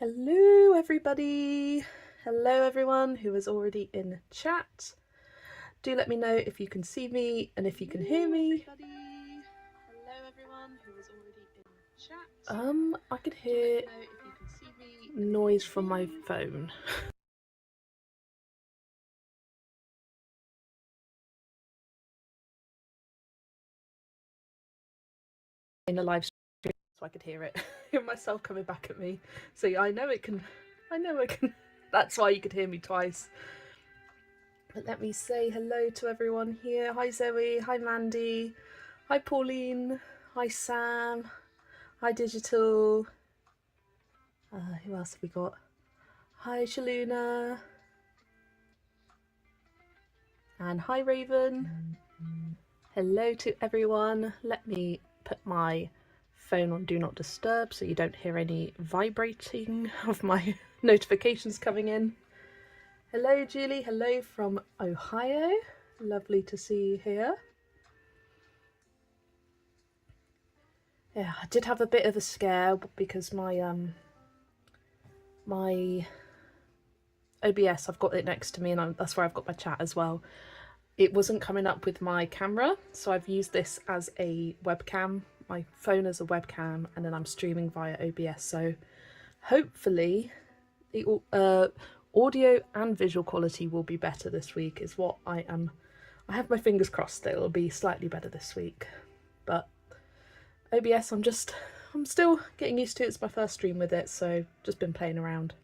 Hello everybody! Hello everyone who is already in chat. Do let me know if you can see me and if you can hear me. Hello everyone who is already in chat. I can hear noise from my phone. In a live stream, so I could hear it. Hear myself coming back at me. So I know it can. That's why you could hear me twice. But let me say hello to everyone here. Hi Zoe, hi Mandy, hi Pauline, hi Sam, hi Digital. Who else have we got? Hi Shaluna. And hi Raven. Hello to everyone. Let me put my phone on Do Not Disturb so you don't hear any vibrating of my notifications coming in. Hello Julie, hello from Ohio. Lovely to see you here. Yeah, I did have a bit of a scare because my OBS, I've got it next to me and that's where I've got my chat as well. It wasn't coming up with my camera, so I've used this as a webcam, my phone as a webcam, and then I'm streaming via OBS. So hopefully the audio and visual quality will be better this week is what I have my fingers crossed that it'll be slightly better this week. But OBS, I'm still getting used to it. It's my first stream with it, so just been playing around.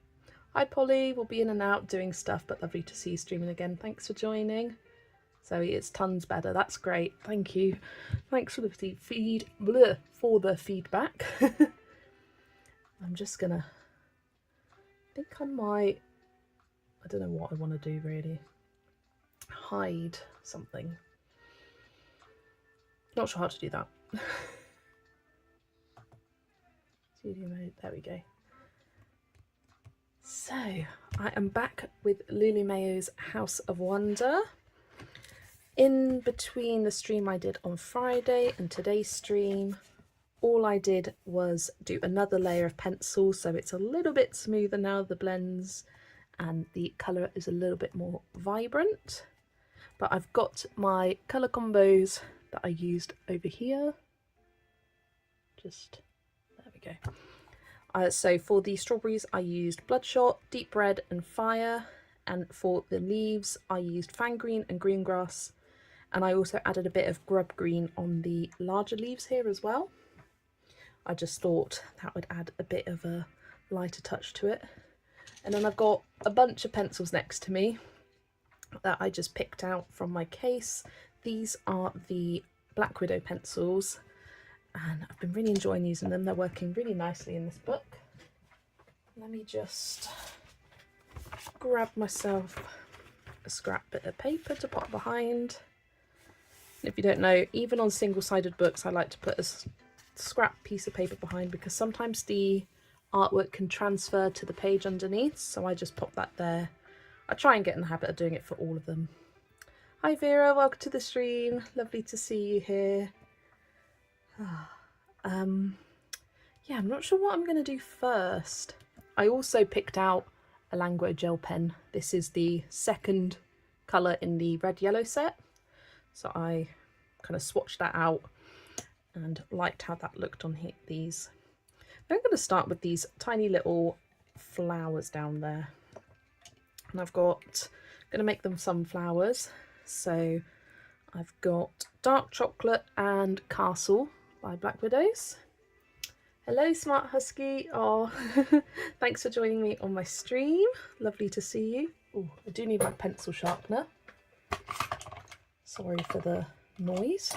Hi Polly, we'll be in and out doing stuff, but lovely to see you streaming again. Thanks for joining. Zoe, it's tons better. That's great. Thank you. Thanks for the feedback. I'm just gonna. I think I might. I don't know what I want to do really. Hide something. Not sure how to do that. Studio mode. There we go. So I am back with Lulu Mayo's House of Wonder. In between the stream I did on Friday and today's stream, all I did was do another layer of pencil, so it's a little bit smoother now, the blends, and the colour is a little bit more vibrant. But I've got my colour combos that I used over here. Just, there we go. So for the strawberries I used bloodshot, deep red and fire, and for the leaves I used fang green and green grass. And I also added a bit of grub green on the larger leaves here as well. I just thought that would add a bit of a lighter touch to it. And then I've got a bunch of pencils next to me that I just picked out from my case. These are the Black Widow pencils, and I've been really enjoying using them. They're working really nicely in this book. Let me just grab myself a scrap bit of paper to pop behind. If you don't know, even on single-sided books I like to put a scrap piece of paper behind because sometimes the artwork can transfer to the page underneath, so I just pop that there. I try and get in the habit of doing it for all of them. Hi Vera, welcome to the stream. Lovely to see you here. Yeah, I'm not sure what I'm going to do first. I also picked out a Languo gel pen. This is the second colour in the red-yellow set. So I kind of swatched that out and liked how that looked on these. I'm going to start with these tiny little flowers down there. And going to make them sunflowers. So I've got Dark Chocolate and Castle by Black Widows. Hello Smart Husky. Oh, thanks for joining me on my stream. Lovely to see you. Oh, I do need my pencil sharpener. Sorry for the noise.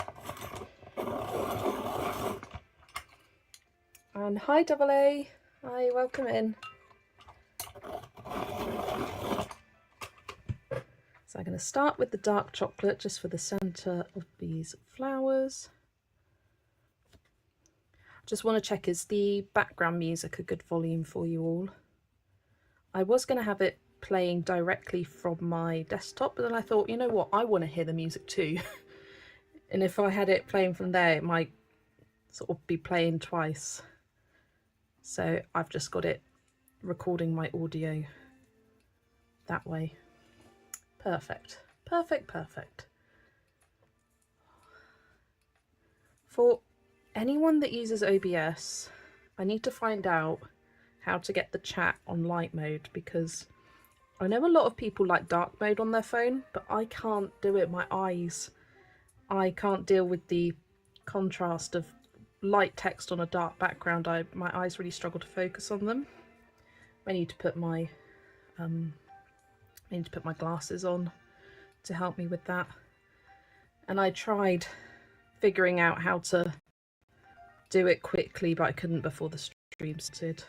And hi Double A. Hi, welcome in. So I'm going to start with the dark chocolate just for the centre of these flowers. Just want to check, is the background music a good volume for you all? I was going to have it playing directly from my desktop, but then I thought, you know what, I want to hear the music too. And if I had it playing from there, it might sort of be playing twice. So I've just got it recording my audio that way. Perfect, perfect, perfect. For anyone that uses OBS, I need to find out how to get the chat on light mode, because I know a lot of people like dark mode on their phone, but I can't do it. My eyes, I can't deal with the contrast of light text on a dark background. My eyes really struggle to focus on them. I need to put my glasses on to help me with that. And I tried figuring out how to do it quickly, but I couldn't before the stream started.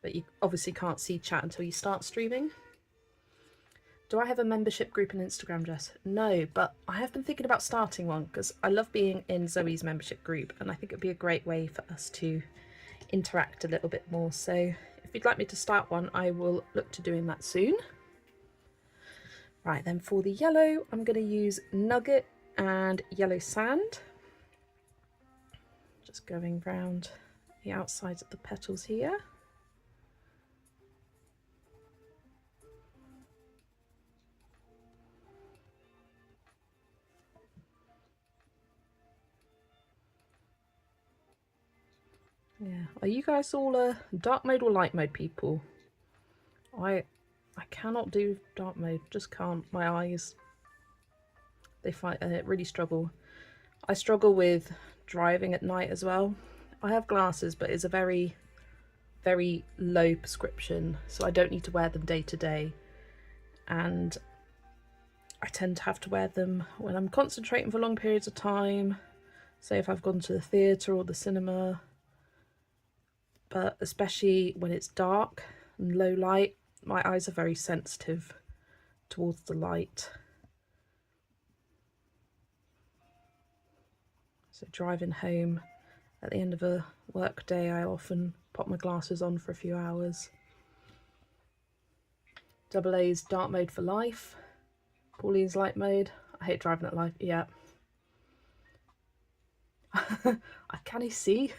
But you obviously can't see chat until you start streaming. Do I have a membership group on Instagram, Jess? No, but I have been thinking about starting one because I love being in Zoe's membership group, and I think it'd be a great way for us to interact a little bit more. So if you'd like me to start one, I will look to doing that soon. Right, then for the yellow, I'm going to use nugget and yellow sand. Just going round the outsides of the petals here. Yeah, are you guys all dark mode or light mode people? I cannot do dark mode, just can't. My eyes, they really struggle. I struggle with driving at night as well. I have glasses, but it's a very, very low prescription, so I don't need to wear them day to day. And I tend to have to wear them when I'm concentrating for long periods of time, say if I've gone to the theatre or the cinema. But especially when it's dark and low light, my eyes are very sensitive towards the light. So driving home at the end of a work day, I often pop my glasses on for a few hours. Double A's dark mode for life. Pauline's light mode. I hate driving at life. Yeah. I can't see.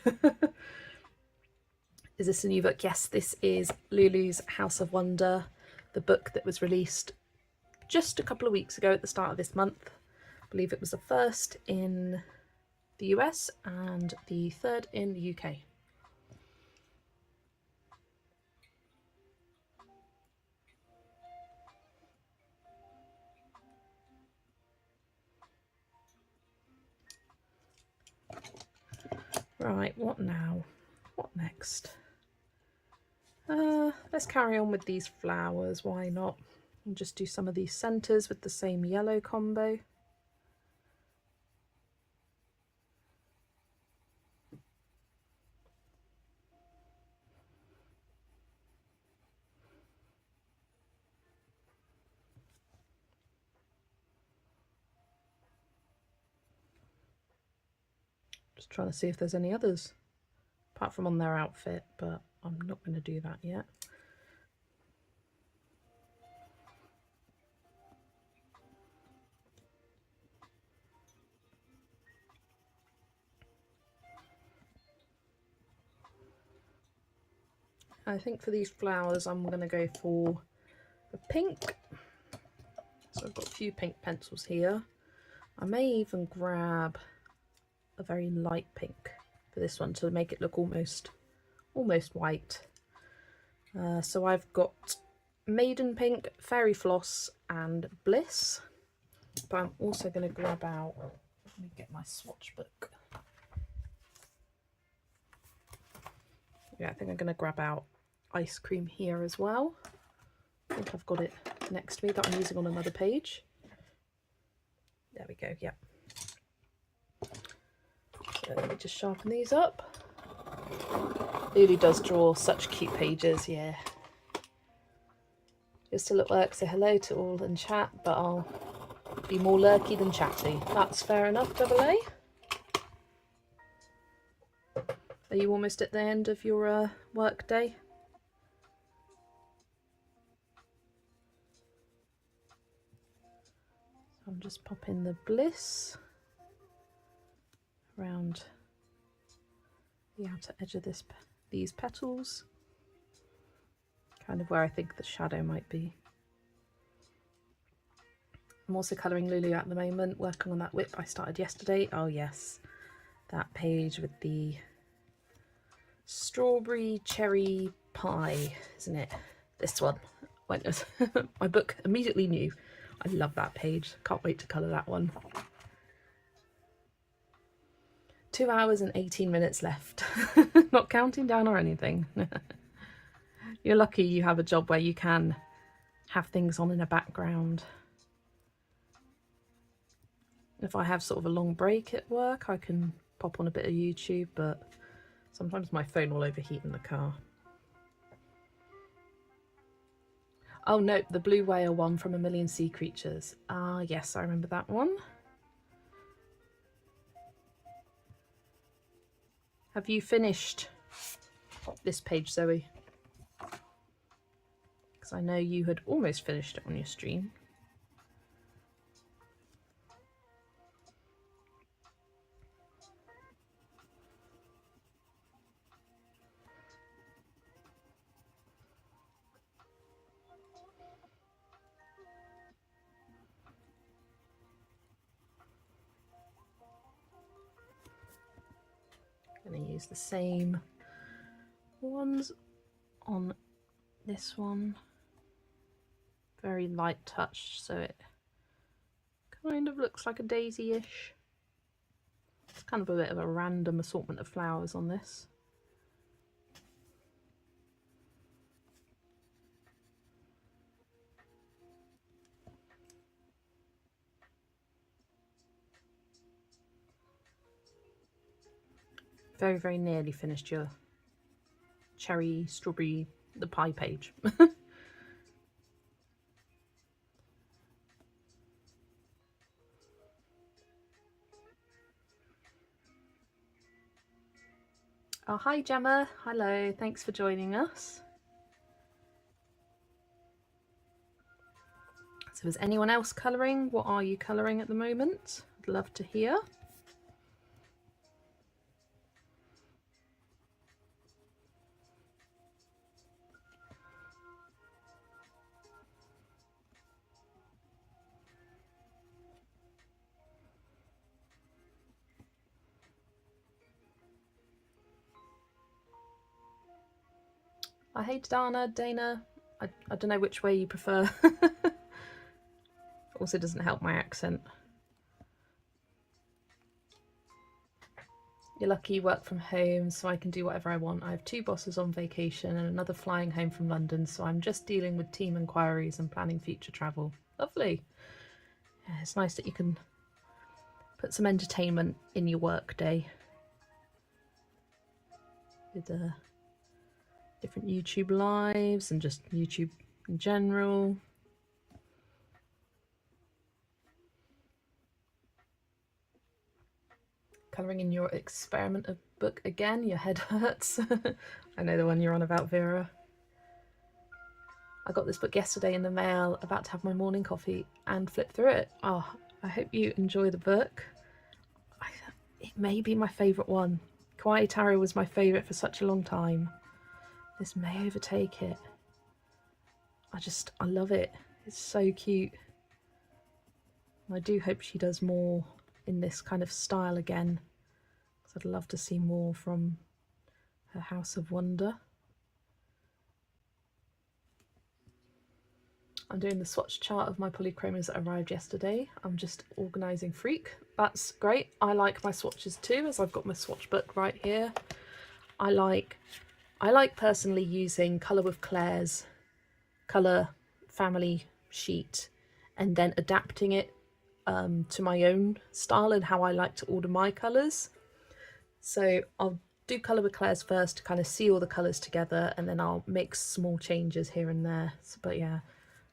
Is this a new book? Yes, this is Lulu's House of Wonder, the book that was released just a couple of weeks ago at the start of this month. I believe it was the first in the US and the third in the UK. Right, what now? What next? Let's carry on with these flowers, why not? And just do some of these centres with the same yellow combo. Just trying to see if there's any others, apart from on their outfit, but I'm not going to do that yet. I think for these flowers I'm going to go for a pink. So I've got a few pink pencils here. I may even grab a very light pink for this one to make it look almost white. So I've got Maiden Pink, Fairy Floss and Bliss. But I'm also going to grab out, let me get my swatch book. Yeah, I think I'm going to grab out Ice Cream here as well. I think I've got it next to me that I'm using on another page. There we go, yeah. So let me just sharpen these up. Lulu does draw such cute pages, yeah. You're still at work, say hello to all in chat, but I'll be more lurky than chatty. That's fair enough, Double A. Are you almost at the end of your work day? So I'm just popping the Bliss around the outer edge of this these petals, kind of where I think the shadow might be. I'm also colouring Lulu at the moment, working on that whip I started yesterday. Oh yes, that page with the strawberry cherry pie, isn't it? This one. My book immediately knew. I love that page. Can't wait to colour that one. 2 hours and 18 minutes left. Not counting down or anything. You're lucky you have a job where you can have things on in the background. If I have sort of a long break at work, I can pop on a bit of YouTube, but sometimes my phone will overheat in the car. Oh no, the blue whale one from A Million Sea Creatures. Ah, yes, I remember that one. Have you finished this page, Zoe? Because I know you had almost finished it on your stream. I'm going to use the same ones on this one. Very light touch, so it kind of looks like a daisy-ish. It's kind of a bit of a random assortment of flowers on this. Very, very nearly finished your cherry, strawberry, the pie page. Oh, hi Gemma. Hello, thanks for joining us. So is anyone else colouring? What are you colouring at the moment? I'd love to hear. I hate Dana, I don't know which way you prefer. Also doesn't help my accent. You're lucky you work from home, so I can do whatever I want. I have 2 bosses on vacation and another flying home from London, so I'm just dealing with team inquiries and planning future travel. Lovely. Yeah, it's nice that you can put some entertainment in your work day. With different YouTube lives and just YouTube in general. Colouring in your experiment book again, your head hurts. I know the one you're on about, Vera. I got this book yesterday in the mail, about to have my morning coffee and flip through it. Oh, I hope you enjoy the book. It may be my favourite one. Kawaii Taro was my favourite for such a long time. This may overtake it. I love it. It's so cute. I do hope she does more in this kind of style again, because I'd love to see more from her House of Wonder. I'm doing the swatch chart of my polychromos that arrived yesterday. I'm just organising Freak. That's great. I like my swatches too, as I've got my swatch book right here. I like personally using Colour with Claire's colour family sheet and then adapting it to my own style and how I like to order my colours. So I'll do Colour with Claire's first to kind of see all the colours together, and then I'll make small changes here and there. So, but yeah,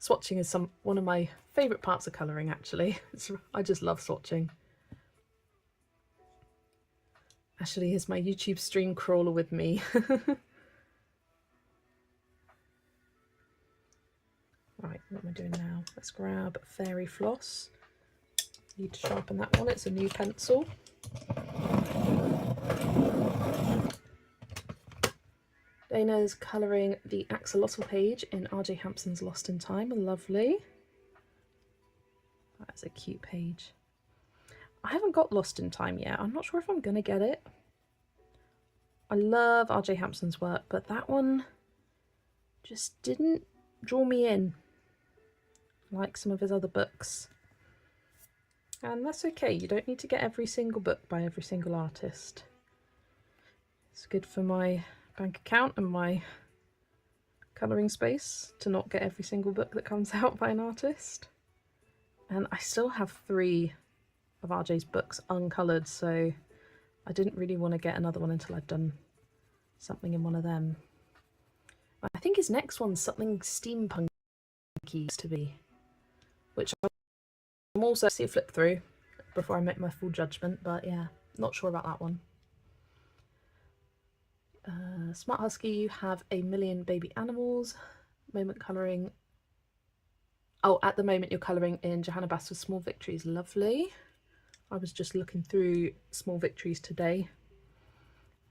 swatching is one of my favourite parts of colouring actually. I just love swatching. Actually, here's my YouTube stream crawler with me. Right, what am I doing now? Let's grab Fairy Floss. Need to sharpen that one, it's a new pencil. Dana's colouring the axolotl page in R.J. Hampson's Lost in Time. Lovely. That's a cute page. I haven't got Lost in Time yet. I'm not sure if I'm going to get it. I love R.J. Hampson's work, but that one just didn't draw me in like some of his other books. And that's okay. You don't need to get every single book by every single artist. It's good for my bank account and my colouring space to not get every single book that comes out by an artist. And I still have 3 of RJ's books uncoloured, so I didn't really want to get another one until I'd done something in one of them. I think his next one's something steampunky to be, which I'm also see a flip through before I make my full judgment, but yeah, not sure about that one. Smart Husky, you have a million baby animals. Moment colouring. Oh, at the moment you're colouring in Johanna Basford's Small Victories. Lovely. I was just looking through Small Victories today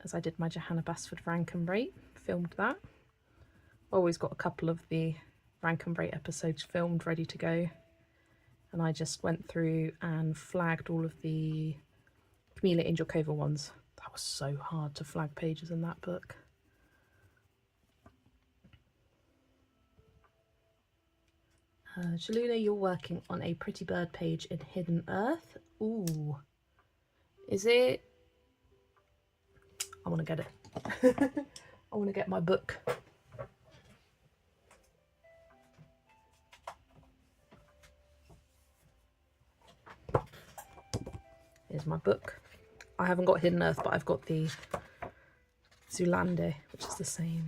as I did my Johanna Basford rank and rate. Filmed that. Always got a couple of the rank and rate episodes filmed ready to go. And I just went through and flagged all of the Camellia Angel Cova ones. That was so hard to flag pages in that book. Shaluna, you're working on a Pretty Bird page in Hidden Earth. Ooh. Is it? I want to get it. I want to get my book. Here's my book. I haven't got Hidden Earth, but I've got the Zulande, which is the same.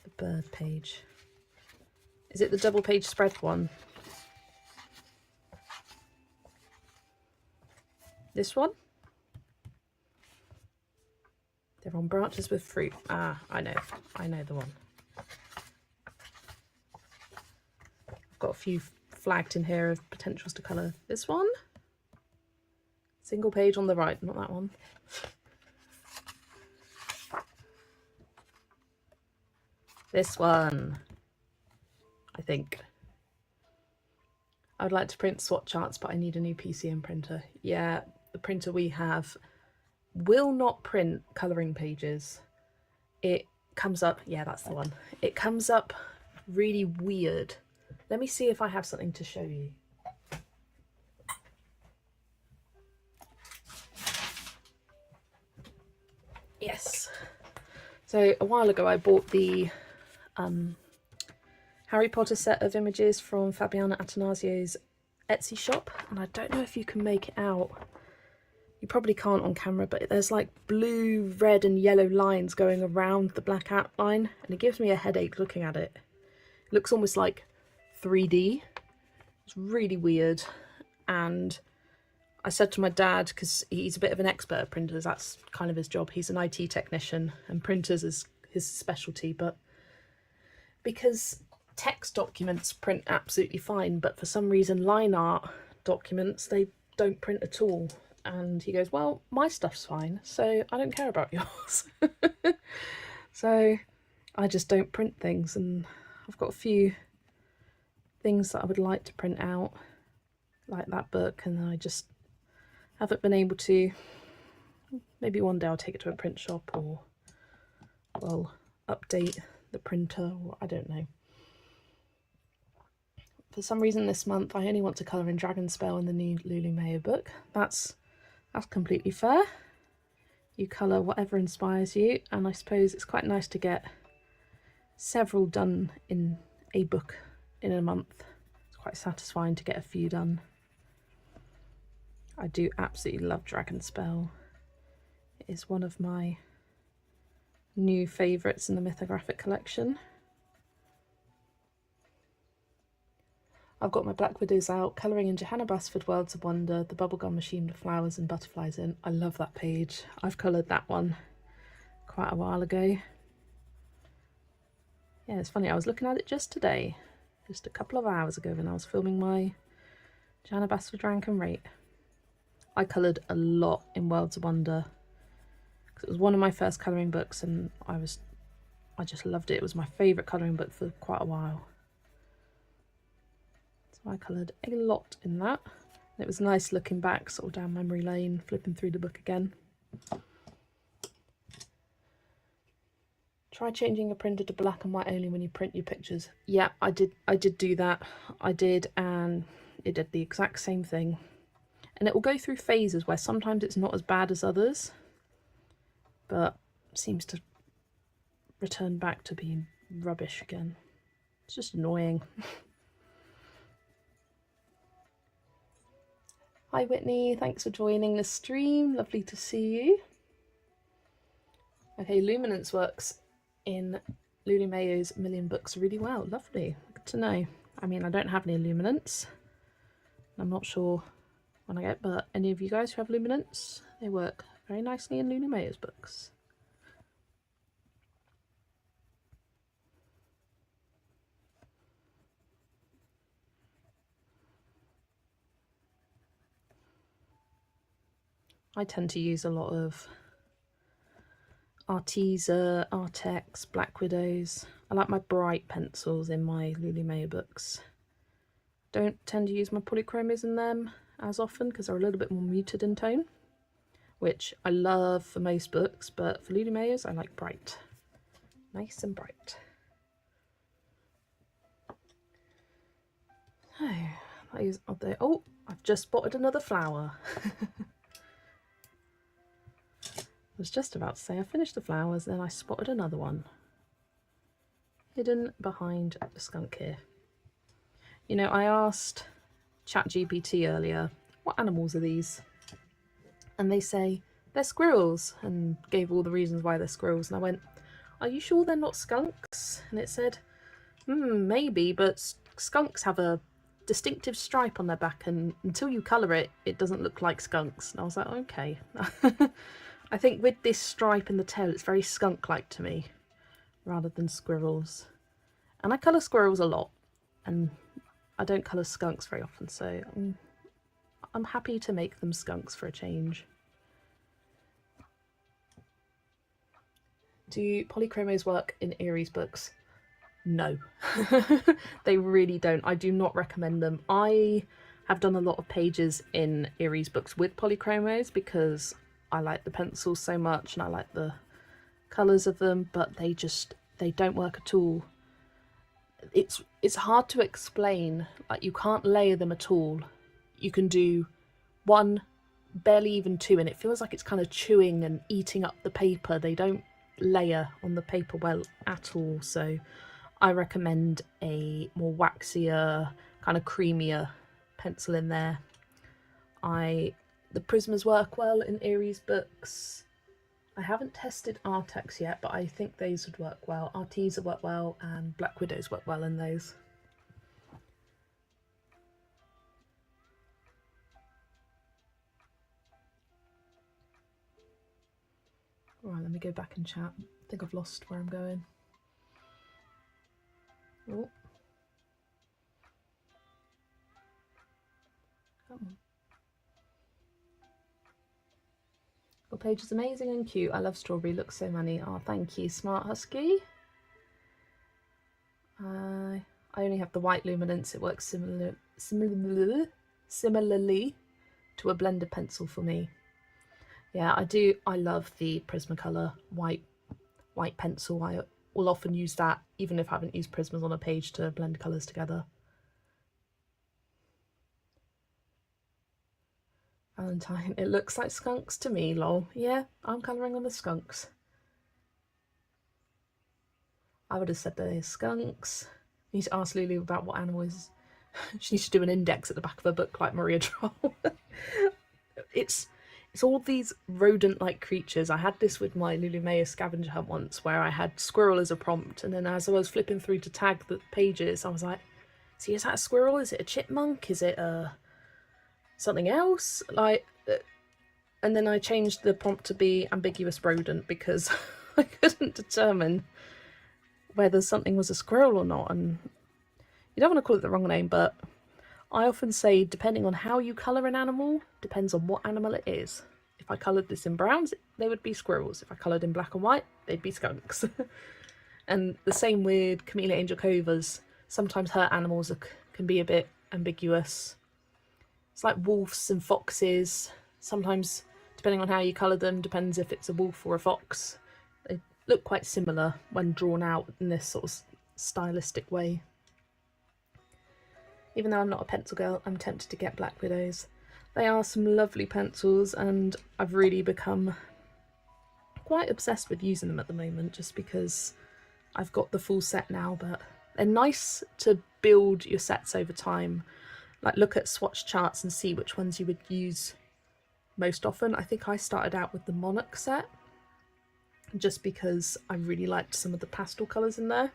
The bird page. Is it the double page spread one? This one? They're on branches with fruit. Ah, I know the one. I've got a few flagged in here of potentials to colour. This one? Single page on the right, not that one. This one, I think. I would like to print swatch charts, but I need a new PCM printer. Yeah, the printer we have will not print colouring pages. It comes up, yeah, that's the one. It comes up really weird. Let me see if I have something to show you. Yes. So a while ago I bought the Harry Potter set of images from Fabiana Attanasio's Etsy shop, and I don't know if you can make it out. You probably can't on camera, but there's like blue, red and yellow lines going around the black outline, and it gives me a headache looking at it. It looks almost like 3D. It's really weird. And I said to my dad, because he's a bit of an expert at printers, that's kind of his job. He's an IT technician and printers is his specialty, but because text documents print absolutely fine, but for some reason line art documents, they don't print at all. And he goes, well, my stuff's fine, so I don't care about yours. So I just don't print things, and I've got a few things that I would like to print out, like that book, and I just haven't been able to. Maybe one day I'll take it to a print shop, or well, update the printer, or I don't know. For some reason this month I only want to colour in Dragonspell in the new Lulu Mayo book. That's completely fair. You colour whatever inspires you, and I suppose it's quite nice to get several done in a book in a month. It's quite satisfying to get a few done. I do absolutely love Dragonspell. It is one of my new favourites in the Mythographic collection. I've got my Black Widows out, colouring in Johanna Basford Worlds of Wonder, the bubblegum machine with flowers and butterflies in. I love that page. I've coloured that one quite a while ago. Yeah, it's funny, I was looking at it just today, just a couple of hours ago when I was filming my Johanna Basford rank and rate. I coloured a lot in Worlds of Wonder because it was one of my first colouring books, and I was I just loved it. It was my favourite colouring book for quite a while. So I coloured a lot in that. And it was nice looking back sort of down memory lane, flipping through the book again. Try changing your printer to black and white only when you print your pictures. Yeah, I did do that. I did, and it did the exact same thing. And it will go through phases where sometimes it's not as bad as others, but seems to return back to being rubbish again. It's just annoying. Hi Whitney, thanks for joining the stream. Lovely to see you. Okay, luminance works in Lulu Mayo's Million Books really well. Lovely, good to know. I mean, I don't have any luminance. I'm not sure when I get, but any of you guys who have luminance, they work very nicely in Lulu Mayo's books. I tend to use a lot of Arteza, Artex, Black Widows. I like my bright pencils in my Lulu Mayo books. Don't tend to use my polychromos in them as often because they're a little bit more muted in tone, which I love for most books, but for Lulu Mayo's I like bright. Nice and bright. Oh, I've just spotted another flower. I was just about to say I finished the flowers, then I spotted another one hidden behind the skunk here. You know, I asked ChatGPT earlier, what animals are these? And they say they're squirrels, and gave all the reasons why they're squirrels. And I went, are you sure they're not skunks? And it said, maybe, but skunks have a distinctive stripe on their back, and until you colour it, it doesn't look like skunks. And I was like, okay. I think with this stripe in the tail, it's very skunk-like to me, rather than squirrels. And I colour squirrels a lot, and I don't colour skunks very often, so I'm happy to make them skunks for a change. Do polychromos work in Erie's books? No, they really don't. I do not recommend them. I have done a lot of pages in Erie's books with polychromos because I like the pencils so much and I like the colours of them, but they don't work at all. It's hard to explain. Like, you can't layer them at all. You can do one, barely even two, and it feels like it's kind of chewing and eating up the paper. They don't layer on the paper well at all, so I recommend a more waxier, kind of creamier pencil in there. The Prismas work well in Erie's books. I haven't tested Artex yet, but I think those would work well. Arteza work well, and Black Widows work well in those. Right, let me go back and chat. I think I've lost where I'm going. Oh. Come on. Your page is amazing and cute. I love Strawberry. Looks so many. Oh, thank you, Smart Husky. I only have the white luminance. It works similarly to a blended pencil for me. Yeah, I do. I love the Prismacolor white pencil. I will often use that even if I haven't used Prismas on a page to blend colours together. Valentine, it looks like skunks to me, lol. Yeah, I'm colouring on the skunks. I would have said they're skunks. I need to ask Lulu about what animal is. She needs to do an index at the back of her book like Maria Troll. It's all these rodent-like creatures. I had this with my Lulu Mayo scavenger hunt once, where I had squirrel as a prompt, and then as I was flipping through to tag the pages, I was like, see, is that a squirrel? Is it a chipmunk? Is it something else? And then I changed the prompt to be ambiguous rodent because I couldn't determine whether something was a squirrel or not. And you don't want to call it the wrong name, but I often say, depending on how you colour an animal, depends on what animal it is. If I coloured this in browns, they would be squirrels. If I coloured in black and white, they'd be skunks. And the same with Camellia Angel Covers. Sometimes her animals can be a bit ambiguous. It's like wolves and foxes. Sometimes, depending on how you colour them, depends if it's a wolf or a fox. They look quite similar when drawn out in this sort of stylistic way. Even though I'm not a pencil girl, I'm tempted to get Black Widows. They are some lovely pencils, and I've really become quite obsessed with using them at the moment, just because I've got the full set now. But they're nice to build your sets over time. Like, look at swatch charts and see which ones you would use most often. I think I started out with the Monarch set, just because I really liked some of the pastel colours in there.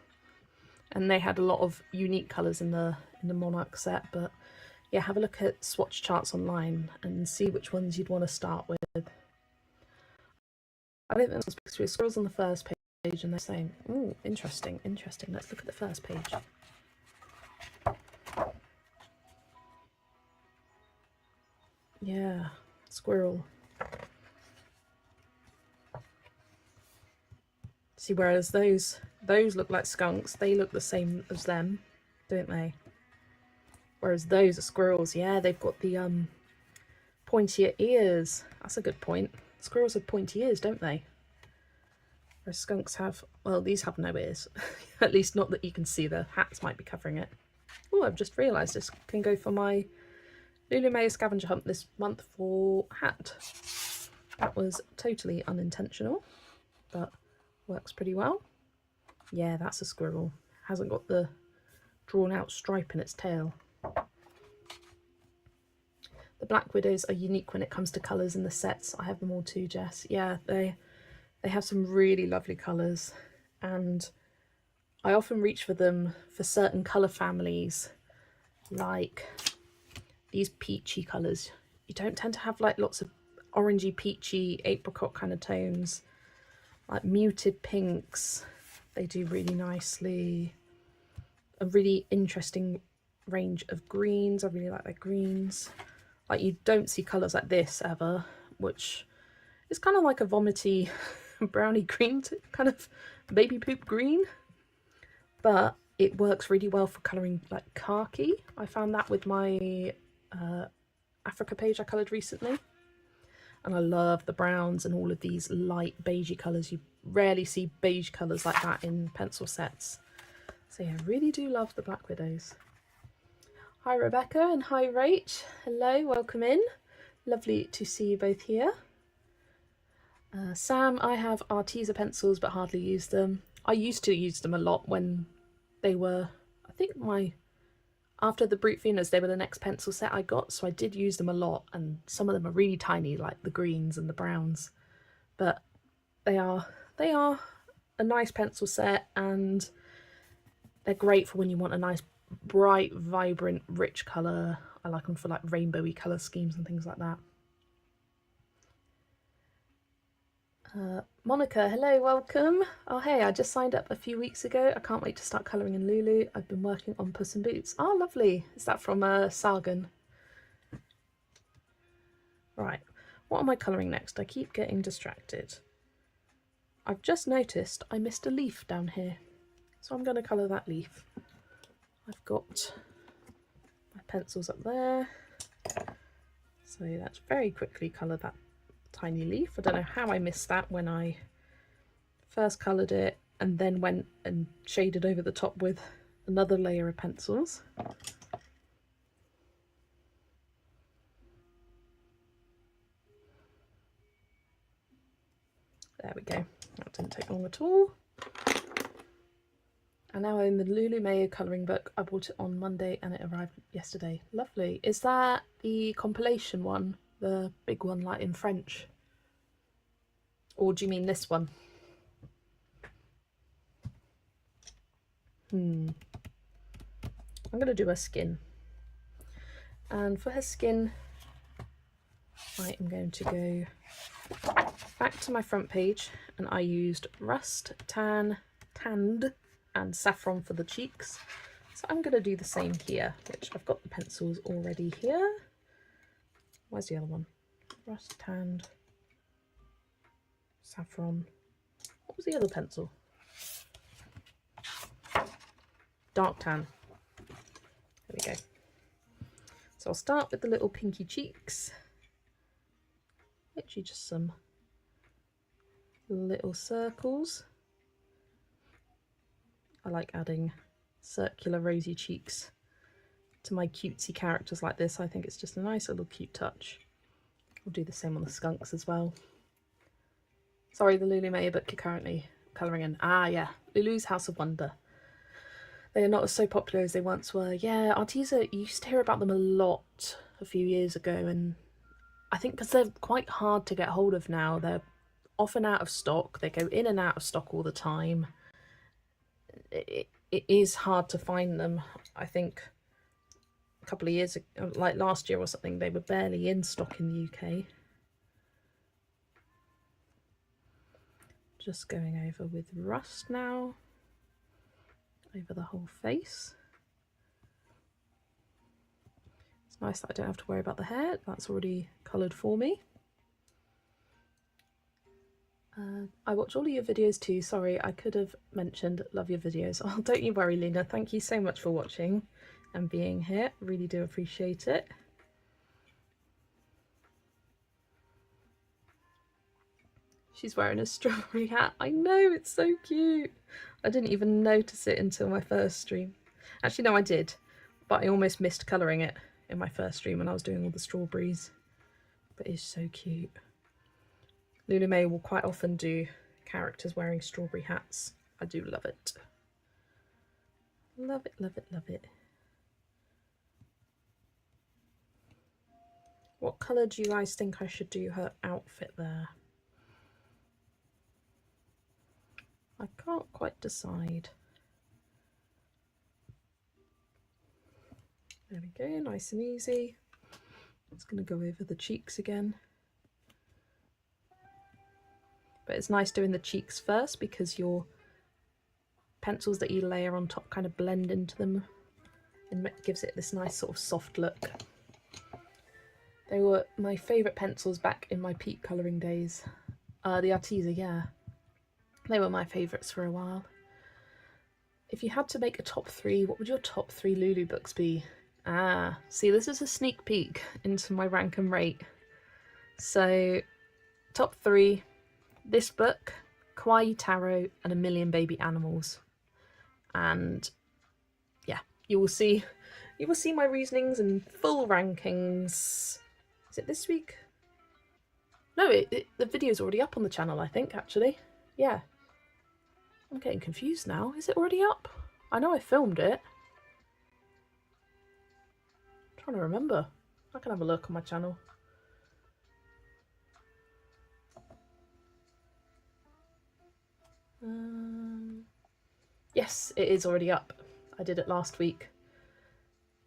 And they had a lot of unique colours in the Monarch set. But yeah, have a look at swatch charts online and see which ones you'd want to start with. I don't think that's because we have squirrels on the first page and they're saying, "Oh, interesting, interesting. Let's look at the first page." Yeah, squirrel. See, whereas those look like skunks, they look the same as them, don't they? Whereas those are squirrels. Yeah, they've got the pointier ears. That's a good point. Squirrels have pointy ears, don't they? Whereas skunks have, well, these have no ears. At least not that you can see. The hats might be covering it. Oh, I've just realised this can go for my Lulu Mayo scavenger hunt this month for hat. That was totally unintentional, but works pretty well. Yeah, that's a squirrel. Hasn't got the drawn out stripe in its tail. The Black Widows are unique when it comes to colours in the sets. I have them all too, Jess. Yeah, they have some really lovely colours, and I often reach for them for certain colour families, like these peachy colours. You don't tend to have like lots of orangey, peachy, apricot kind of tones, like muted pinks. They do really nicely. A really interesting range of greens. I really like their greens. Like, you don't see colours like this ever, which is kind of like a vomity brownie green, kind of baby poop green, but it works really well for colouring like khaki. I found that with my Africa page I coloured recently, and I love the browns and all of these light beigey colours. You rarely see beige colours like that in pencil sets. So yeah, I really do love the Black Widows. Hi Rebecca and hi Rach. Hello, welcome in. Lovely to see you both here. Sam, I have Arteza pencils but hardly use them. I used to use them a lot when they were, I think after the Brute Venus, they were the next pencil set I got, so I did use them a lot, and some of them are really tiny, like the greens and the browns. But they are a nice pencil set, and they're great for when you want a nice bright, vibrant, rich colour. I like them for like rainbowy colour schemes and things like that. Monica, hello, welcome. Oh hey, I just signed up a few weeks ago. I can't wait to start colouring in Lulu. I've been working on Puss in Boots. Oh, lovely. Is that from Sargon? Right, what am I colouring next? I keep getting distracted. I've just noticed I missed a leaf down here, so I'm going to colour that leaf. I've got my pencils up there, so let's very quickly colour that tiny leaf. I don't know how I missed that when I first coloured it and then went and shaded over the top with another layer of pencils. There we go. That didn't take long at all. And now I'm in the Lulu Mayo colouring book. I bought it on Monday and it arrived yesterday. Lovely. Is that the compilation one? The big one, like in French? Or do you mean this one? I'm going to do her skin. And for her skin, I am going to go back to my front page, and I used rust, tan, tanned and saffron for the cheeks. So I'm going to do the same here, which I've got the pencils already here. Where's the other one? Rust, tanned, saffron. What was the other pencil? dark tan. There we go. So I'll start with the little pinky cheeks. Literally just some little circles. I like adding circular rosy cheeks to my cutesy characters like this. I think it's just a nice little cute touch. We'll do the same on the skunks as well. Sorry, the Lulu Mayo book you're currently colouring in. Ah, yeah, Lulu's House of Wonder. They are not so popular as they once were. Yeah, Arteza, you used to hear about them a lot a few years ago, and I think because they're quite hard to get hold of now. They're often out of stock. They go in and out of stock all the time. It is hard to find them. I think a couple of years ago, like last year or something, they were barely in stock in the UK. Just going over with rust now, over the whole face. It's nice that I don't have to worry about the hair, that's already coloured for me. I watch all of your videos too. Sorry, I could have mentioned love your videos. Oh, don't you worry, Lena. Thank you so much for watching and being here. Really do appreciate it. She's wearing a strawberry hat. I know, it's so cute. I didn't even notice it until my first stream. Actually, no, I did, but I almost missed colouring it in my first stream when I was doing all the strawberries. But it's so cute. Lulu May will quite often do characters wearing strawberry hats. I do love it. Love it, love it, love it. What colour do you guys think I should do her outfit there? I can't quite decide. There we go, nice and easy. It's going to go over the cheeks again. But it's nice doing the cheeks first because your pencils that you layer on top kind of blend into them and gives it this nice sort of soft look. They were my favourite pencils back in my peak colouring days. The Arteza, yeah. They were my favourites for a while. If you had to make a top 3, what would your top 3 Lulu books be? Ah, see, this is a sneak peek into my rank and rate. So, top 3, this book, Kawaii Taro, and A Million Baby Animals. And yeah, you will see my reasonings and full rankings. Is it this week? No, the video's already up on the channel, I think, actually. Yeah. I'm getting confused now. Is it already up? I know I filmed it. I'm trying to remember. I can have a look on my channel. Yes, it is already up. I did it last week.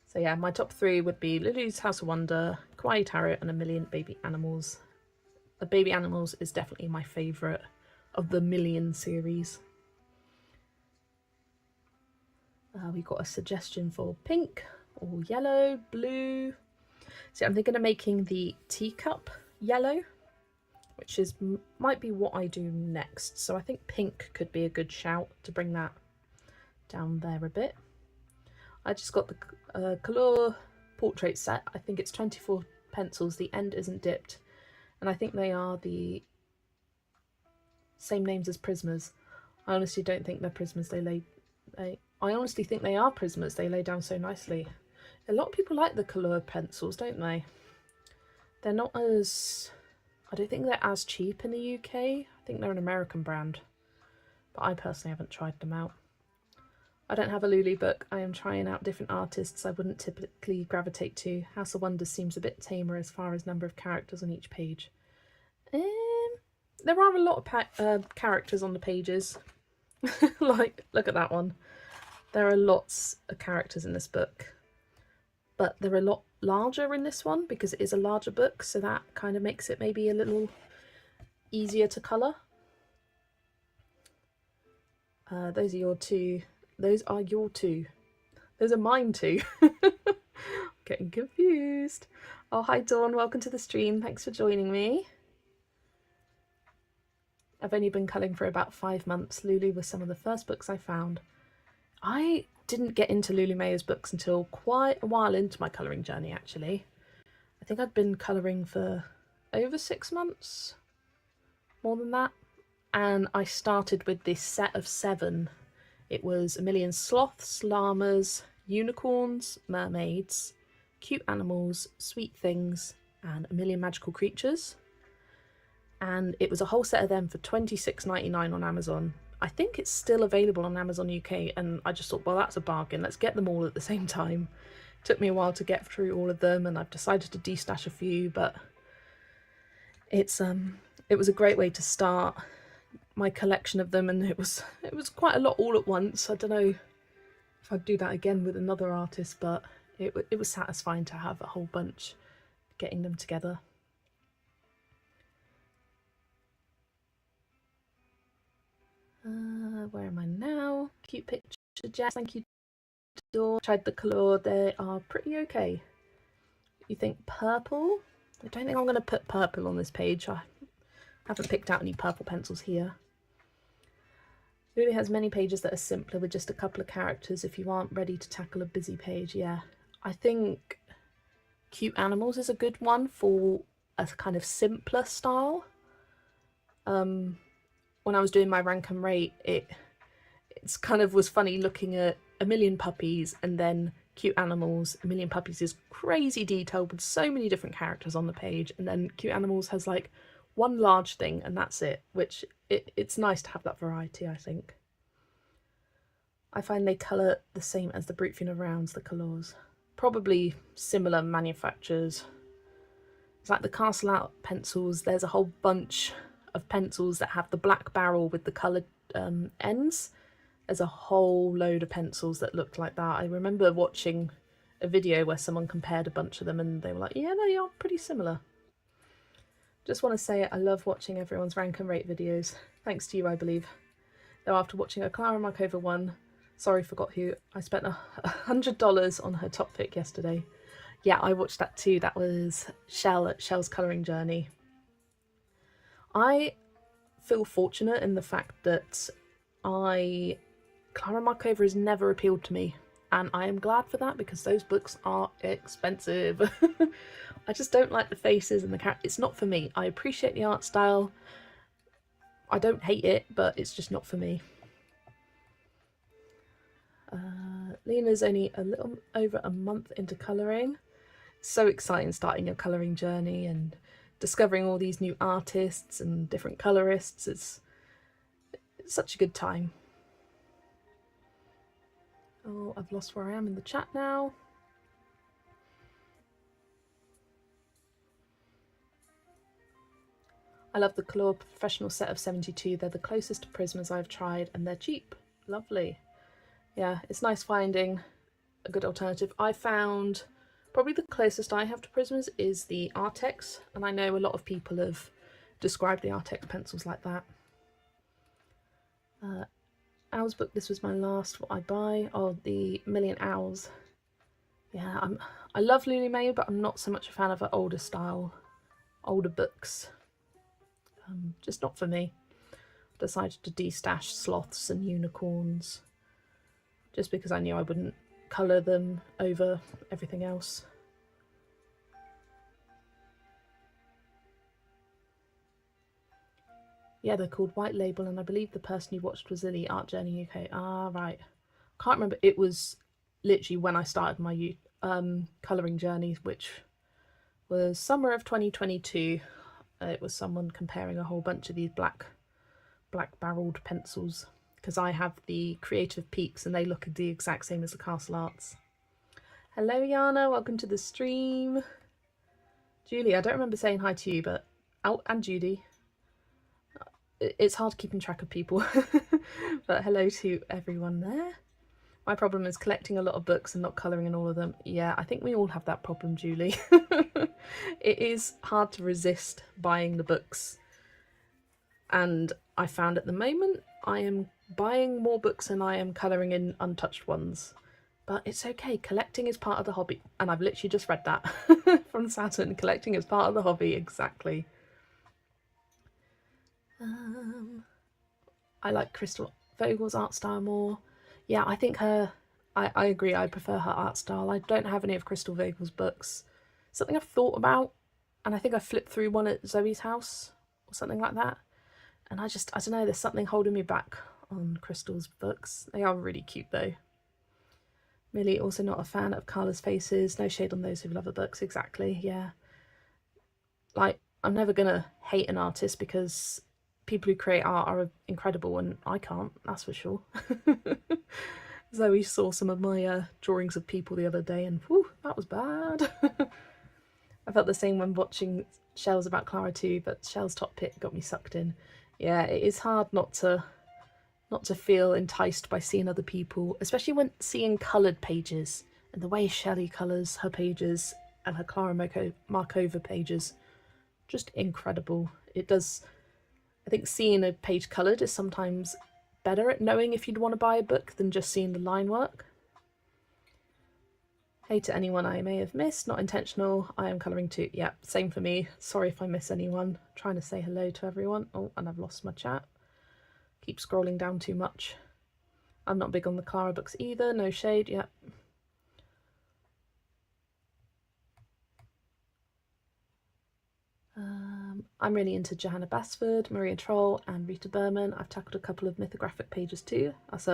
So yeah, my top 3 would be Lulu's House of Wonder, Kawaii Taro, and A Million Baby Animals. The Baby Animals is definitely my favourite of the Million series. We got a suggestion for pink or yellow, blue. So I'm thinking of making the teacup yellow, which is might be what I do next. So I think pink could be a good shout to bring that down there a bit. I just got the Color portrait set. I think it's 24 pencils. The end isn't dipped, and I think they are the same names as Prismas. I honestly don't think they're Prismas. I honestly think they are Prismas. They lay down so nicely. A lot of people like the Color pencils, don't they? They're not as... I don't think they're as cheap in the UK. I think they're an American brand. But I personally haven't tried them out. I don't have a Lulu book. I am trying out different artists I wouldn't typically gravitate to. House of Wonders seems a bit tamer as far as number of characters on each page. There are a lot of characters on the pages. Like, look at that one. There are lots of characters in this book. But they're a lot larger in this one because it is a larger book, so that kind of makes it maybe a little easier to colour. Those are your two. Those are your two. Those are mine too. Getting confused. Oh, hi Dawn, welcome to the stream. Thanks for joining me. I've only been culling for about 5 months. Lulu was some of the first books I found. I didn't get into Lulu Mayo's books until quite a while into my colouring journey, actually. I think I'd been colouring for over 6 months, more than that. And I started with this set of 7. It was a million sloths, llamas, unicorns, mermaids, cute animals, sweet things, and a million magical creatures. And it was a whole set of them for $26.99 on Amazon. I think it's still available on Amazon UK, and I just thought, well, that's a bargain. Let's get them all at the same time. It took me a while to get through all of them, and I've decided to destash a few, but it was a great way to start my collection of them, and it was quite a lot all at once. I don't know if I'd do that again with another artist, but it was satisfying to have a whole bunch, getting them together. Where am I now? Cute picture, Jess. Thank you, Dawn. Tried the colour. They are pretty okay. You think purple? I don't think I'm going to put purple on this page. I haven't picked out any purple pencils here. Lulu has many pages that are simpler with just a couple of characters if you aren't ready to tackle a busy page. Yeah, I think cute animals is a good one for a kind of simpler style. When I was doing my rank and rate, it's kind of was funny looking at a million puppies and then cute animals. A million puppies is crazy detailed with so many different characters on the page, and then cute animals has like one large thing and that's it, which it's nice to have that variety, I think. I find they colour the same as the Brute Funeral Rounds, the colours. Probably similar manufacturers. It's like the Castle Out pencils, there's a whole bunch of pencils that have the black barrel with the coloured ends. There's a whole load of pencils that look like that. I remember watching a video where someone compared a bunch of them and they were like, yeah, they are pretty similar. Just want to say I love watching everyone's rank and rate videos. Thanks to you, I believe. Though after watching a Clara Markova one, sorry, forgot who, I spent $100 on her top pick yesterday. Yeah, I watched that too. That was Shell at Shell's Colouring Journey. I feel fortunate in the fact that Clara Markova has never appealed to me, and I am glad for that because those books are expensive. I just don't like the faces and the characters. It's not for me. I appreciate the art style. I don't hate it, but it's just not for me. Lena's only a little over a month into colouring. So exciting starting your colouring journey and discovering all these new artists and different colourists. It's such a good time. Oh, I've lost where I am in the chat now. I love the Claw Professional set of 72. They're the closest to Prismas I've tried and they're cheap. Lovely. Yeah, it's nice finding a good alternative. I found probably the closest I have to Prismas is the Artex, and I know a lot of people have described the Artex pencils like that. Owl's book, this was my last what I buy. Oh, the Million Owls. Yeah, I love Lulu Mayo, but I'm not so much a fan of her older style, older books. Just not for me. Decided to destash sloths and unicorns just because I knew I wouldn't colour them over everything else. Yeah, they're called White Label, and I believe the person you watched was Lily, Art Journey UK. Ah, right. Can't remember. It was literally when I started my colouring journey, which was summer of 2022. It was someone comparing a whole bunch of these black barreled pencils, because I have the Creative Peaks and they look the exact same as the Castle Arts. Hello Yana, welcome to the stream. Julie, I don't remember saying hi to you, but and Judy. It's hard keeping track of people. But hello to everyone there. My problem is collecting a lot of books and not colouring in all of them. Yeah, I think we all have that problem, Julie. It is hard to resist buying the books. And I found at the moment I am buying more books than I am colouring in untouched ones. But it's okay, collecting is part of the hobby. And I've literally just read that from Saturn. Collecting is part of the hobby, exactly. I like Crystal Vogel's art style more. Yeah, I think her I agree, I prefer her art style. I don't have any of Crystal Vagel's books. Something I've thought about, and I think I flipped through one at Zoe's house or something like that. And I don't know, there's something holding me back on Crystal's books. They are really cute though. Millie, also not a fan of Carla's faces. No shade on those who love her books. Exactly, yeah. Like, I'm never gonna hate an artist because people who create art are incredible and I can't, that's for sure. Zoe saw some of my drawings of people the other day and whew, that was bad. I felt the same when watching Shell's about Clara too, but Shell's Top Pit got me sucked in. Yeah, it is hard not to feel enticed by seeing other people, especially when seeing coloured pages and the way Shelley colours her pages and her Clara Markova pages. Just incredible. It does, I think seeing a page coloured is sometimes better at knowing if you'd want to buy a book than just seeing the line work. Hey to anyone I may have missed, not intentional, I am colouring too. Yeah, same for me. Sorry if I miss anyone. Trying to say hello to everyone. Oh, and I've lost my chat. Keep scrolling down too much. I'm not big on the Clara books either, no shade, yeah. I'm really into Johanna Basford, Maria Troll and Rita Berman. I've tackled a couple of mythographic pages too. There's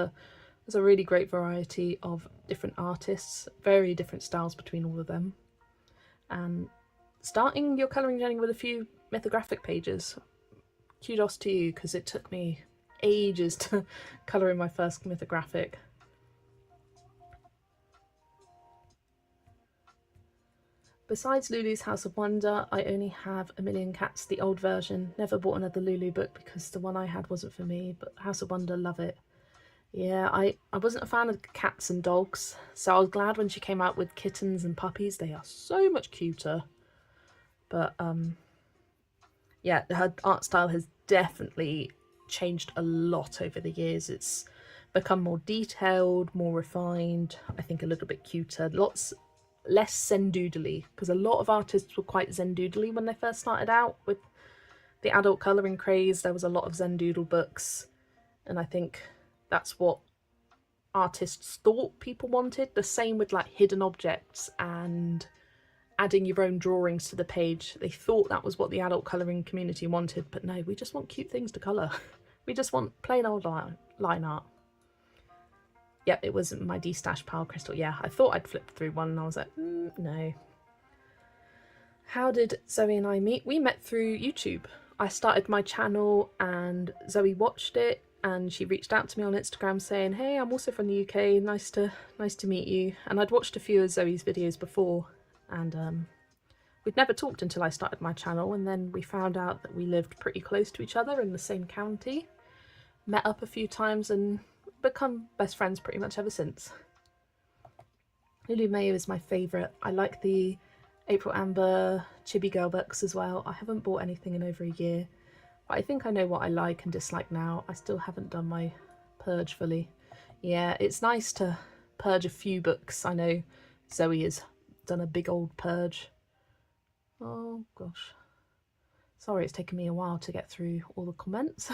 a really great variety of different artists, very different styles between all of them. And starting your colouring journey with a few mythographic pages, kudos to you, because it took me ages to colour in my first mythographic. Besides Lulu's House of Wonder, I only have A Million Cats, the old version. Never bought another Lulu book because the one I had wasn't for me, but House of Wonder, love it. Yeah, I wasn't a fan of cats and dogs, so I was glad when she came out with kittens and puppies. They are so much cuter. But yeah, her art style has definitely changed a lot over the years. It's become more detailed, more refined, I think a little bit cuter, lots less zen-doodly, because a lot of artists were quite zen-doodly when they first started out with the adult colouring craze. There was a lot of zen-doodle books, and I think that's what artists thought people wanted. The same with like hidden objects and adding your own drawings to the page. They thought that was what the adult colouring community wanted, but no, we just want cute things to colour. We just want plain old line art. Yep, it was my D-stash pile crystal. Yeah, I thought I'd flipped through one and I was like, no. How did Zoe and I meet? We met through YouTube. I started my channel and Zoe watched it and she reached out to me on Instagram saying, hey, I'm also from the UK, nice to meet you. And I'd watched a few of Zoe's videos before and we'd never talked until I started my channel, and then we found out that we lived pretty close to each other in the same county. Met up a few times and become best friends pretty much ever since. Lulu Mayo is my favourite. I like the April Amber Chibi Girl books as well. I haven't bought anything in over a year, but I think I know what I like and dislike now. I still haven't done my purge fully. Yeah, it's nice to purge a few books. I know Zoe has done a big old purge. Oh gosh. Sorry it's taken me a while to get through all the comments.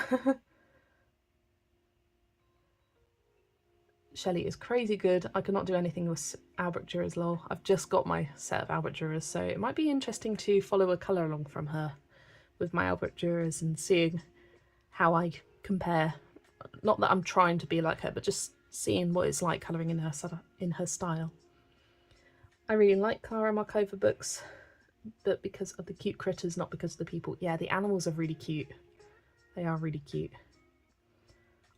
Shelley is crazy good. I could not do anything with Albert Dürer lol. I've just got my set of Albert Dürers, so it might be interesting to follow a colour along from her with my Albert Dürers and seeing how I compare. Not that I'm trying to be like her, but just seeing what it's like colouring in her style. I really like Clara Markova books, but because of the cute critters, not because of the people. Yeah, the animals are really cute. They are really cute.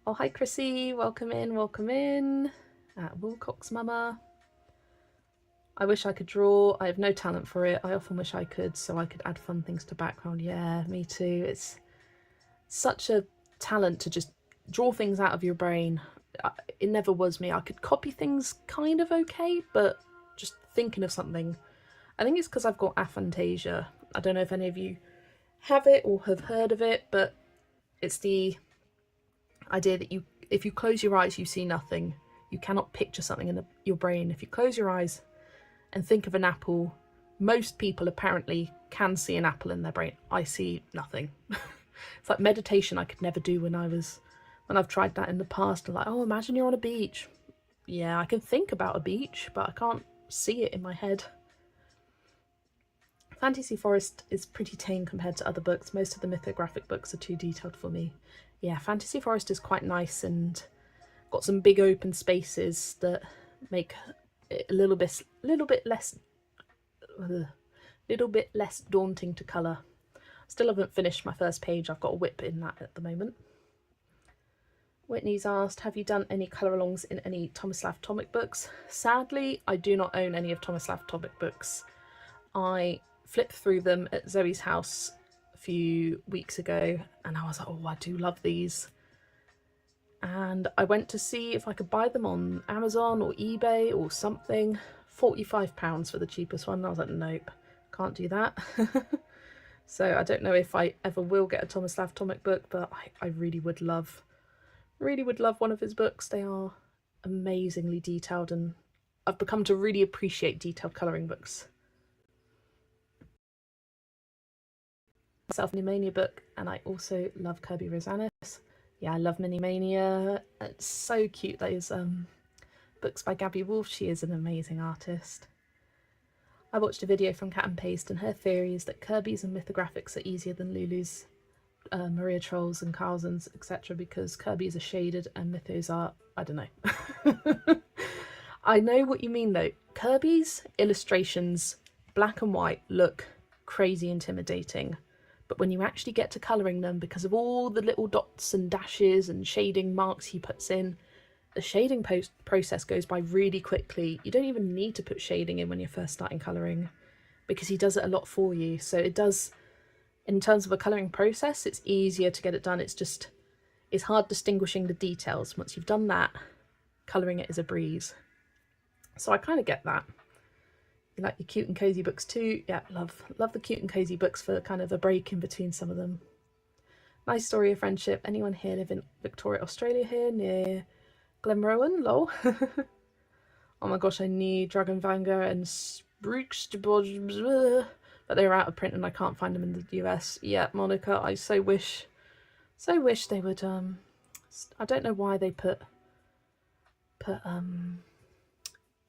Oh, hi Chrissy, welcome in, welcome in. Wilcox Mama. I wish I could draw. I have no talent for it. I often wish I could, so I could add fun things to background. Yeah, me too. It's such a talent to just draw things out of your brain. It never was me. I could copy things kind of okay, but just thinking of something. I think it's because I've got aphantasia. I don't know if any of you have it or have heard of it, but it's the idea that if you close your eyes, you see nothing. You cannot picture something in your brain. If you close your eyes and think of an apple, most people apparently can see an apple in their brain. I see nothing. It's like meditation I could never do when I've tried that in the past. I'm like, oh, imagine you're on a beach. yeah, I can think about a beach, but I can't see it in my head. Fantasy Forest is pretty tame compared to other books. Most of the mythographic books are too detailed for me. Yeah, Fantasy Forest is quite nice and got some big open spaces that make it a little bit less daunting to colour. Still haven't finished my first page. I've got a whip in that at the moment. Whitney's asked, have you done any colour-alongs in any Tomislav Tomic books? Sadly, I do not own any of Tomislav Tomic books. I flipped through them at Zoe's house a few weeks ago and I was like, oh, I do love these. And I went to see if I could buy them on Amazon or eBay or something. £45 for the cheapest one. I was like, nope, can't do that. So I don't know if I ever will get a Tomislav Tomic book, but I really would love one of his books. They are amazingly detailed and I've become to really appreciate detailed colouring books. Myself Mania book, and I also love Kirby Rosanis. Yeah, I love Minimania. It's so cute, those books by Gabby Wolf. She is an amazing artist. I watched a video from Cat and Paste and her theory is that Kirby's and mythographics are easier than Lulu's, Maria Trolls and Carlsen's, etc. because Kirby's are shaded and mythos are, I don't know. I know what you mean though. Kirby's illustrations, black and white, look crazy intimidating. But when you actually get to colouring them, because of all the little dots and dashes and shading marks he puts in, the shading process goes by really quickly. You don't even need to put shading in when you're first starting colouring because he does it a lot for you. So it does, in terms of a colouring process, it's easier to get it done. It's hard distinguishing the details. Once you've done that, colouring it is a breeze. So I kind of get that. You like your cute and cozy books too? Yeah, love the cute and cozy books for kind of a break in between some of them. Nice story of friendship. Anyone here live in Victoria, Australia here near Glenrowan? Lol. Oh my gosh, I need Dragon Vanger and Sprooks, but they're out of print and I can't find them in the US. Yeah, Monica, I so wish they would. I don't know why they put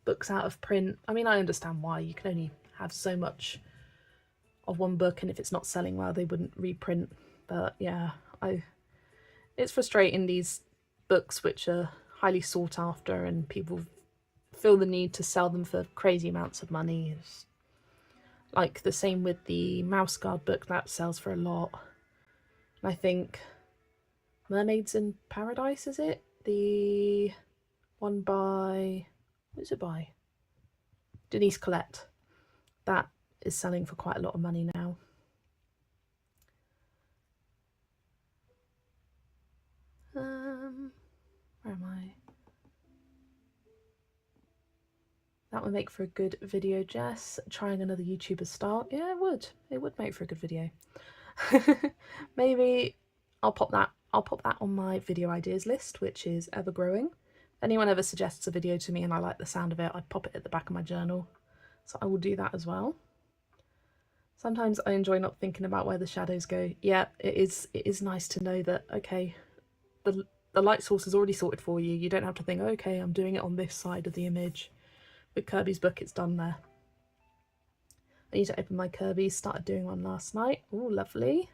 books out of print. I mean, I understand why. You can only have so much of one book, and if it's not selling well, they wouldn't reprint. But yeah, it's frustrating, these books which are highly sought after and people feel the need to sell them for crazy amounts of money. It's like the same with the Mouse Guard book, that sells for a lot. And I think Mermaids in Paradise, is it? The one by, who's it by? Denise Collette. That is selling for quite a lot of money now. Where am I? That would make for a good video, Jess. Trying another YouTuber start. Yeah, it would. It would make for a good video. Maybe I'll pop that on my video ideas list, which is ever growing. If anyone ever suggests a video to me and I like the sound of it, I pop it at the back of my journal. So I will do that as well. Sometimes I enjoy not thinking about where the shadows go. Yeah, it is nice to know that, okay, the light source is already sorted for you. You don't have to think, okay, I'm doing it on this side of the image. With Kirby's book, it's done there. I need to open my Kirby. Started doing one last night. Oh, lovely.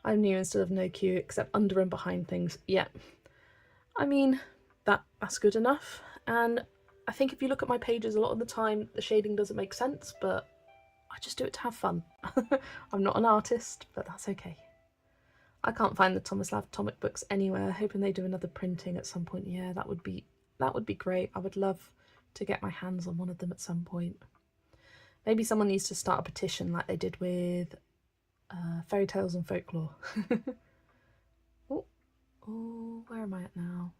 I'm new instead of no queue, except under and behind things. Yeah. I mean, that's good enough. And I think if you look at my pages, a lot of the time, the shading doesn't make sense, but I just do it to have fun. I'm not an artist, but that's okay. I can't find the Tomislav Tomic books anywhere. Hoping they do another printing at some point. Yeah, that would be great. I would love to get my hands on one of them at some point. Maybe someone needs to start a petition like they did with Fairy Tales and Folklore. Oh, where am I at now?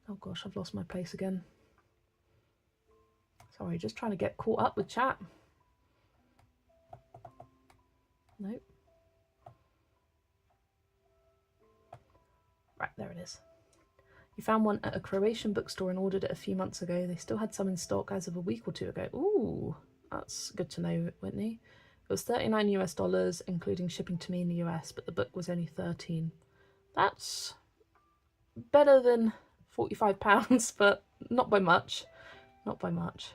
Oh gosh, I've lost my place again. Sorry, just trying to get caught up with chat. Nope. Right, there it is. You found one at a Croatian bookstore and ordered it a few months ago. They still had some in stock as of a week or two ago. Ooh, that's good to know, Whitney. It was $39 US, including shipping to me in the US, but the book was only $13. That's better than £45, but not by much. Not by much.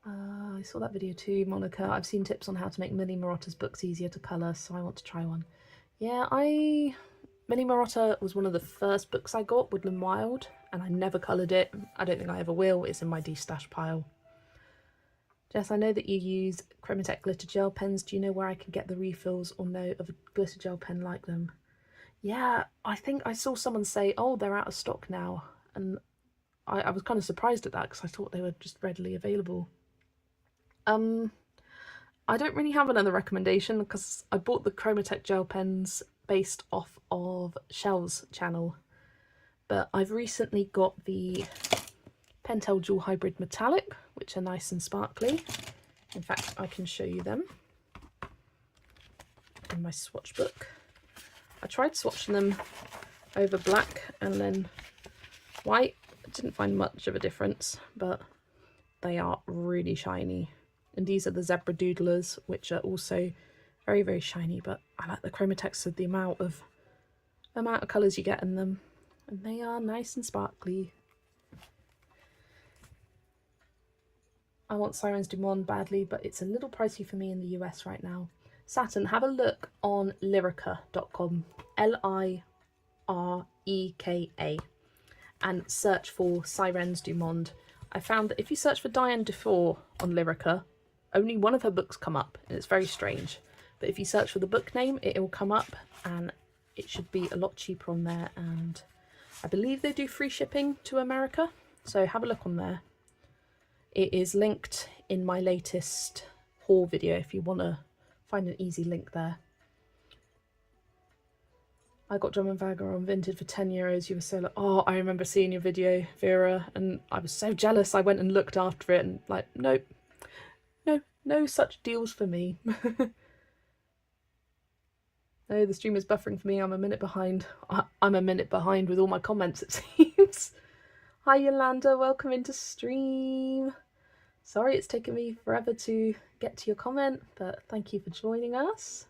I saw that video too, Monica. I've seen tips on how to make Millie Marotta's books easier to colour, so I want to try one. Yeah, Millie Marotta was one of the first books I got, Woodland Wild, and I never coloured it. I don't think I ever will. It's in my de-stash pile. Jess, I know that you use Chromatech glitter gel pens. Do you know where I can get the refills or know of a glitter gel pen like them? Yeah, I think I saw someone say, oh, they're out of stock now. And I was kind of surprised at that because I thought they were just readily available. I don't really have another recommendation because I bought the Chromatech gel pens based off of Shell's channel. But I've recently got the Pentel Dual Hybrid Metallic, which are nice and sparkly. In fact, I can show you them in my swatch book. I tried swatching them over black and then white. I didn't find much of a difference, but they are really shiny. And these are the Zebra Doodlers, which are also very, very shiny, but I like the Chromatechs of the amount of colours you get in them. And they are nice and sparkly. I want Sirens du Monde badly, but it's a little pricey for me in the US right now. Saturn, have a look on lyrica.com, L-I-R-E-K-A, and search for Sirens du Monde. I found that if you search for Diane Dufour on Lyrica, only one of her books come up, and it's very strange. But if you search for the book name, it will come up, and it should be a lot cheaper on there. And I believe they do free shipping to America, so have a look on there. It is linked in my latest haul video if you want to find an easy link there. I got Drum and Vagger on Vinted for €10. You were so like, oh, I remember seeing your video, Vera, and I was so jealous. I went and looked after it and like, nope, no such deals for me. No, the stream is buffering for me. I'm a minute behind. I'm a minute behind with all my comments, it seems. Hi, Yolanda. Welcome into stream. Sorry it's taken me forever to get to your comment, but thank you for joining us.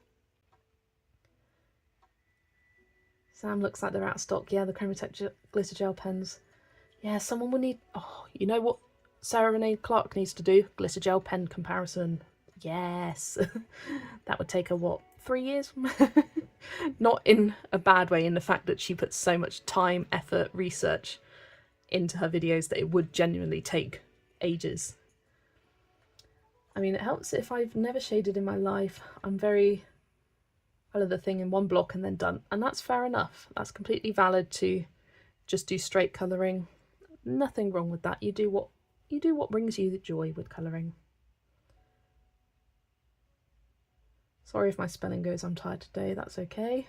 Sam looks like they're out of stock. Yeah, the Chromatech glitter gel pens. Yeah, someone will need... Oh, you know what Sarah Renee Clark needs to do? Glitter gel pen comparison. Yes. That would take her, what, 3 years? Not in a bad way, in the fact that she puts so much time, effort, research into her videos that it would genuinely take ages. I mean, it helps if I've never shaded in my life. I'm very... colour the thing in one block and then done, and that's fair enough. That's completely valid to just do straight colouring. Nothing wrong with that. You do what brings you the joy with colouring. Sorry if my spelling goes, I'm tired today, that's okay.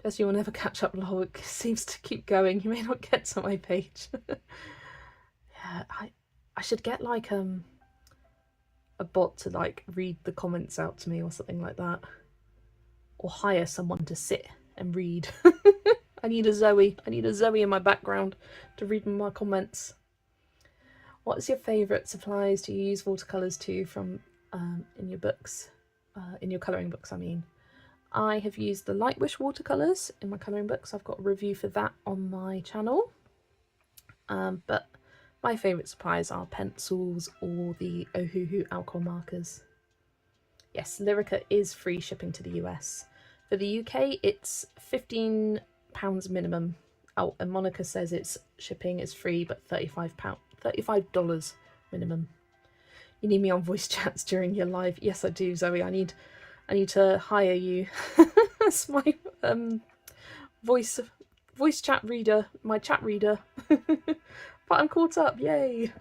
Jess, you will never catch up, lol. It seems to keep going. You may not get to my page. Yeah, I should get like a bot to like read the comments out to me or something like that. Or hire someone to sit and read. I need a Zoe in my background to read my comments. What's your favourite supplies? Do you use watercolours too from in your books? In your colouring books, I mean. I have used the Lightwish watercolours in my colouring books. I've got a review for that on my channel. But my favourite supplies are pencils or the Ohuhu alcohol markers. Yes, Lyrica is free shipping to the US. For the UK, it's £15 minimum. Oh, and Monica says its shipping is free, but $35 minimum. You need me on voice chats during your live. Yes, I do, Zoe. I need to hire you as my voice chat reader, my chat reader. But I'm caught up. Yay!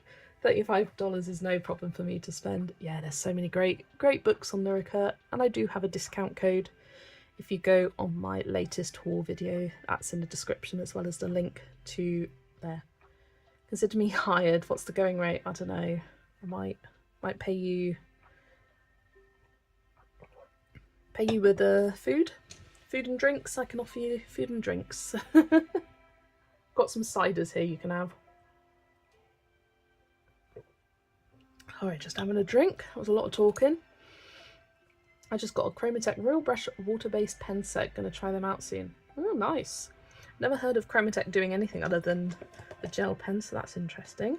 $35 is no problem for me to spend. Yeah, there's so many great books on Lyrica, and I do have a discount code. If you go on my latest haul video, that's in the description as well as the link to there. Consider me hired. What's the going rate? I don't know. I might pay you with food and drinks. I can offer you food and drinks. Got some ciders here you can have. Alright, just having a drink. That was a lot of talking. I just got a Chromatech Real Brush water-based pen set. Gonna try them out soon. Oh, nice. Never heard of Chromatech doing anything other than a gel pen, so that's interesting.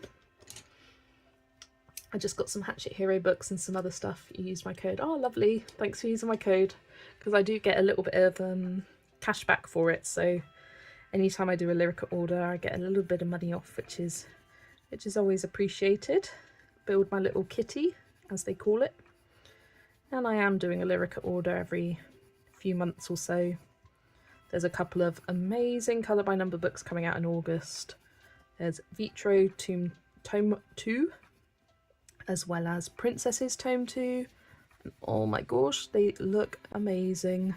I just got some Hatchet Hero books and some other stuff. You used my code. Oh, lovely. Thanks for using my code, because I do get a little bit of cash back for it. So anytime I do a Lyrica order, I get a little bit of money off, which is always appreciated. Build my little kitty, as they call it. And I am doing a Lyrica order every few months or so. There's a couple of amazing colour by number books coming out in August. There's Vitro Tome 2, as well as Princesses Tome 2. And oh my gosh, they look amazing.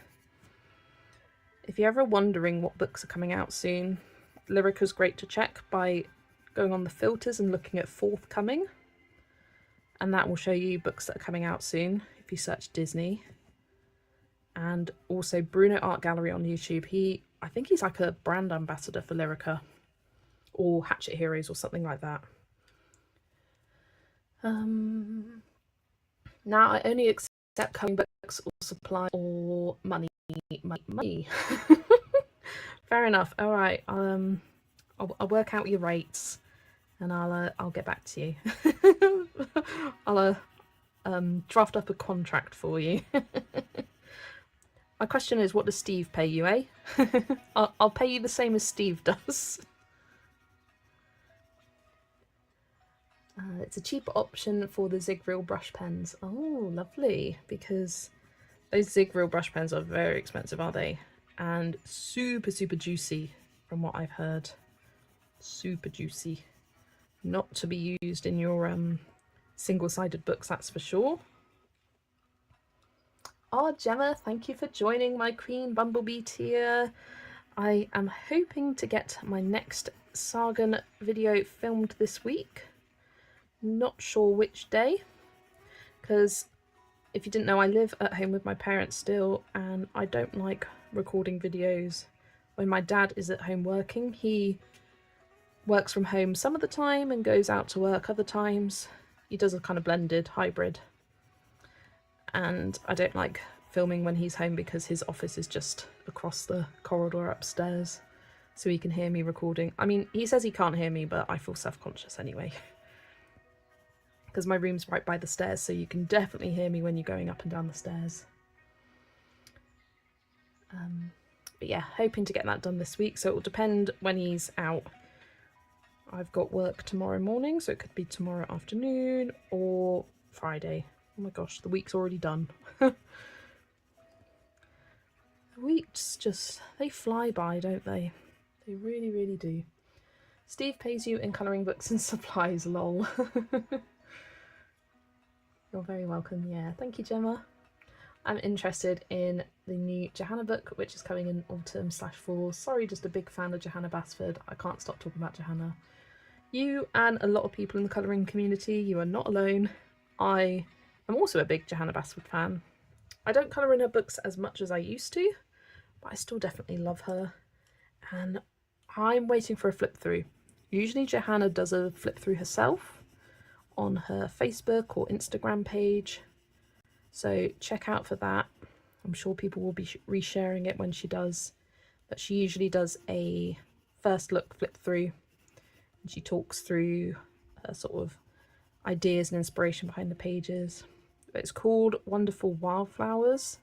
If you're ever wondering what books are coming out soon, Lyrica's great to check by going on the filters and looking at forthcoming. And that will show you books that are coming out soon if you search Disney. And also Bruno Art Gallery on YouTube. I think he's like a brand ambassador for Lyrica or Hatchet Heroes or something like that. Now I only accept coming books or supply or money. Fair enough. All right. I'll work out your rates, and I'll get back to you. I'll draft up a contract for you. My question is, what does Steve pay you, eh? I'll pay you the same as Steve does. It's a cheaper option for the Zig Real brush pens. Oh, lovely, because those Zig Real brush pens are very expensive, aren't they? And super, super juicy, from what I've heard. Super juicy. Not to be used in your single-sided books, that's for sure. Oh, Gemma, thank you for joining my Queen Bumblebee tier. I am hoping to get my next Sargon video filmed this week. Not sure which day, because if you didn't know, I live at home with my parents still, and I don't like recording videos when my dad is at home working. He works from home some of the time and goes out to work other times. He does a kind of blended hybrid. And I don't like filming when he's home because his office is just across the corridor upstairs, so he can hear me recording. I mean, he says he can't hear me, but I feel self-conscious anyway, because my room's right by the stairs, so you can definitely hear me when you're going up and down the stairs. But yeah, hoping to get that done this week, so it will depend when he's out. I've got work tomorrow morning, so it could be tomorrow afternoon or Friday. Oh my gosh, the week's already done. The weeks just, they fly by, don't they? They really, really do. Steve pays you in colouring books and supplies, lol. You're very welcome, yeah. Thank you, Gemma. I'm interested in the new Johanna book, which is coming in autumn/fall. Sorry, just a big fan of Johanna Basford. I can't stop talking about Johanna. You and a lot of people in the colouring community, you are not alone. I am also a big Johanna Basford fan. I don't colour in her books as much as I used to, but I still definitely love her. And I'm waiting for a flip through. Usually Johanna does a flip through herself on her Facebook or Instagram page, so check out for that. I'm sure people will be resharing it when she does, but she usually does a first look flip through, and she talks through her sort of ideas and inspiration behind the pages. It's called Wonderful Wildflowers,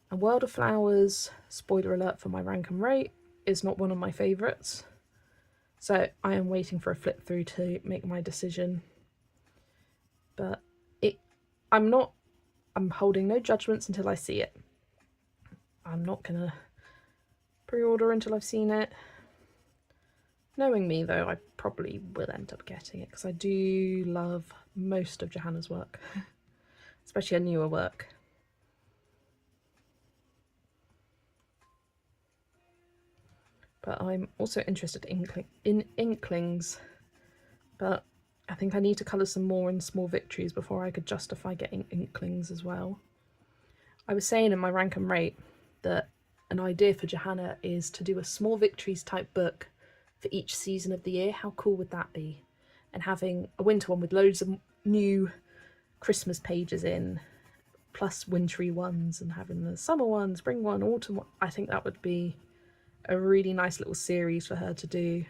and World of Flowers, spoiler alert for my rank and rate, is not one of my favourites, so I am waiting for a flip through to make my decision. But I'm holding no judgments until I see it. I'm not gonna pre-order until I've seen it. Knowing me though, I probably will end up getting it because I do love most of Johanna's work, especially her newer work. But I'm also interested in Inklings, but I think I need to colour some more in Small Victories before I could justify getting Inklings as well. I was saying in my rank and rate that an idea for Johanna is to do a Small Victories type book for each season of the year. How cool would that be? And having a winter one with loads of new Christmas pages in, plus wintry ones and having the summer one, spring one, autumn one. I think that would be a really nice little series for her to do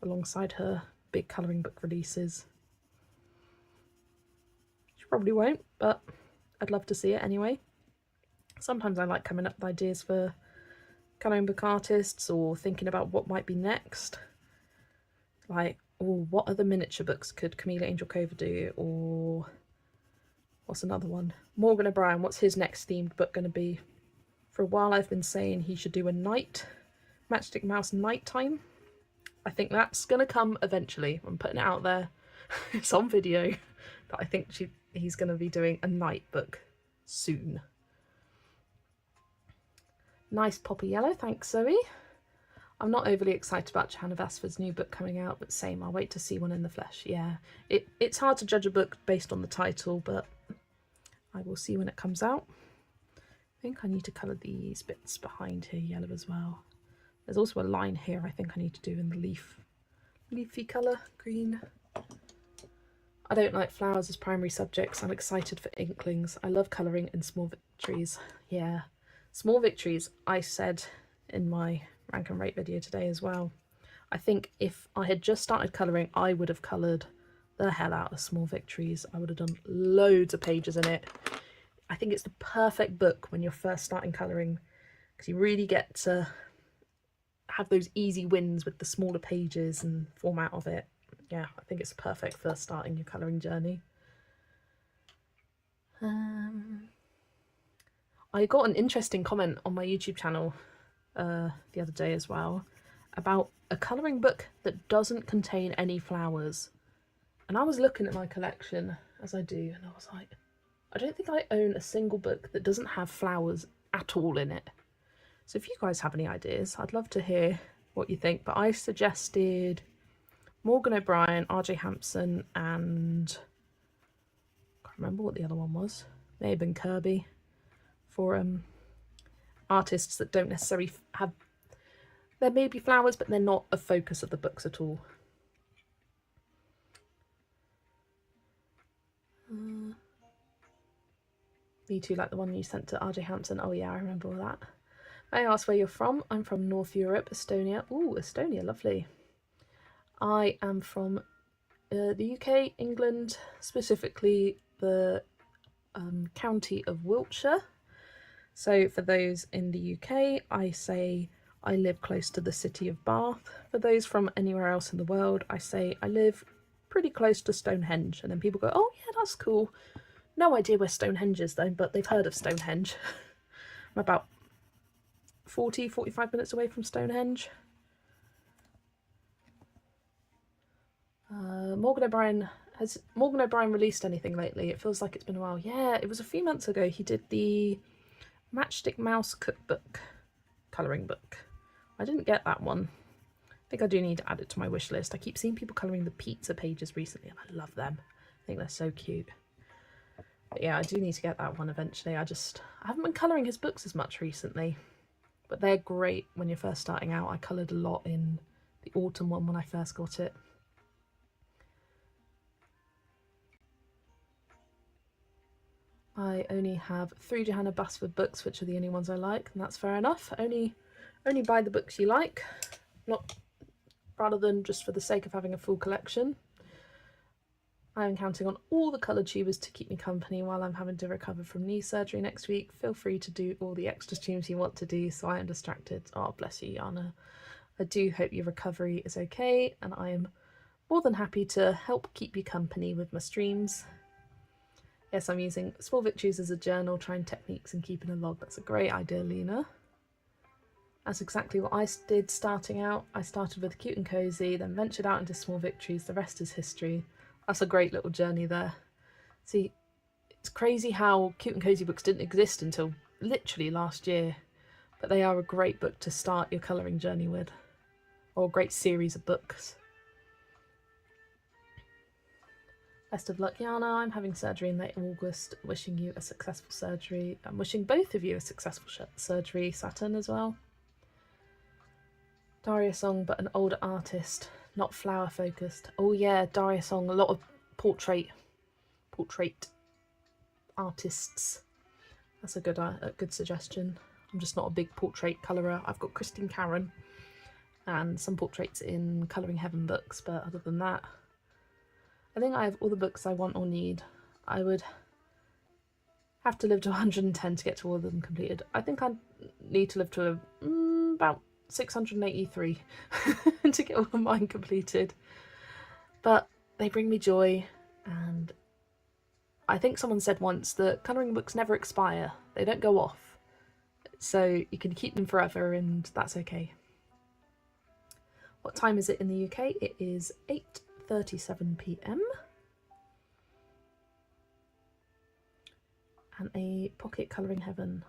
alongside her big colouring book releases. She probably won't, but I'd love to see it anyway. Sometimes I like coming up with ideas for colouring book artists or thinking about what might be next. Like, oh, what other miniature books could Camilla Angel Cover do? Or what's another one? Morgan O'Brien, what's his next themed book going to be? For a while I've been saying he should do a night, Matchstick Mouse Nighttime. I think that's going to come eventually. I'm putting it out there. It's on video that I think he's going to be doing a night book soon. Nice poppy yellow, thanks Zoe. I'm not overly excited about Johanna Vasford's new book coming out, but same, I'll wait to see one in the flesh. Yeah, it's hard to judge a book based on the title, but I will see when it comes out. I think I need to colour these bits behind here yellow as well. There's also a line here I think I need to do in the leafy colour, green. I don't like flowers as primary subjects. I'm excited for inklings. I love colouring in small victories. Yeah, small victories, I said in my rank and rate video today as well. I think if I had just started colouring, I would have coloured the hell out of small victories. I would have done loads of pages in it. I think it's the perfect book when you're first starting colouring, because you really get to have those easy wins with the smaller pages and format of it. Yeah, I think it's perfect for starting your colouring journey. I got an interesting comment on my YouTube channel the other day as well about a colouring book that doesn't contain any flowers. And I was looking at my collection, as I do, and I was like, I don't think I own a single book that doesn't have flowers at all in it. So if you guys have any ideas, I'd love to hear what you think. But I suggested Morgan O'Brien, RJ Hampson, and I can't remember what the other one was. Maiden Kirby, for artists that don't necessarily have, there may be flowers, but they're not a focus of the books at all. Me too, like the one you sent to RJ Hampson. Oh yeah, I remember all that. May I ask where you're from? I'm from North Europe, Estonia. Ooh, Estonia, lovely. I am from the UK, England, specifically the county of Wiltshire. So for those in the UK, I say I live close to the city of Bath. For those from anywhere else in the world, I say I live pretty close to Stonehenge. And then people go, oh yeah, that's cool. No idea where Stonehenge is though, but they've heard of Stonehenge. I'm about 45 minutes away from Stonehenge. Has Morgan O'Brien released anything lately? It feels like it's been a while. Yeah, it was a few months ago. He did the Matchstick Mouse cookbook, colouring book. I didn't get that one. I think I do need to add it to my wish list. I keep seeing people colouring the pizza pages recently and I love them. I think they're so cute. But yeah, I do need to get that one eventually. I haven't been colouring his books as much recently. But they're great when you're first starting out. I coloured a lot in the autumn one when I first got it. I only have 3 Johanna Basford books, which are the only ones I like, and that's fair enough. Only buy the books you like, not rather than just for the sake of having a full collection. I am counting on all the colour tubers to keep me company while I'm having to recover from knee surgery next week. Feel free to do all the extra streams you want to do so I am distracted. Oh, bless you, Yana. I do hope your recovery is okay, and I am more than happy to help keep you company with my streams. Yes, I'm using Small Victories as a journal, trying techniques and keeping a log. That's a great idea, Lena. That's exactly what I did starting out. I started with Cute and Cozy, then ventured out into Small Victories. The rest is history. That's a great little journey there. See, it's crazy how Cute and Cozy books didn't exist until literally last year, but they are a great book to start your colouring journey with, or a great series of books. Best of luck, Yana. I'm having surgery in late August. Wishing you a successful surgery. I'm wishing both of you a successful surgery, Saturn, as well. Daria Song, but an older artist, not flower focused. Oh yeah, Daria Song, a lot of portrait artists That's a good suggestion. I'm just not a big portrait colourer. I've got Christine Karen and some portraits in Colouring Heaven books, but other than that, I think I have all the books I want or need. I would have to live to 110 to get to all of them completed. I think I need to live to about 683 to get all of mine completed. But they bring me joy, and I think someone said once that colouring books never expire. They don't go off. So you can keep them forever, and that's okay. What time is it in the UK? It is 8:37 p.m. And a Pocket Colouring Heaven.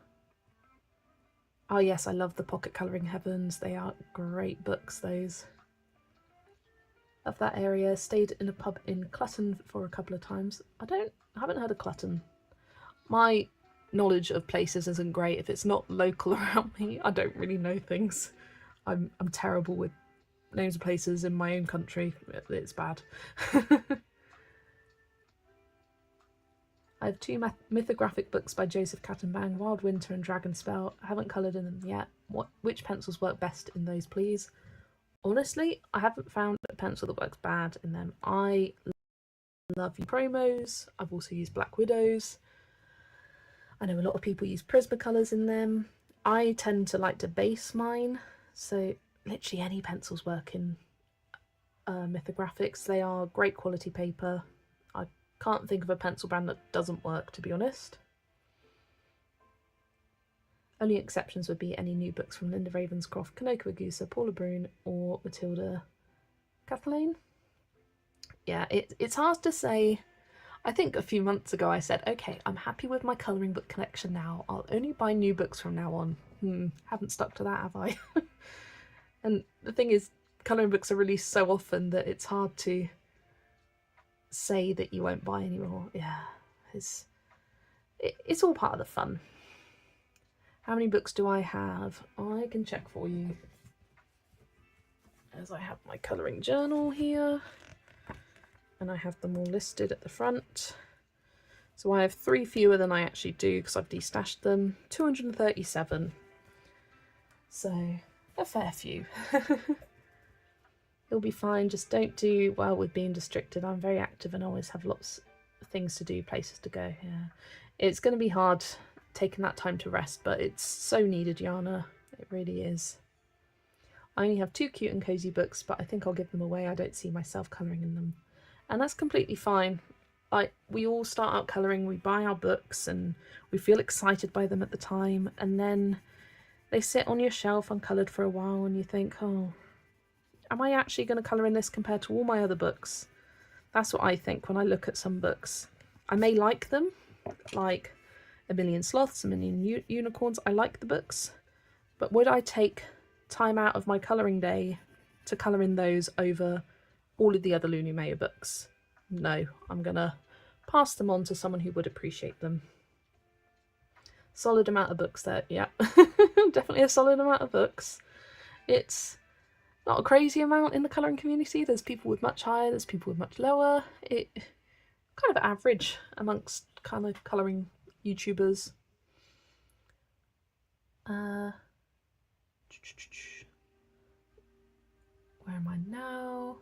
Oh yes, I love the Pocket Colouring Heavens. They are great books, those. Love that area. Stayed in a pub in Clutton for a couple of times. I haven't heard of Clutton. My knowledge of places isn't great. If it's not local around me, I don't really know things. I'm terrible with names of places in my own country. It's bad. I have two mythographic books by Joseph Cattenbang, Wild Winter and Dragon Spell. I haven't coloured in them yet. Which pencils work best in those, please? Honestly, I haven't found a pencil that works bad in them. I love promos. I've also used Black Widows. I know a lot of people use Prismacolors in them. I tend to like to base mine, so literally any pencils work in mythographics. They are great quality paper. I can't think of a pencil brand that doesn't work, to be honest. Only exceptions would be any new books from Linda Ravenscroft, Kanoko Agusa, Paula Brune, or Matilda Kathleen. Yeah, it's hard to say. I think a few months ago I said, okay, I'm happy with my colouring book collection now. I'll only buy new books from now on. Haven't stuck to that, have I? And the thing is, colouring books are released so often that it's hard to say that you won't buy anymore. Yeah, it's all part of the fun. How many books do I have? I can check for you, as I have my colouring journal here, and I have them all listed at the front. So I have 3 fewer than I actually do because I've destashed them. 237. So a fair few. It'll be fine. Just don't do well with being distracted. I'm very active and always have lots of things to do, places to go. Yeah, it's going to be hard taking that time to rest, but it's so needed, Yana. It really is. I only have 2 cute and cozy books, but I think I'll give them away. I don't see myself colouring in them, and that's completely fine. Like, we all start out colouring, we buy our books and we feel excited by them at the time, and then they sit on your shelf uncoloured for a while and you think, oh, am I actually going to colour in this compared to all my other books? That's what I think when I look at some books. I may like them, like A Million Sloths, A Million Unicorns. I like the books, but would I take time out of my colouring day to colour in those over all of the other Lulu Mayo books? No, I'm going to pass them on to someone who would appreciate them. Solid amount of books there, yeah. Definitely a solid amount of books. It's not a crazy amount in the colouring community. There's people with much higher, there's people with much lower. It kind of average amongst kind of colouring YouTubers. Where am I now?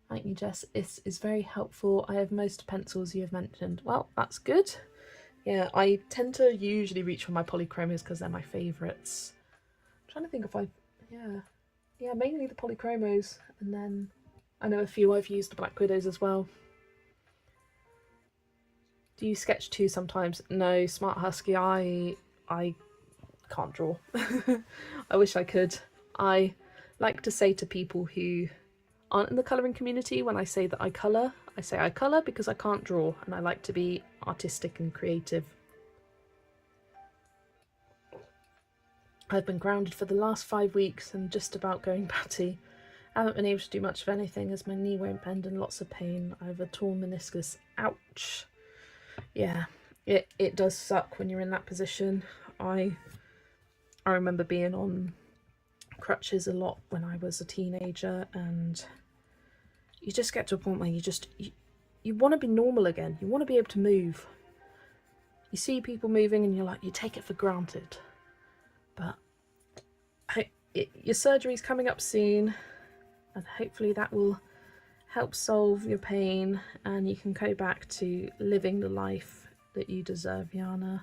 Thank you, Jess. This is very helpful. I have most pencils you have mentioned. Well, that's good. Yeah, I tend to usually reach for my polychromos because they're my favourites. I'm trying to think if I've... Yeah, mainly the polychromos. And then I know a few I've used the Black Widows as well. Do you sketch too sometimes? No, Smart Husky, I can't draw. I wish I could. I like to say to people who aren't in the colouring community, when I say that I colour, I say I colour because I can't draw, and I like to be artistic and creative. I've been grounded for the last 5 weeks and just about going batty. I haven't been able to do much of anything as my knee won't bend and lots of pain. I have a torn meniscus. Ouch. Yeah, it does suck when you're in that position. I remember being on crutches a lot when I was a teenager, and you just get to a point where you want to be normal again. You want to be able to move. You see people moving and you're like, you take it for granted. But your surgery's coming up soon, and hopefully that will help solve your pain and you can go back to living the life that you deserve, Yana.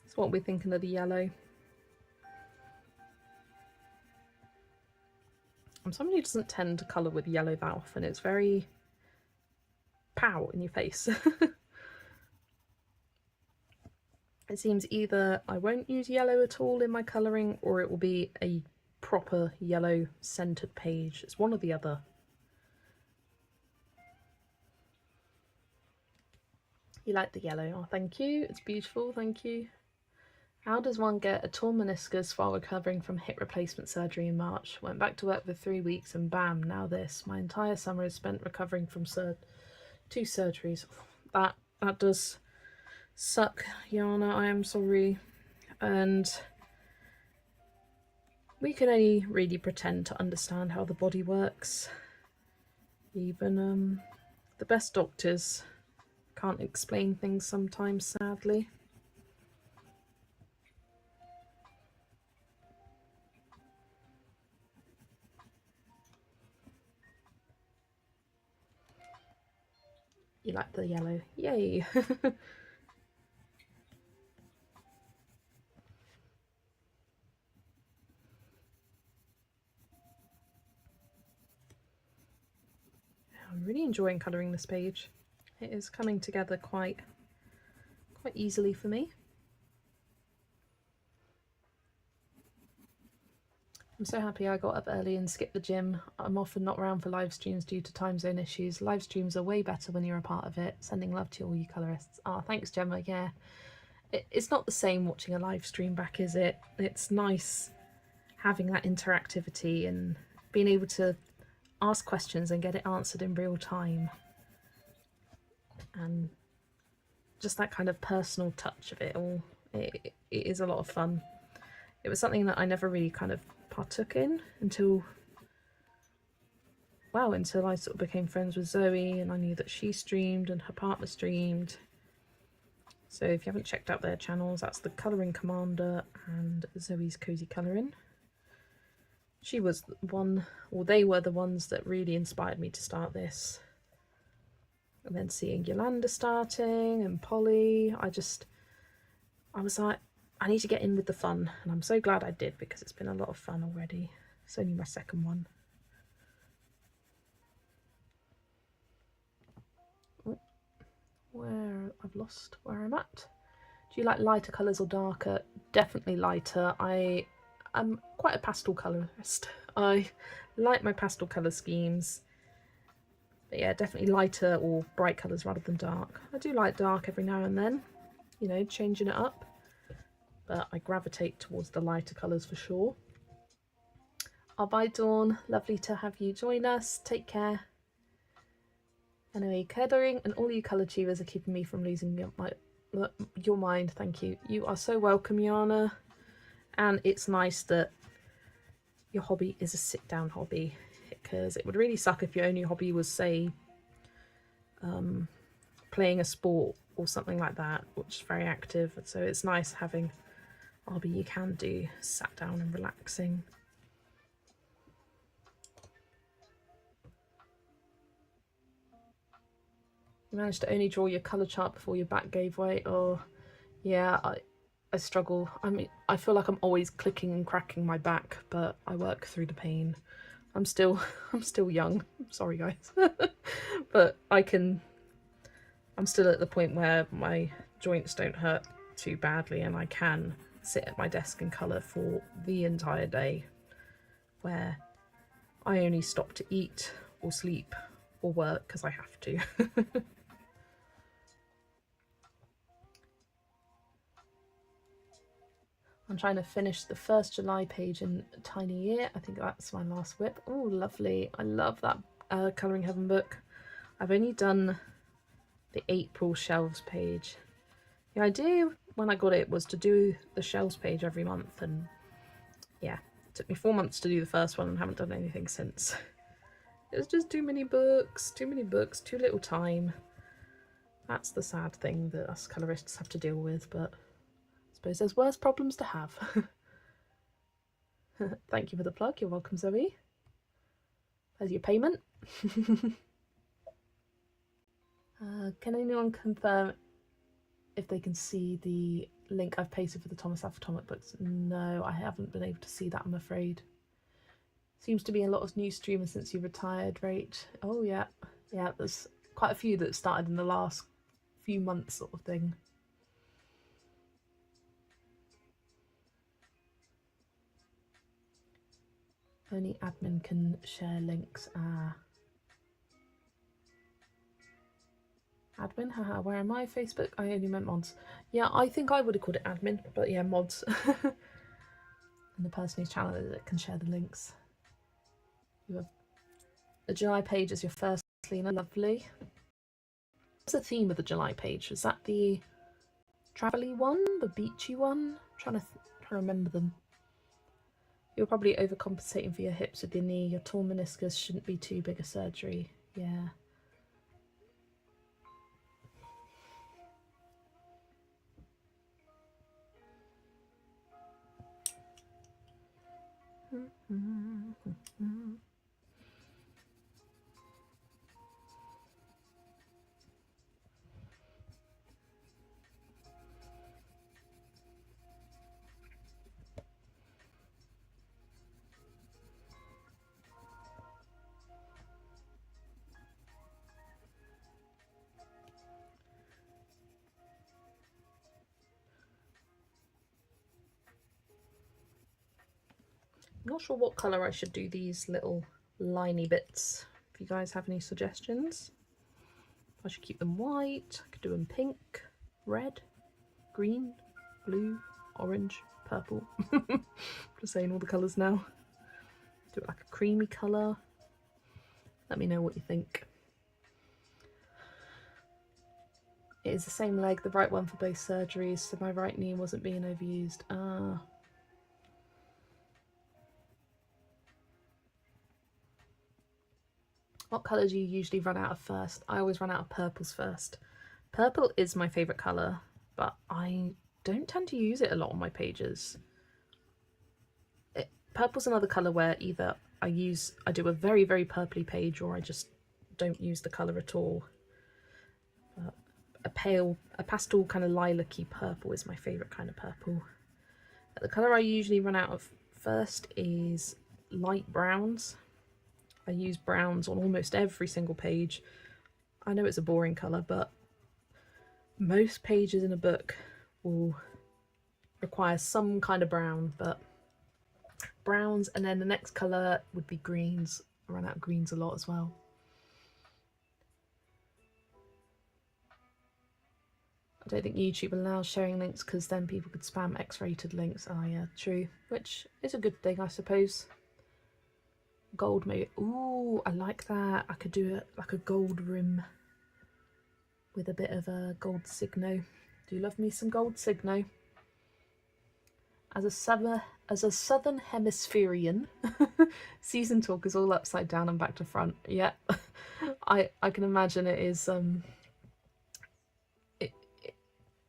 That's what we're thinking of the yellow. I'm somebody who doesn't tend to colour with yellow that often. It's very pow in your face. It seems either I won't use yellow at all in my colouring, or it will be a proper yellow centred page. It's one or the other. You like the yellow? Oh, thank you. It's beautiful, thank you. How does one get a torn meniscus while recovering from hip replacement surgery in March? Went back to work for 3 weeks and bam, now this. My entire summer is spent recovering from 2 surgeries. That does suck, Yana. I am sorry. And we can only really pretend to understand how the body works. Even the best doctors can't explain things sometimes, sadly. You like the yellow? Yay! I'm really enjoying colouring this page. It is coming together quite easily for me. I'm so happy I got up early and skipped the gym. I'm often not around for live streams due to time zone issues. Live streams are way better when you're a part of it. Sending love to all you colourists. Ah, thanks, Gemma. Yeah, it's not the same watching a live stream back, is it? It's nice having that interactivity and being able to ask questions and get it answered in real time. And just that kind of personal touch of it all. It is a lot of fun. It was something that I never really kind of partook in until I sort of became friends with Zoe, and I knew that she streamed and her partner streamed. So if you haven't checked out their channels, that's the Colouring Commander and Zoe's Cozy Colouring. She was one, or they were the ones that really inspired me to start this. And then seeing Yolanda starting and Polly, I was like, I need to get in with the fun, and I'm so glad I did because it's been a lot of fun already. It's only my second one. Oh, I've lost where I'm at. Do you like lighter colours or darker? Definitely lighter. I am quite a pastel colourist. I like my pastel colour schemes. But yeah, definitely lighter or bright colours rather than dark. I do like dark every now and then, you know, changing it up. But I gravitate towards the lighter colours for sure. Oh, bye Dawn, lovely to have you join us. Take care. Anyway, colouring and all you colour tubers are keeping me from losing your mind. Thank you. You are so welcome, Yana. And it's nice that your hobby is a sit-down hobby, because it would really suck if your only hobby was, say, playing a sport or something like that, which is very active. So it's nice having a hobby you can do sat down and relaxing. You managed to only draw your colour chart before your back gave way. Oh, yeah, I struggle. I mean, I feel like I'm always clicking and cracking my back, but I work through the pain. I'm still young. Sorry, guys. But I'm still at the point where my joints don't hurt too badly and I can sit at my desk and colour for the entire day, where I only stop to eat or sleep or work because I have to. I'm trying to finish the first July page in a tiny year. I think that's my last whip. Oh, lovely. I love that Colouring Heaven book. I've only done the April shelves page. The idea when I got it was to do the shelves page every month, and yeah, it took me 4 months to do the first one and haven't done anything since. It was just too many books, too little time. That's the sad thing that us colourists have to deal with, but I suppose there's worse problems to have. Thank you for the plug. You're welcome, Zoe. There's your payment. Can anyone confirm if they can see the link I've pasted for the Thomas Alva Atomic books? No, I haven't been able to see that, I'm afraid. Seems to be a lot of new streamers since you retired, Rach. Oh yeah, yeah, there's quite a few that started in the last few months sort of thing. Only admin can share links. Admin, haha, where am I? Facebook? I only meant mods. Yeah, I think I would have called it admin, but yeah, mods. And the person whose channel is it can share the links. You have the July page as your first, Lena. Lovely. What's the theme of the July page? Was that the travel-y one? The beachy one? I'm trying to remember them. You're probably overcompensating for your hips with your knee. Your torn meniscus shouldn't be too big a surgery. Yeah. I'm not sure what colour I should do these little liny bits. If you guys have any suggestions. I should keep them white. I could do them pink, red, green, blue, orange, purple. Just saying all the colours now. Do it like a creamy colour. Let me know what you think. It is the same leg, the right one for both surgeries, so my right knee wasn't being overused. What colour do you usually run out of first? I always run out of purples first. Purple is my favourite colour, but I don't tend to use it a lot on my pages. Purple's another colour where either I do a very, very purpley page, or I just don't use the colour at all. A pastel kind of lilac-y purple is my favourite kind of purple. The colour I usually run out of first is light browns. I use browns on almost every single page. I know it's a boring colour, but most pages in a book will require some kind of brown, but browns, and then the next colour would be greens. I run out of greens a lot as well. I don't think YouTube allows sharing links because then people could spam X-rated links. Oh yeah, true. Which is a good thing, I suppose. Gold maybe. Ooh, I like that. I could do it like a gold rim with a bit of a gold signo. Do you love me some gold signo? As a southern hemispherian, season talk is all upside down and back to front. Yeah, I can imagine it is. It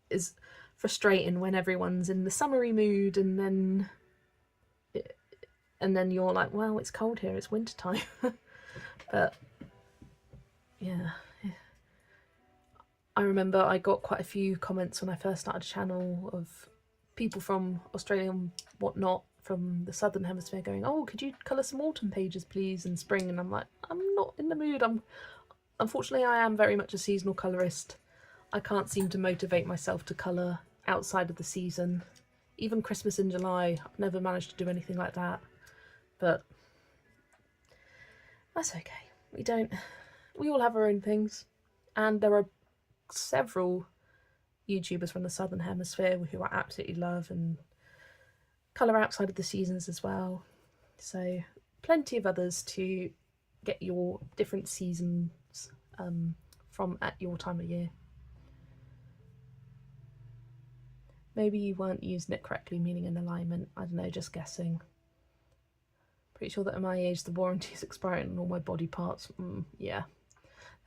is frustrating when everyone's in the summery mood, and then you're like, well, it's cold here, it's winter time. But yeah, I remember I got quite a few comments when I first started a channel of people from Australia and whatnot from the southern hemisphere going, oh, could you colour some autumn pages please, and spring? And I'm like, I'm not in the mood. Unfortunately I am very much a seasonal colourist. I can't seem to motivate myself to colour outside of the season. Even Christmas in July, I've never managed to do anything like that. But that's okay. We don't we all have our own things, and there are several YouTubers from the Southern Hemisphere who I absolutely love and colour outside of the seasons as well. So plenty of others to get your different seasons from at your time of year. Maybe you weren't using it correctly, meaning an alignment. I don't know, just guessing. Pretty sure that at my age the warranty is expiring on all my body parts. Yeah,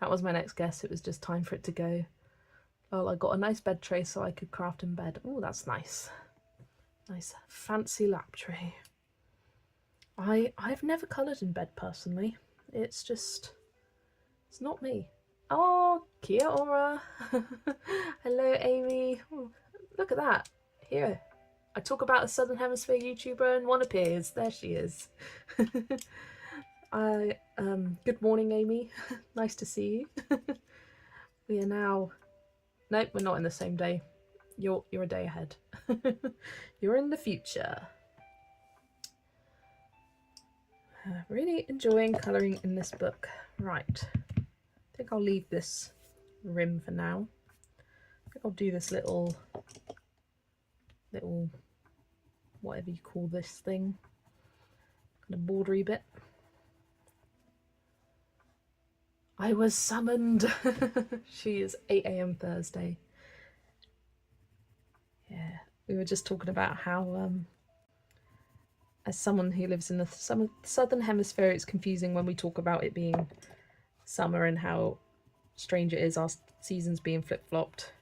that was my next guess. It was just time for it to go. Well, I got a nice bed tray so I could craft in bed. Oh, that's nice. Nice fancy lap tray. I've never coloured in bed personally. It's not me. Oh, kia ora. Hello, Amy. Oh, look at that. Here, I talk about a Southern Hemisphere YouTuber and one appears. There she is. Good morning, Amy. Nice to see you. We are now... Nope, we're not in the same day. You're a day ahead. You're in the future. Really enjoying colouring in this book. Right. I think I'll leave this rim for now. I think I'll do this little whatever you call this thing. Kind of bordery bit. I was summoned. She is 8 AM Thursday. Yeah, we were just talking about how as someone who lives in the Southern Hemisphere, it's confusing when we talk about it being summer and how strange it is our seasons being flip-flopped.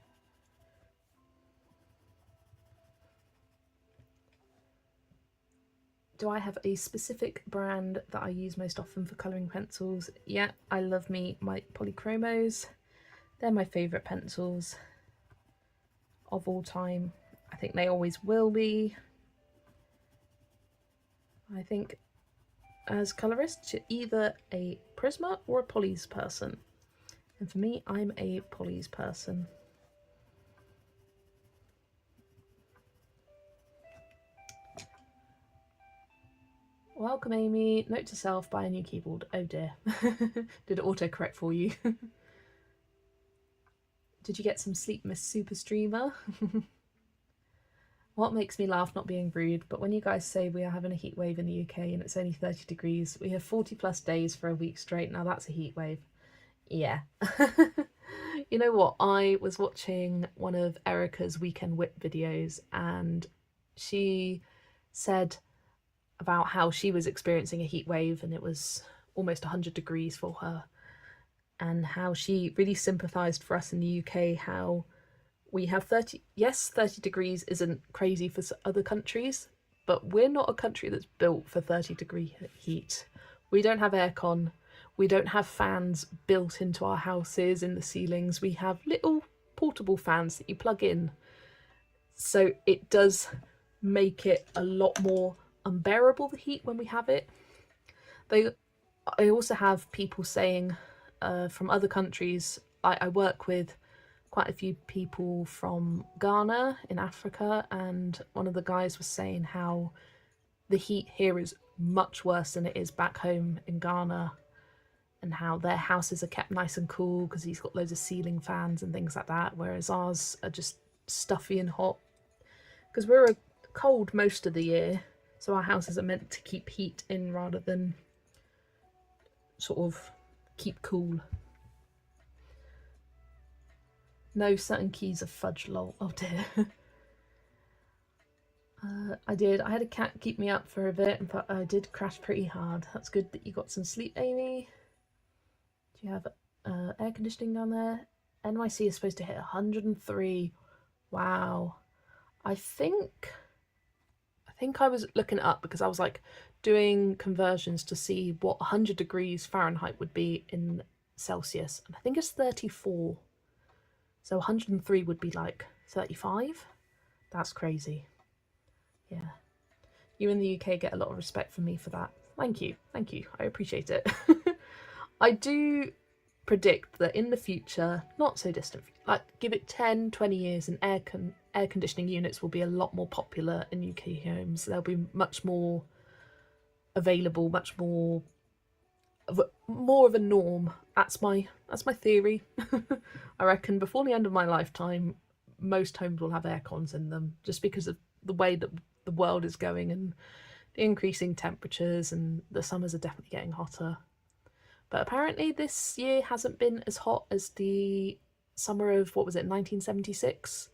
Do I have a specific brand that I use most often for colouring pencils? Yeah, I love my Polychromos. They're my favourite pencils of all time. I think they always will be. I think as colourists, you're either a Prisma or a Polys person. And for me, I'm a Polys person. Welcome, Amy. Note to self, buy a new keyboard. Oh dear. Did it autocorrect for you? Did you get some sleep, Miss Super Streamer? What makes me laugh, not being rude, but when you guys say we are having a heat wave in the UK and it's only 30 degrees, we have 40 plus days for a week straight. Now that's a heat wave. Yeah. You know what? I was watching one of Erica's Weekend Whip videos and she said about how she was experiencing a heat wave and it was almost 100 degrees for her, and how she really sympathised for us in the UK, how we have 30 degrees isn't crazy for other countries, but we're not a country that's built for 30-degree heat. We don't have aircon, we don't have fans built into our houses in the ceilings, we have little portable fans that you plug in. So it does make it a lot more unbearable, the heat, when we have it. I also have people saying from other countries, I work with quite a few people from Ghana in Africa, and one of the guys was saying how the heat here is much worse than it is back home in Ghana, and how their houses are kept nice and cool because he's got loads of ceiling fans and things like that, whereas ours are just stuffy and hot because we're cold most of the year, so our houses are meant to keep heat in rather than sort of keep cool. No certain keys of fudge, lol. Oh dear. I had a cat keep me up for a bit, but I did crash pretty hard. That's good that you got some sleep, Amy. Do you have air conditioning down there? NYC is supposed to hit 103. Wow. I think I was looking it up because I was like doing conversions to see what 100 degrees Fahrenheit would be in Celsius, and I think it's 34. So 103 would be like 35. That's crazy. Yeah. You in the UK get a lot of respect from me for that. Thank you. Thank you. I appreciate it. I do predict that in the future, not so distant, like give it 10, 20 years, and air conditioning units will be a lot more popular in UK homes. They'll be much more available, much more more of a norm. That's my theory. I reckon before the end of my lifetime, most homes will have air cons in them, just because of the way that the world is going and the increasing temperatures, and the summers are definitely getting hotter. But apparently this year hasn't been as hot as the summer of, what was it, 1976,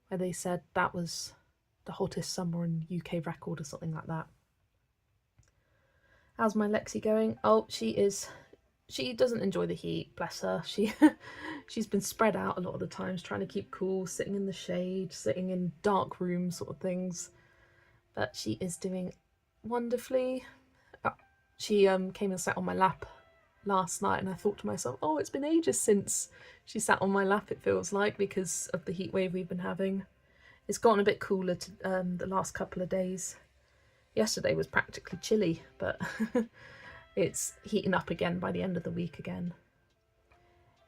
where they said that was the hottest summer in UK record or something like that. How's my Lexi going? Oh, she doesn't enjoy the heat, bless her. She's been spread out a lot of the times, trying to keep cool, sitting in the shade, sitting in dark rooms sort of things. But she is doing wonderfully. She came and sat on my lap last night, and I thought to myself, oh, it's been ages since she sat on my lap, it feels like, because of the heat wave we've been having. It's gotten a bit cooler the last couple of days. Yesterday was practically chilly, but it's heating up again by the end of the week again.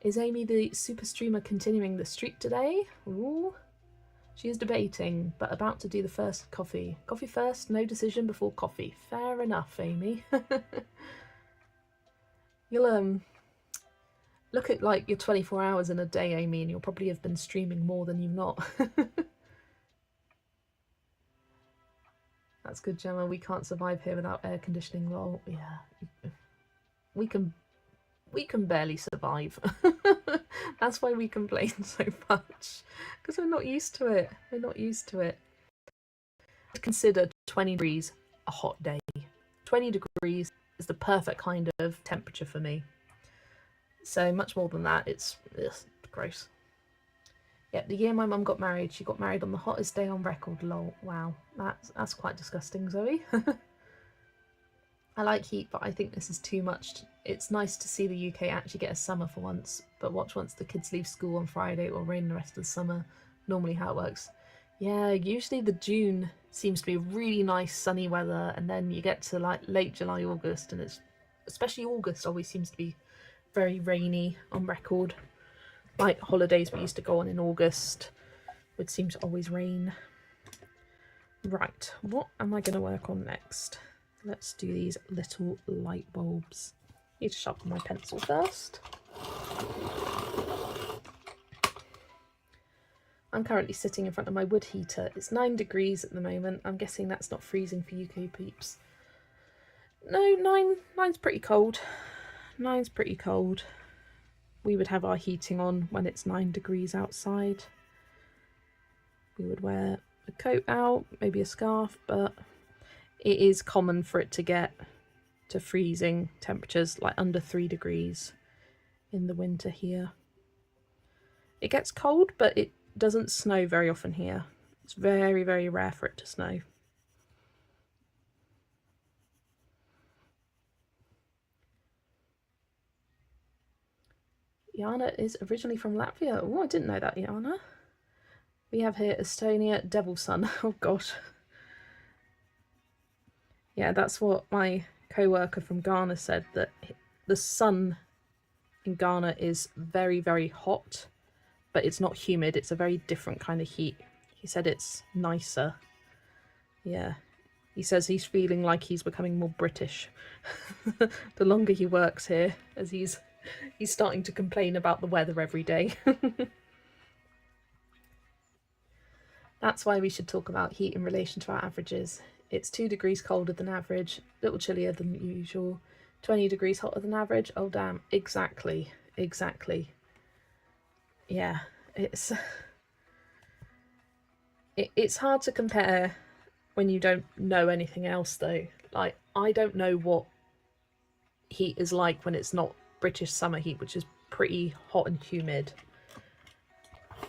Is Amy the super streamer continuing the streak today? Ooh. She is debating, but about to do the first coffee. Coffee first, no decision before coffee. Fair enough, Amy. You'll look at like your 24 hours in a day, Amy, and you'll probably have been streaming more than you've not. That's good, Gemma. We can't survive here without air conditioning. Lol. Yeah, we can barely survive. That's why we complain so much, because we're not used to it. We're not used to it. Consider 20 degrees a hot day. 20 degrees is the perfect kind of temperature for me. So much more than that, it's gross. Yeah, the year my mum got married, she got married on the hottest day on record. Lol. Wow, that's quite disgusting, Zoe. I like heat, but I think this is too much. It's nice to see the UK actually get a summer for once, but watch once the kids leave school on Friday, it will rain the rest of the summer. Normally how it works. Yeah, usually the June seems to be really nice sunny weather, and then you get to like late July, August, and it's, especially August, always seems to be very rainy on record. Like holidays we used to go on in August would seem to always rain. Right, what am I going to work on next? Let's do these little light bulbs. Need to sharpen my pencil first. I'm currently sitting in front of my wood heater. It's 9 degrees at the moment. I'm guessing that's not freezing for UK peeps. No, nine's pretty cold. 9's pretty cold. We would have our heating on when it's 9 degrees outside. We would wear a coat out, maybe a scarf, but it is common for it to get to freezing temperatures, like under 3 degrees in the winter here. It gets cold, but it doesn't snow very often here. It's very, very rare for it to snow. Jana is originally from Latvia. Oh, I didn't know that, Jana. We have here Estonia, Devil Sun. Oh gosh. Yeah, that's what my co-worker from Ghana said, that the sun in Ghana is very, very hot, but it's not humid. It's a very different kind of heat. He said it's nicer. Yeah. He says he's feeling like he's becoming more British the longer he works here, as he's starting to complain about the weather every day. That's why we should talk about heat in relation to our averages. It's 2 degrees colder than average, a little chillier than usual, 20 degrees hotter than average. Oh damn, exactly. Yeah, it's hard to compare when you don't know anything else though. Like, I don't know what heat is like when it's not British summer heat, which is pretty hot and humid.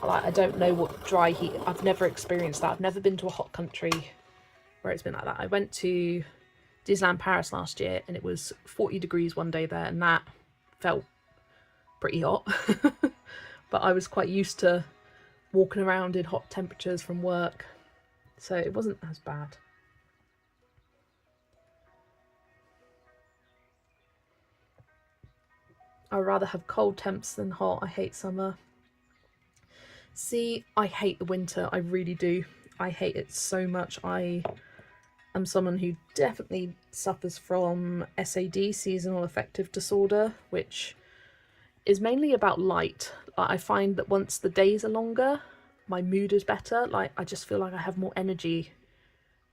Like, I don't know what dry heat. I've never experienced that. I've never been to a hot country where it's been like that. I went to Disneyland Paris last year and it was 40 degrees one day there, and that felt pretty hot. But I was quite used to walking around in hot temperatures from work, so it wasn't as bad. I'd rather have cold temps than hot. I hate summer. See, I hate the winter. I really do. I hate it so much. I am someone who definitely suffers from SAD, seasonal affective disorder, which is mainly about light. Like, I find that once the days are longer, my mood is better. Like, I just feel like I have more energy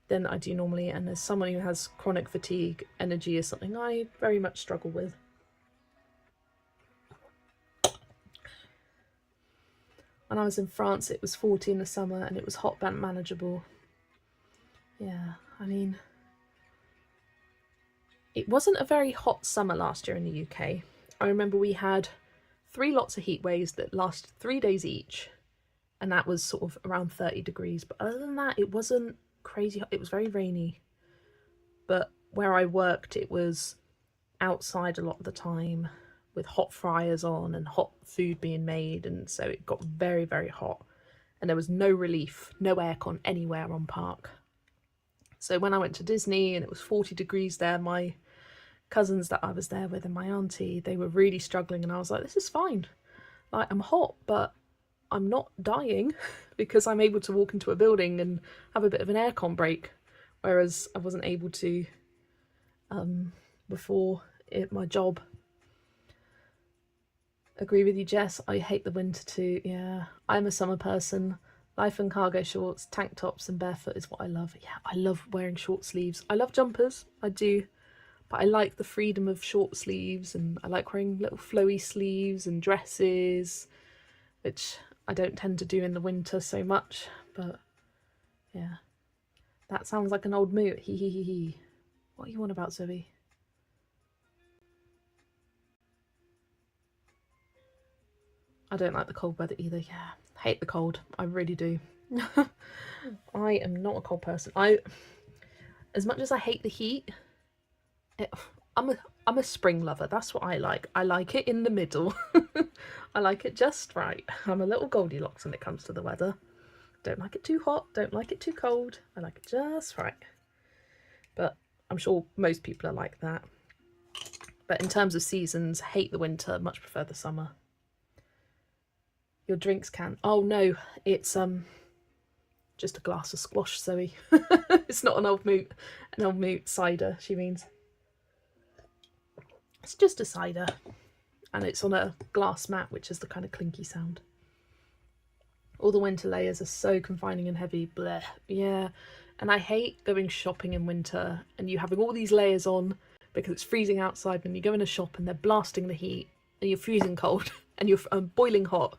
than I do normally, and as someone who has chronic fatigue, energy is something I very much struggle with. When I was in France, it was 40 in the summer and it was hot but manageable. Yeah, I mean, it wasn't a very hot summer last year in the UK. I remember we had 3 lots of heat waves that lasted 3 days each, and that was sort of around 30 degrees. But other than that, it wasn't crazy hot. It was very rainy. But where I worked, it was outside a lot of the time with hot fryers on and hot food being made, and so it got very, very hot. And there was no relief, no aircon anywhere on park. So when I went to Disney and it was 40 degrees there, my cousins that I was there with and my auntie, they were really struggling, and I was like, this is fine. Like, I'm hot, but I'm not dying because I'm able to walk into a building and have a bit of an aircon break, whereas I wasn't able to before my job. Agree with you, Jess. I hate the winter too. Yeah, I'm a summer person. Life and cargo shorts, tank tops and barefoot is what I love. Yeah, I love wearing short sleeves. I love jumpers, I do. But I like the freedom of short sleeves, and I like wearing little flowy sleeves and dresses, which I don't tend to do in the winter so much. But yeah, that sounds like an old moot. Hee hee hee hee. What are you on about, Zoe? I don't like the cold weather either. Yeah, hate the cold. I really do. I am not a cold person. As much as I hate the heat, I'm a spring lover. That's what I like. I like it in the middle. I like it just right. I'm a little Goldilocks when it comes to the weather. Don't like it too hot, don't like it too cold. I like it just right. But I'm sure most people are like that. But in terms of seasons, hate the winter, much prefer the summer. Your drinks can. Oh no, it's just a glass of squash, Zoe. It's not an old moot cider, she means. It's just a cider, and it's on a glass mat, which is the kind of clinky sound. All the winter layers are so confining and heavy. Bleh. Yeah, and I hate going shopping in winter and you having all these layers on because it's freezing outside, and you go in a shop and they're blasting the heat and you're freezing cold and you're boiling hot,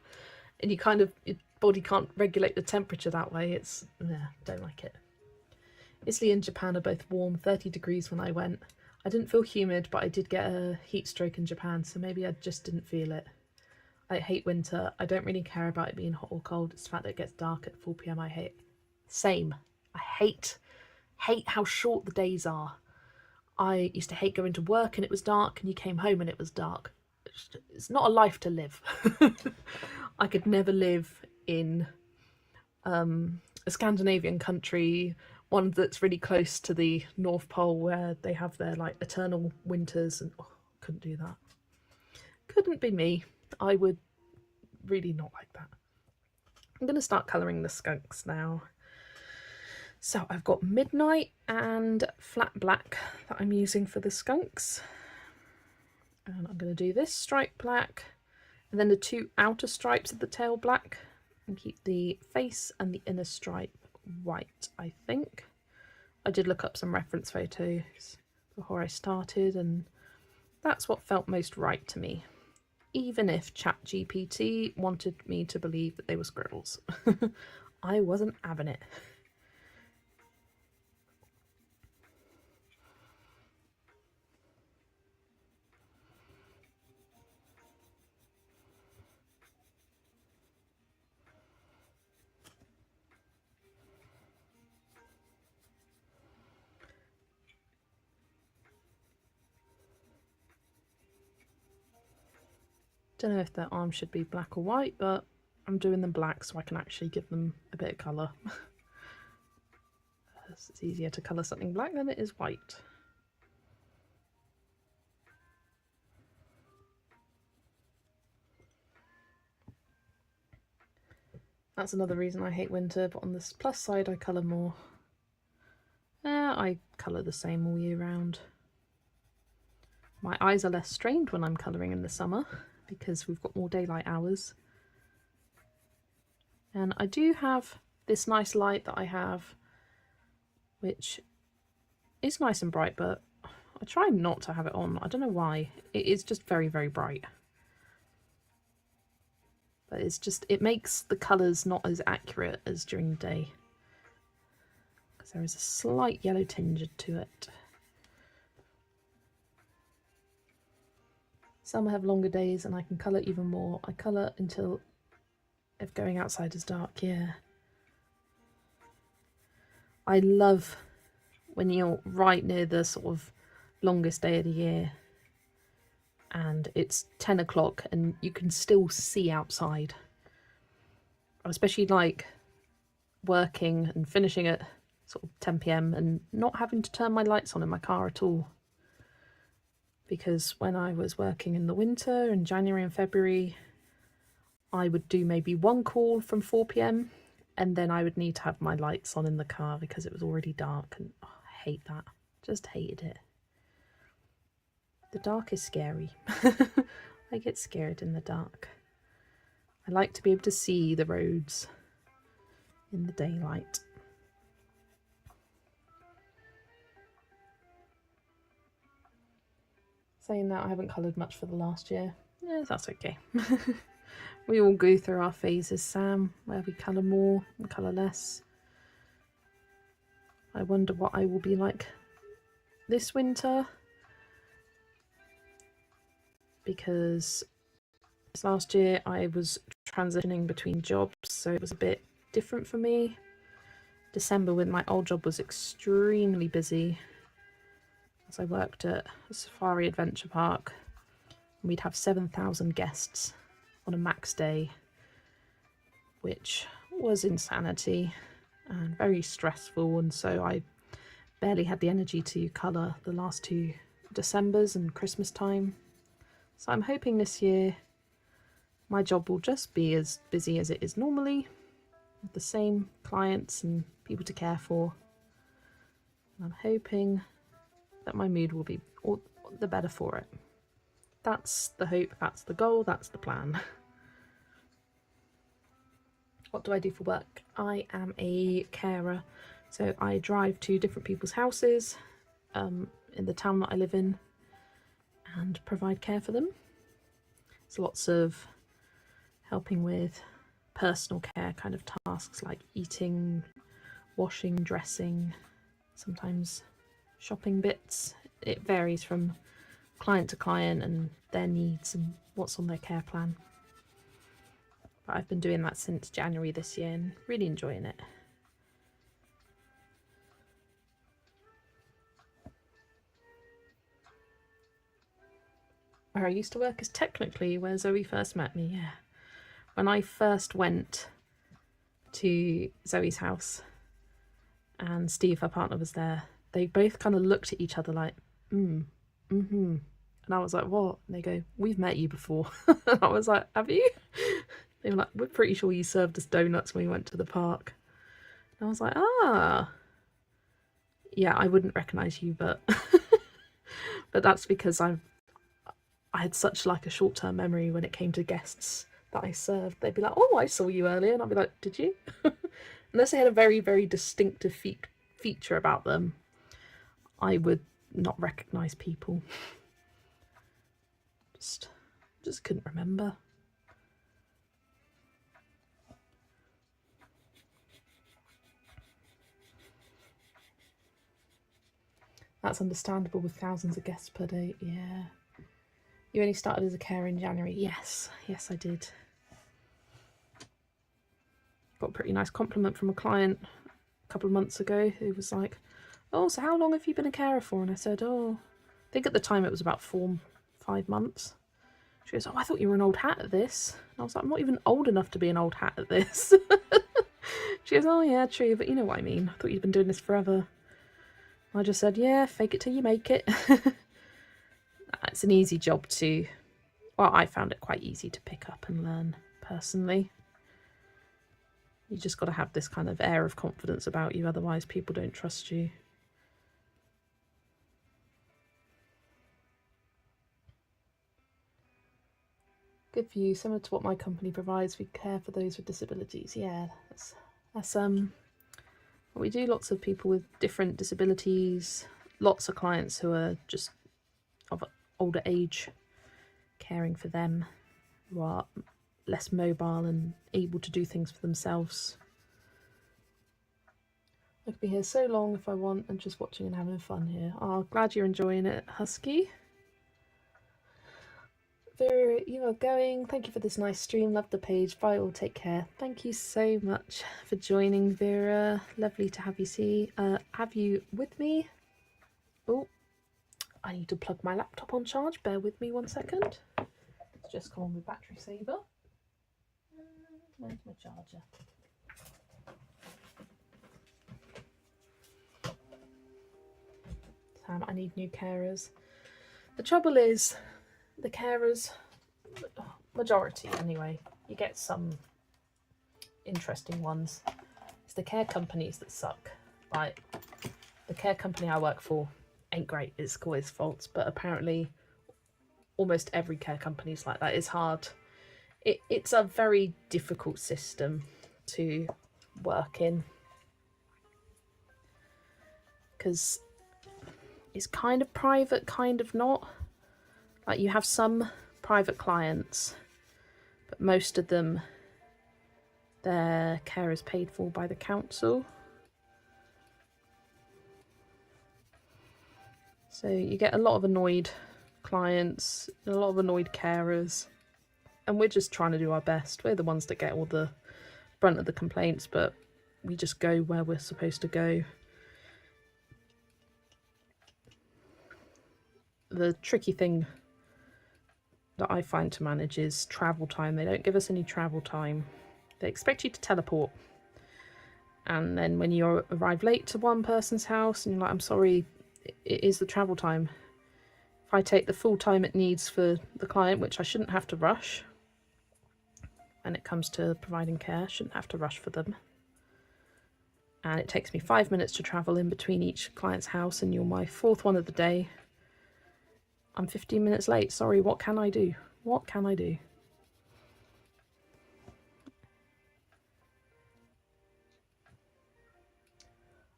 and you kind of, your body can't regulate the temperature that way. It's, yeah, don't like it. Italy and Japan are both warm, 30 degrees when I went. I didn't feel humid, but I did get a heat stroke in Japan, so maybe I just didn't feel it. I hate winter. I don't really care about it being hot or cold. It's the fact that it gets dark at 4 p.m. I hate. Same. I hate how short the days are. I used to hate going to work and it was dark, and you came home and it was dark. It's not a life to live. I could never live in a Scandinavian country, one that's really close to the North Pole, where they have their like eternal winters, and couldn't do that. Couldn't be me. I would really not like that. I'm going to start colouring the skunks now. So I've got Midnight and Flat Black that I'm using for the skunks. And I'm going to do this stripe black, and then the 2 outer stripes of the tail black, and keep the face and the inner stripe white, I think. I did look up some reference photos before I started, and that's what felt most right to me. Even if ChatGPT wanted me to believe that they were squirrels. I wasn't having it. Don't know if their arms should be black or white, but I'm doing them black so I can actually give them a bit of colour. It's easier to colour something black than it is white. That's another reason I hate winter, but on this plus side I colour more. I colour the same all year round. My eyes are less strained when I'm colouring in the summer because we've got more daylight hours. And I do have this nice light that I have, which is nice and bright, but I try not to have it on. I don't know why. It is just very, very bright. But it makes the colours not as accurate as during the day, because there is a slight yellow tinge to it. Some have longer days and I can colour even more. I colour until if going outside is dark, yeah. I love when you're right near the sort of longest day of the year and it's 10 o'clock and you can still see outside. I especially like working and finishing at sort of 10 p.m. and not having to turn my lights on in my car at all. Because when I was working in the winter in January and February, I would do maybe one call from 4 p.m. and then I would need to have my lights on in the car because it was already dark, and oh, I hate that. Just hated it. The dark is scary. I get scared in the dark. I like to be able to see the roads in the daylight. Saying that, I haven't coloured much for the last year. Yeah, that's okay. We all go through our phases, Sam, where we colour more and colour less. I wonder what I will be like this winter, because last year I was transitioning between jobs, so it was a bit different for me. December with my old job was extremely busy, as I worked at a safari adventure park, and we'd have 7,000 guests on a max day, which was insanity and very stressful, and so I barely had the energy to colour the last 2 Decembers and Christmas time. So I'm hoping this year my job will just be as busy as it is normally, with the same clients and people to care for. And I'm hoping that my mood will be all the better for it. That's the hope, that's the goal, that's the plan. What do I do for work? I am a carer, so I drive to different people's houses in the town that I live in and provide care for them. It's lots of helping with personal care kind of tasks like eating, washing, dressing, sometimes shopping bits. It varies from client to client and their needs and what's on their care plan. But I've been doing that since January this year and really enjoying it. Where I used to work is technically where Zoe first met me, yeah. When I first went to Zoe's house and Steve, her partner, was there, they both kind of looked at each other like, and I was like, what? And they go, we've met you before. And I was like, have you? They were like, we're pretty sure you served us donuts when we went to the park. And I was like, ah. Yeah, I wouldn't recognise you, but but that's because I had such like a short-term memory when it came to guests that I served. They'd be like, oh, I saw you earlier. And I'd be like, did you? Unless they had a very, very distinctive feature about them, I would not recognise people. Just couldn't remember. That's understandable with thousands of guests per day. Yeah. You only started as a carer in January. Yes, I did. Got a pretty nice compliment from a client a couple of months ago who was like, oh, so how long have you been a carer for? And I said, oh, I think at the time it was about 4-5 months. She goes, oh, I thought you were an old hat at this. And I was like, I'm not even old enough to be an old hat at this. She goes, oh yeah, true, but you know what I mean. I thought you'd been doing this forever. I just said, yeah, fake it till you make it. It's an easy job to, well, I found it quite easy to pick up and learn personally. You just got to have this kind of air of confidence about you, otherwise people don't trust you. Good for you. Similar to what my company provides, we care for those with disabilities. Yeah, that's what we do. Lots of people with different disabilities. Lots of clients who are just of older age, caring for them, who are less mobile and able to do things for themselves. I could be here so long if I want and just watching and having fun here. Oh, glad you're enjoying it, Husky. Vera, you are going. Thank you for this nice stream. Love the page. Bye all. Take care. Thank you so much for joining, Vera. Lovely to have you with me. Oh, I need to plug my laptop on charge. Bear with me 1 second. It's just come on with battery saver. Where's my charger? Sam, I need new carers. The trouble is, the carers, majority anyway, you get some interesting ones. It's the care companies that suck. Like, the care company I work for ain't great, it's always faults, but apparently almost every care company is like that. It's hard. It's a very difficult system to work in because it's kind of private, kind of not. Like, you have some private clients, but most of them, their care is paid for by the council. So you get a lot of annoyed clients, a lot of annoyed carers, and we're just trying to do our best. We're the ones that get all the brunt of the complaints, but we just go where we're supposed to go. The tricky thing that I find to manage is travel time. They don't give us any travel time. They expect you to teleport. And then when you arrive late to one person's house and you're like, I'm sorry, it is the travel time. If I take the full time it needs for the client, which I shouldn't have to rush, when it comes to providing care, I shouldn't have to rush for them. And it takes me 5 minutes to travel in between each client's house, and you're my fourth one of the day. I'm 15 minutes late. Sorry, what can I do? What can I do?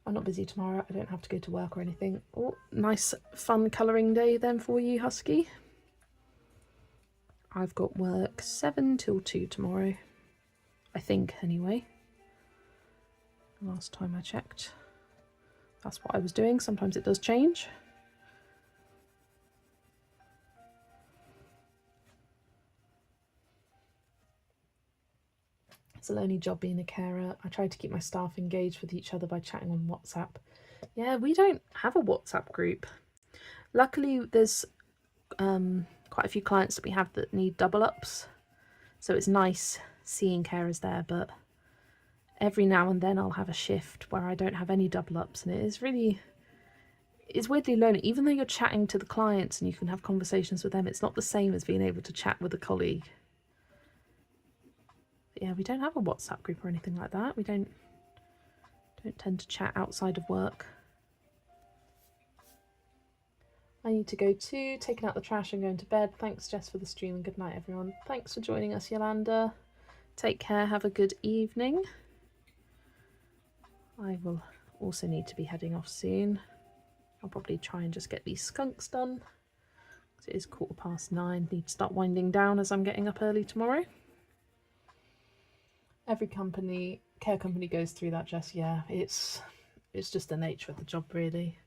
I'm not busy tomorrow. I don't have to go to work or anything. Oh, nice fun colouring day then for you, Husky. I've got work 7 till 2 tomorrow. I think, anyway. Last time I checked. That's what I was doing. Sometimes it does change. It's a lonely job being a carer. I try to keep my staff engaged with each other by chatting on WhatsApp. Yeah, we don't have a WhatsApp group. Luckily, there's quite a few clients that we have that need double ups. So it's nice seeing carers there, but every now and then I'll have a shift where I don't have any double ups, and it's weirdly lonely. Even though you're chatting to the clients and you can have conversations with them, it's not the same as being able to chat with a colleague. Yeah, we don't have a WhatsApp group or anything like that. We don't tend to chat outside of work. I need to go too, taking out the trash and going to bed. Thanks, Jess, for the stream, and good night, everyone. Thanks for joining us, Yolanda. Take care, have a good evening. I will also need to be heading off soon. I'll probably try and just get these skunks done, because it is 9:15. Need to start winding down as I'm getting up early tomorrow. Every care company goes through that, Jess. Yeah, it's just the nature of the job, really.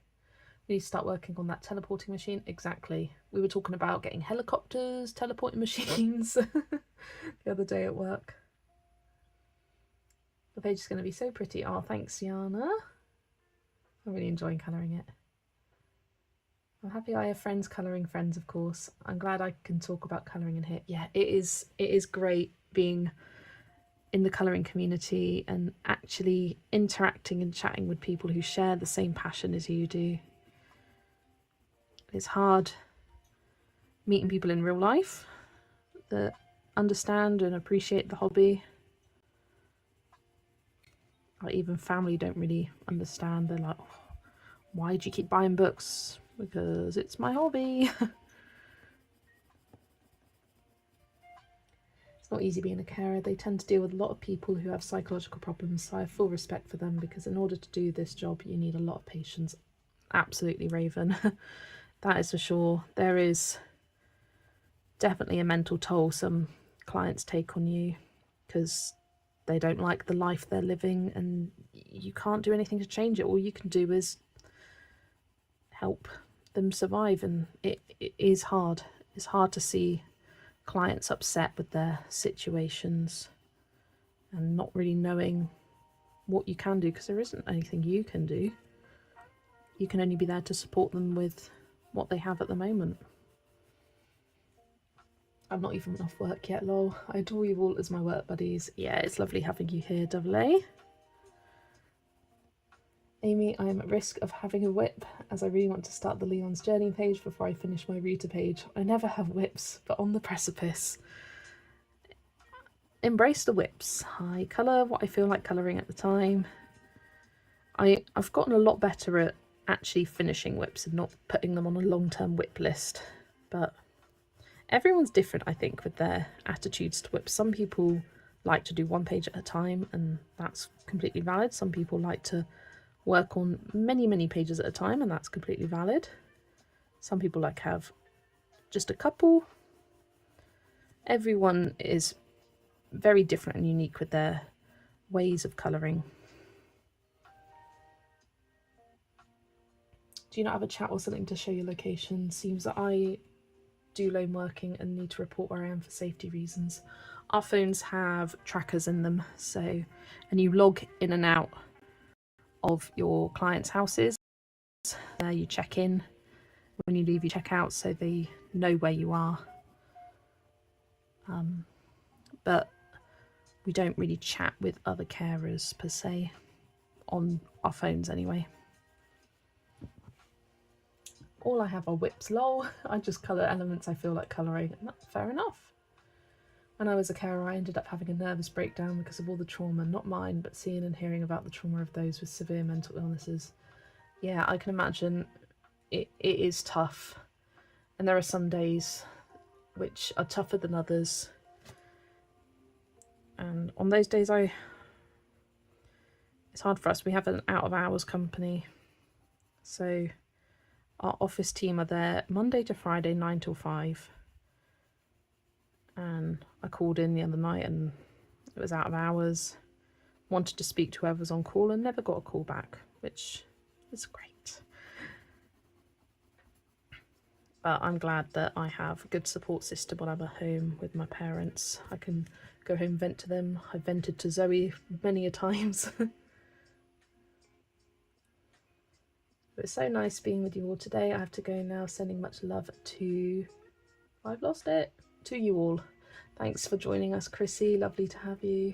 We need to start working on that teleporting machine. Exactly. We were talking about getting helicopters, teleporting machines the other day at work. The page is going to be so pretty. Oh, thanks, Yana. I'm really enjoying colouring it. I'm happy I have friends colouring friends, of course. I'm glad I can talk about colouring in here. Yeah, it is great being in the colouring community and actually interacting and chatting with people who share the same passion as you do. It's hard meeting people in real life that understand and appreciate the hobby. Like, even family don't really understand. They're like, oh, why do you keep buying books? Because it's my hobby. not easy being a carer. They tend to deal with a lot of people who have psychological problems, so I have full respect for them, because in order to do this job you need a lot of patience. Absolutely, Raven. That is for sure. There is definitely a mental toll some clients take on you, because they don't like the life they're living and you can't do anything to change it. All you can do is help them survive, and it is hard. It's hard to see clients upset with their situations and not really knowing what you can do, because there isn't anything you can do. You can only be there to support them with what they have at the moment. I'm not even off work yet, lol. I adore you all as my work buddies. Yeah, it's lovely having you here, Double A. Amy, I am at risk of having a whip, as I really want to start the Leon's Journey page before I finish my Rita page. I never have whips, but on the precipice. Embrace the whips. I colour what I feel like colouring at the time. I've gotten a lot better at actually finishing whips and not putting them on a long-term whip list, but everyone's different, I think, with their attitudes to whips. Some people like to do one page at a time, and that's completely valid. Some people like to work on many pages at a time, and that's completely valid. Some people like have just a couple. Everyone is very different and unique with their ways of colouring. Do you not have a chat or something to show your location? Seems that I do lone working and need to report where I am for safety reasons. Our phones have trackers in them, so, and you log in and out of your clients' houses. You check in. When you leave, you check out, so they know where you are. But we don't really chat with other carers per se, on our phones anyway. All I have are whips, lol. I just colour elements I feel like colouring, and that's fair enough. When I was a carer, I ended up having a nervous breakdown because of all the trauma, not mine, but seeing and hearing about the trauma of those with severe mental illnesses. Yeah, I can imagine it is tough. And there are some days which are tougher than others. And on those days, it's hard for us. We have an out-of-hours company. So our office team are there Monday to Friday, 9 till 5. And I called in the other night and it was out of hours. Wanted to speak to whoever's on call and never got a call back, which is great. But I'm glad that I have a good support system when I'm at home with my parents. I can go home, vent to them. I've vented to Zoe many a times. It was so nice being with you all today. I have to go now, sending much love to... I've lost it. To you all. Thanks for joining us, Chrissy. Lovely to have you.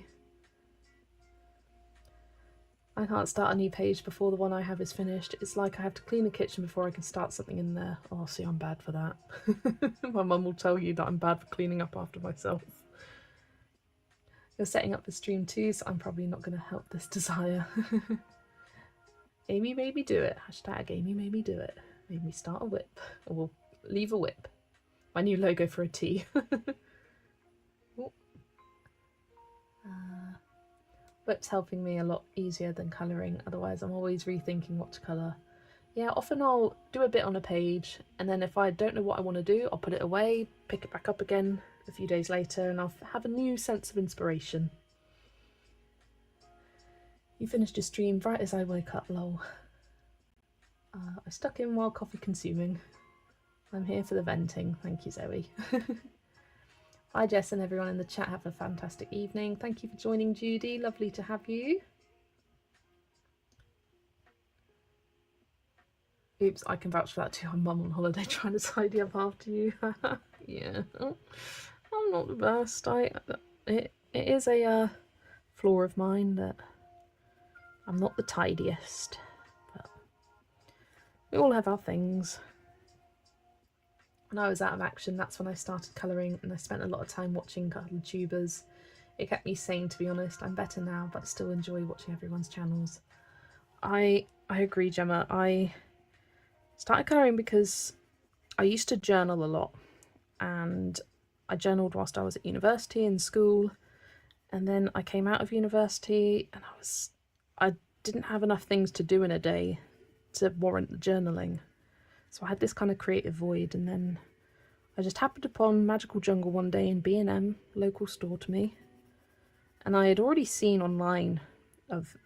I can't start a new page before the one I have is finished. It's like I have to clean the kitchen before I can start something in there. Oh, see, I'm bad for that. My mum will tell you that I'm bad for cleaning up after myself. You're setting up the stream too, so I'm probably not going to help this desire. Amy made me do it. Hashtag Amy made me do it. Made me start a whip. Or we'll leave a whip. My new logo for a tea. Whip's helping me a lot easier than colouring, otherwise I'm always rethinking what to colour. Yeah, often I'll do a bit on a page, and then if I don't know what I want to do, I'll put it away, pick it back up again a few days later, and I'll have a new sense of inspiration. You finished your stream right as I woke up, lol. I stuck in while coffee consuming. I'm here for the venting. Thank you, Zoe. Hi Jess and everyone in the chat, have a fantastic evening. Thank you for joining, Judy, lovely to have you. Oops, I can vouch for that too. I'm mum on holiday trying to tidy up after you. Yeah, I'm not the best. It is a flaw of mine that I'm not the tidiest, but we all have our things. When I was out of action, that's when I started colouring, and I spent a lot of time watching YouTubers. It kept me sane, to be honest. I'm better now, but I still enjoy watching everyone's channels. I agree, Gemma. I started colouring because I used to journal a lot, and I journaled whilst I was at university and school, and then I came out of university and I didn't have enough things to do in a day to warrant the journaling. So I had this kind of creative void, and then I just happened upon Magical Jungle one day in B&M, local store to me, and I had already seen online of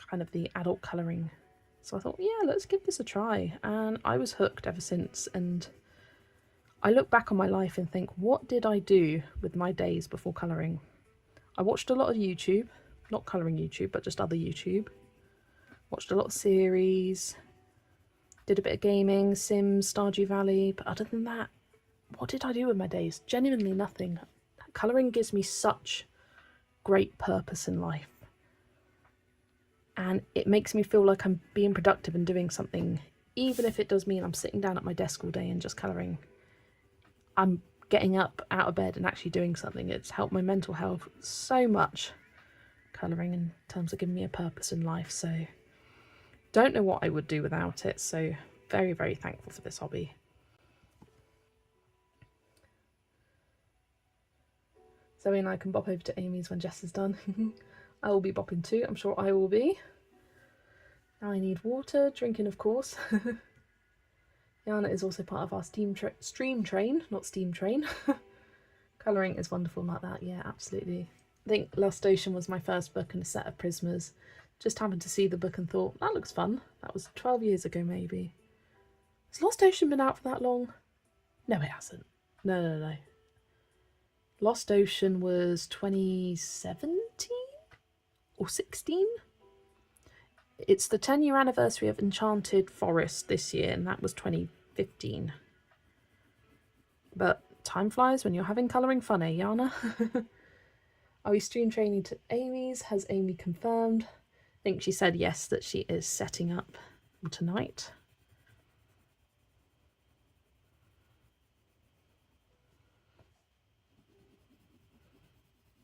kind of the adult colouring. So I thought, yeah, let's give this a try, and I was hooked ever since. And I look back on my life and think, what did I do with my days before colouring? I watched a lot of YouTube, not colouring YouTube, but just other YouTube. Watched a lot of series, did a bit of gaming, Sims, Stardew Valley, but other than that, what did I do with my days? Genuinely nothing. Colouring gives me such great purpose in life. And it makes me feel like I'm being productive and doing something, even if it does mean I'm sitting down at my desk all day and just colouring. I'm getting up out of bed and actually doing something. It's helped my mental health so much, colouring, in terms of giving me a purpose in life. So don't know what I would do without it. So very, very thankful for this hobby. Zoe and I can bop over to Amy's when Jess is done. I will be bopping too, I'm sure I will be. Now I need water, drinking of course. Yana is also part of our stream train, not steam train. Colouring is wonderful like that, yeah, absolutely. I think Lost Ocean was my first book and a set of Prismas. Just happened to see the book and thought, that looks fun. That was 12 years ago maybe. Has Lost Ocean been out for that long? No, it hasn't. No. Lost Ocean was 2017 or 16? It's the 10-year anniversary of Enchanted Forest this year, and that was 2015. But time flies when you're having colouring fun, eh, Yana? Are we stream training to Amy's? Has Amy confirmed? I think she said yes, that she is setting up tonight.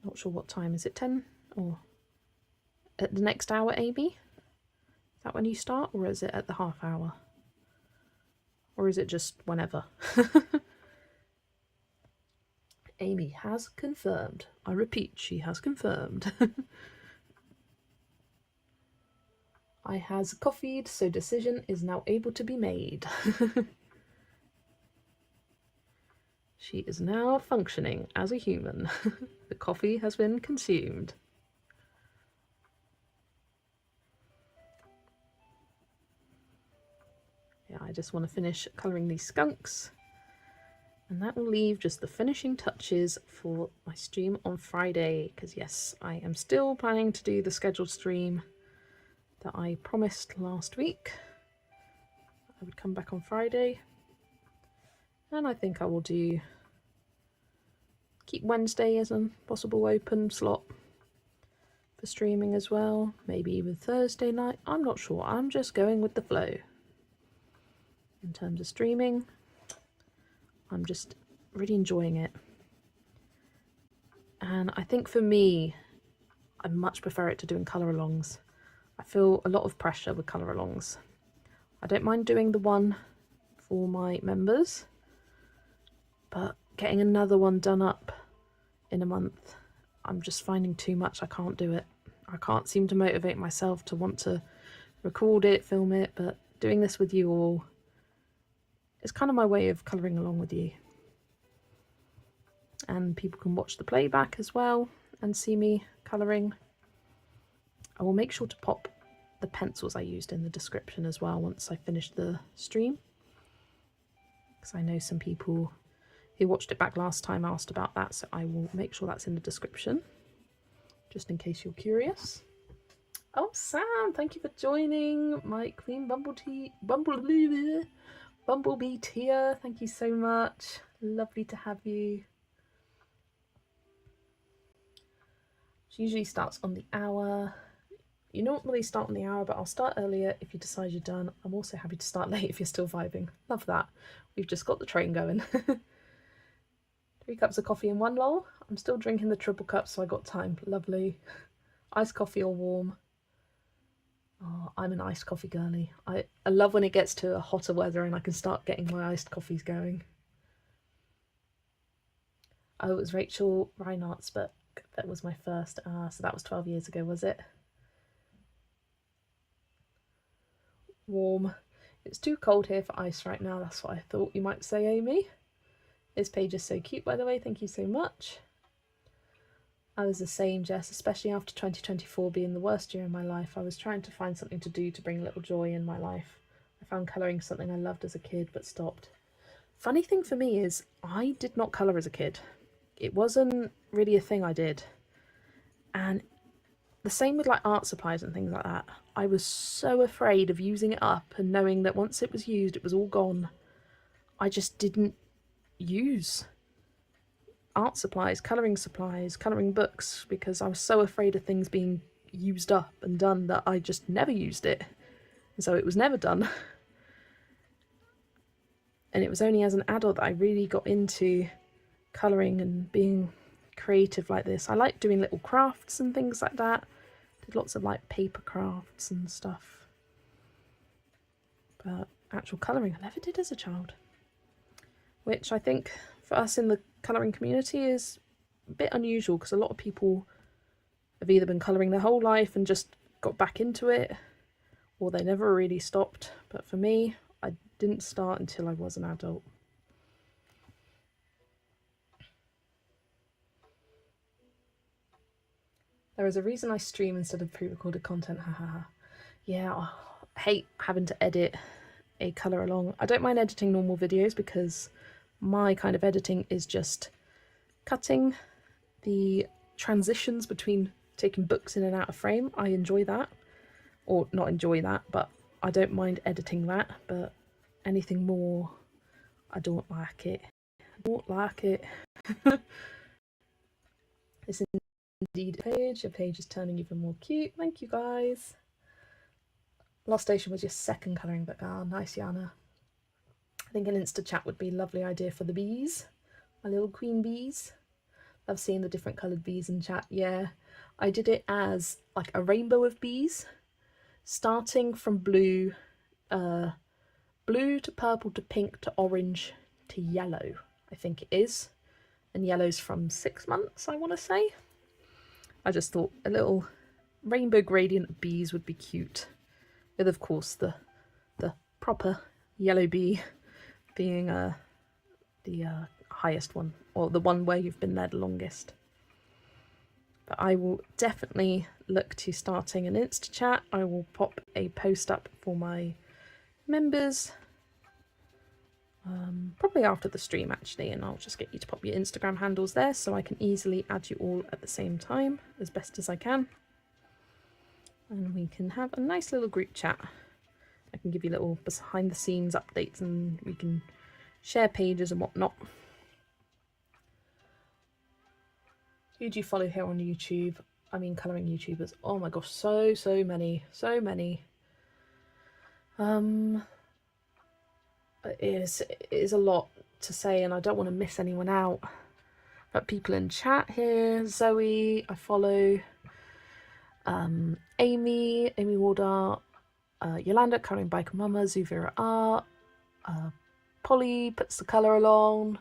Not sure what time. Is it 10 or at the next hour, Amy? Is that when you start, or is it at the half hour? Or is it just whenever? Amy has confirmed. I repeat, she has confirmed. I has coffeed, so decision is now able to be made. She is now functioning as a human. The coffee has been consumed. Yeah, I just want to finish colouring these skunks. And that will leave just the finishing touches for my stream on Friday. Because yes, I am still planning to do the scheduled stream that I promised last week. I would come back on Friday. And I think I will keep Wednesday as a possible open slot for streaming as well. Maybe even Thursday night. I'm not sure. I'm just going with the flow. In terms of streaming, I'm just really enjoying it. And I think for me, I much prefer it to doing colour alongs. I feel a lot of pressure with colour alongs. I don't mind doing the one for my members, but getting another one done up in a month, I'm just finding too much. I can't do it. I can't seem to motivate myself to want to record it, film it, but doing this with you all is kind of my way of colouring along with you. And people can watch the playback as well and see me colouring. I will make sure to pop the pencils I used in the description as well once I finish the stream, because I know some people who watched it back last time asked about that, so I will make sure that's in the description, just in case you're curious. Oh, Sam, thank you for joining. My Queen Bumblebee Tia, thank you so much. Lovely to have you. She usually starts on the hour. You normally start on the hour, but I'll start earlier if you decide you're done. I'm also happy to start late if you're still vibing. Love that. We've just got the train going. 3 cups of coffee in one, lol. I'm still drinking the triple cup, so I got time. Lovely. Iced coffee or warm? Oh, I'm an iced coffee girly. I love when it gets to a hotter weather and I can start getting my iced coffees going. Oh, it was Rachel Reinhardt's book. That was my first. So that was 12 years ago, was it? Warm. It's too cold here for ice right now. That's what I thought you might say, Amy. This page is so cute, by the way. Thank you so much. I was the same, Jess, especially after 2024 being the worst year in my life. I was trying to find something to do to bring a little joy in my life. I found colouring something I loved as a kid, but stopped. Funny thing for me is I did not colour as a kid. It wasn't really a thing I did. And the same with like art supplies and things like that. I was so afraid of using it up and knowing that once it was used, it was all gone. I just didn't use art supplies, colouring books, because I was so afraid of things being used up and done that I just never used it. And so it was never done. And it was only as an adult that I really got into colouring and being creative like this. I like doing little crafts and things like that. Did lots of like paper crafts and stuff. But actual colouring I never did as a child. Which I think for us in the colouring community is a bit unusual, because a lot of people have either been colouring their whole life and just got back into it, or they never really stopped. But for me, I didn't start until I was an adult. There is a reason I stream instead of pre-recorded content, haha. Yeah, I hate having to edit a colour along. I don't mind editing normal videos because my kind of editing is just cutting the transitions between taking books in and out of frame. I enjoy that. Or not enjoy that, but I don't mind editing that. But anything more, I don't like it. I don't like it. This is indeed a page. Your page is turning even more cute. Thank you, guys. Lost Station was your second colouring book. Ah, nice, Yana. I think an Insta chat would be a lovely idea for the bees. My little queen bees. Love seeing the different coloured bees in chat. Yeah, I did it as like a rainbow of bees, starting from blue to purple to pink to orange to yellow, I think it is. And yellow's from 6 months, I want to say. I just thought a little rainbow gradient of bees would be cute. With, of course, the proper yellow bee being the highest one, or the one where you've been there the longest. But I will definitely look to starting an Insta chat. I will pop a post up for my members, probably after the stream actually, and I'll just get you to pop your Instagram handles there so I can easily add you all at the same time as best as I can, and we can have a nice little group chat. I can give you little behind the scenes updates and we can share pages and whatnot. Who do you follow here on YouTube? I mean, colouring YouTubers. Oh my gosh, so many. It is a lot to say, and I don't want to miss anyone out. But people in chat here, Zoe, I follow. Amy Wardart, Yolanda, Colouring Biker Mama, Zuvira Art, Polly puts the colour along.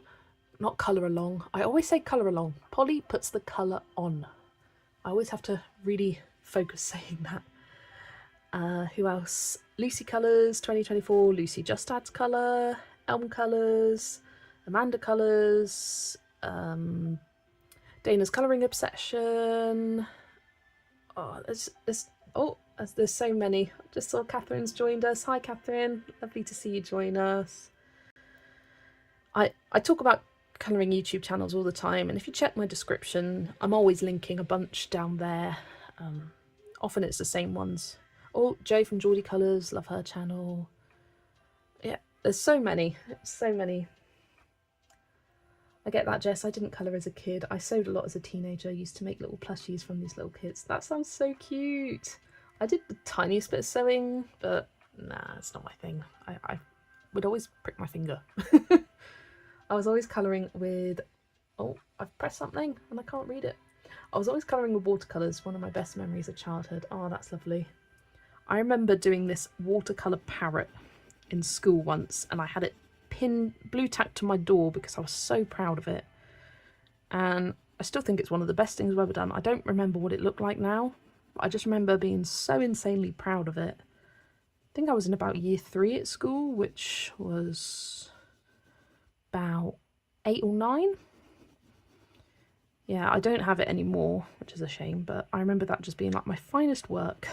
Not colour along. I always say colour along. Polly puts the colour on. I always have to really focus saying that. Who else? Lucy Colours 2024. Lucy just adds colour. Elm Colours. Amanda Colours. Dana's Colouring Obsession. Oh, there's so many. Just saw Catherine's joined us. Hi, Catherine. Lovely to see you join us. I talk about colouring YouTube channels all the time, and if you check my description, I'm always linking a bunch down there. Often it's the same ones. Oh, Jo from Geordie Colours, love her channel. Yeah, there's so many. I get that, Jess. I didn't colour as a kid. I sewed a lot as a teenager. I used to make little plushies from these little kids. That sounds so cute. I did the tiniest bit of sewing, but nah, it's not my thing. I would always prick my finger. I was always colouring with... Oh, I've pressed something and I can't read it. I was always colouring with watercolours, one of my best memories of childhood. Oh, that's lovely. I remember doing this watercolour parrot in school once, and I had it blue tacked to my door because I was so proud of it. and I still think it's one of the best things I've ever done. I don't remember what it looked like now, but I just remember being so insanely proud of it. I think I was in about year 3 at school, which was about 8 or 9. Yeah, I don't have it anymore, which is a shame, but I remember that just being like my finest work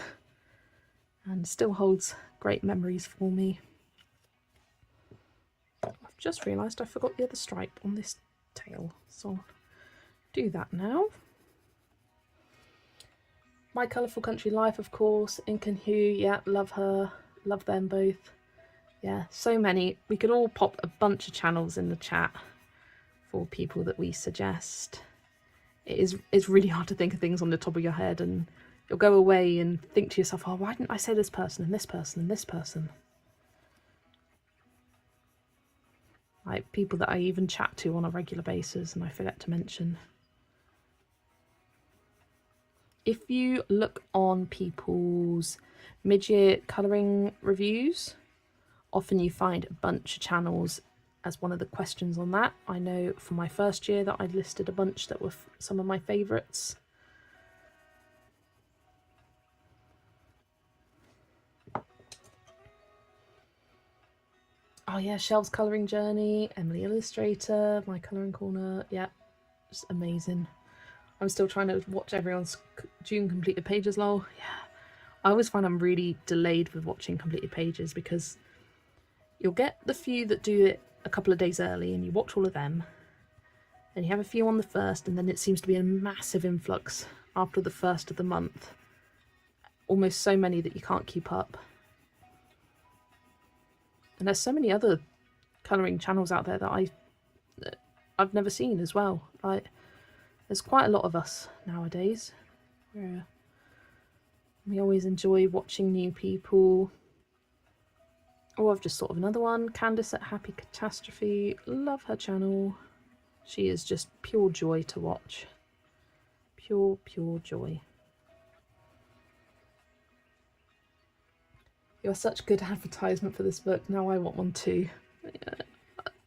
and still holds great memories for me. I've just realised I forgot the other stripe on this tail, so I'll do that now. My Colourful Country Life, of course, Ink and Hue, yeah, love her, love them both. Yeah, so many. We could all pop a bunch of channels in the chat for people that we suggest. It's really hard to think of things on the top of your head, and you'll go away and think to yourself, oh, why didn't I say this person and this person and this person? Like people that I even chat to on a regular basis and I forget to mention. If you look on people's mid-year colouring reviews, often you find a bunch of channels as one of the questions on that. I know for my first year that I listed a bunch that were some of my favourites. Oh yeah, Shelves Colouring Journey, Emily Illustrator, My Colouring Corner, yeah, just amazing. I'm still trying to watch everyone's June completed pages lol. Yeah, I always find I'm really delayed with watching completed pages because you'll get the few that do it a couple of days early and you watch all of them, and you have a few on the first, and then it seems to be a massive influx after the first of the month. Almost so many that you can't keep up. And there's so many other colouring channels out there that I've never seen as well. Like, there's quite a lot of us nowadays. Yeah. We always enjoy watching new people. Oh, I've just thought of another one. Candice at Happy Catastrophe. Love her channel. She is just pure joy to watch. Pure joy. You're such good advertisement for this book. Now I want one too.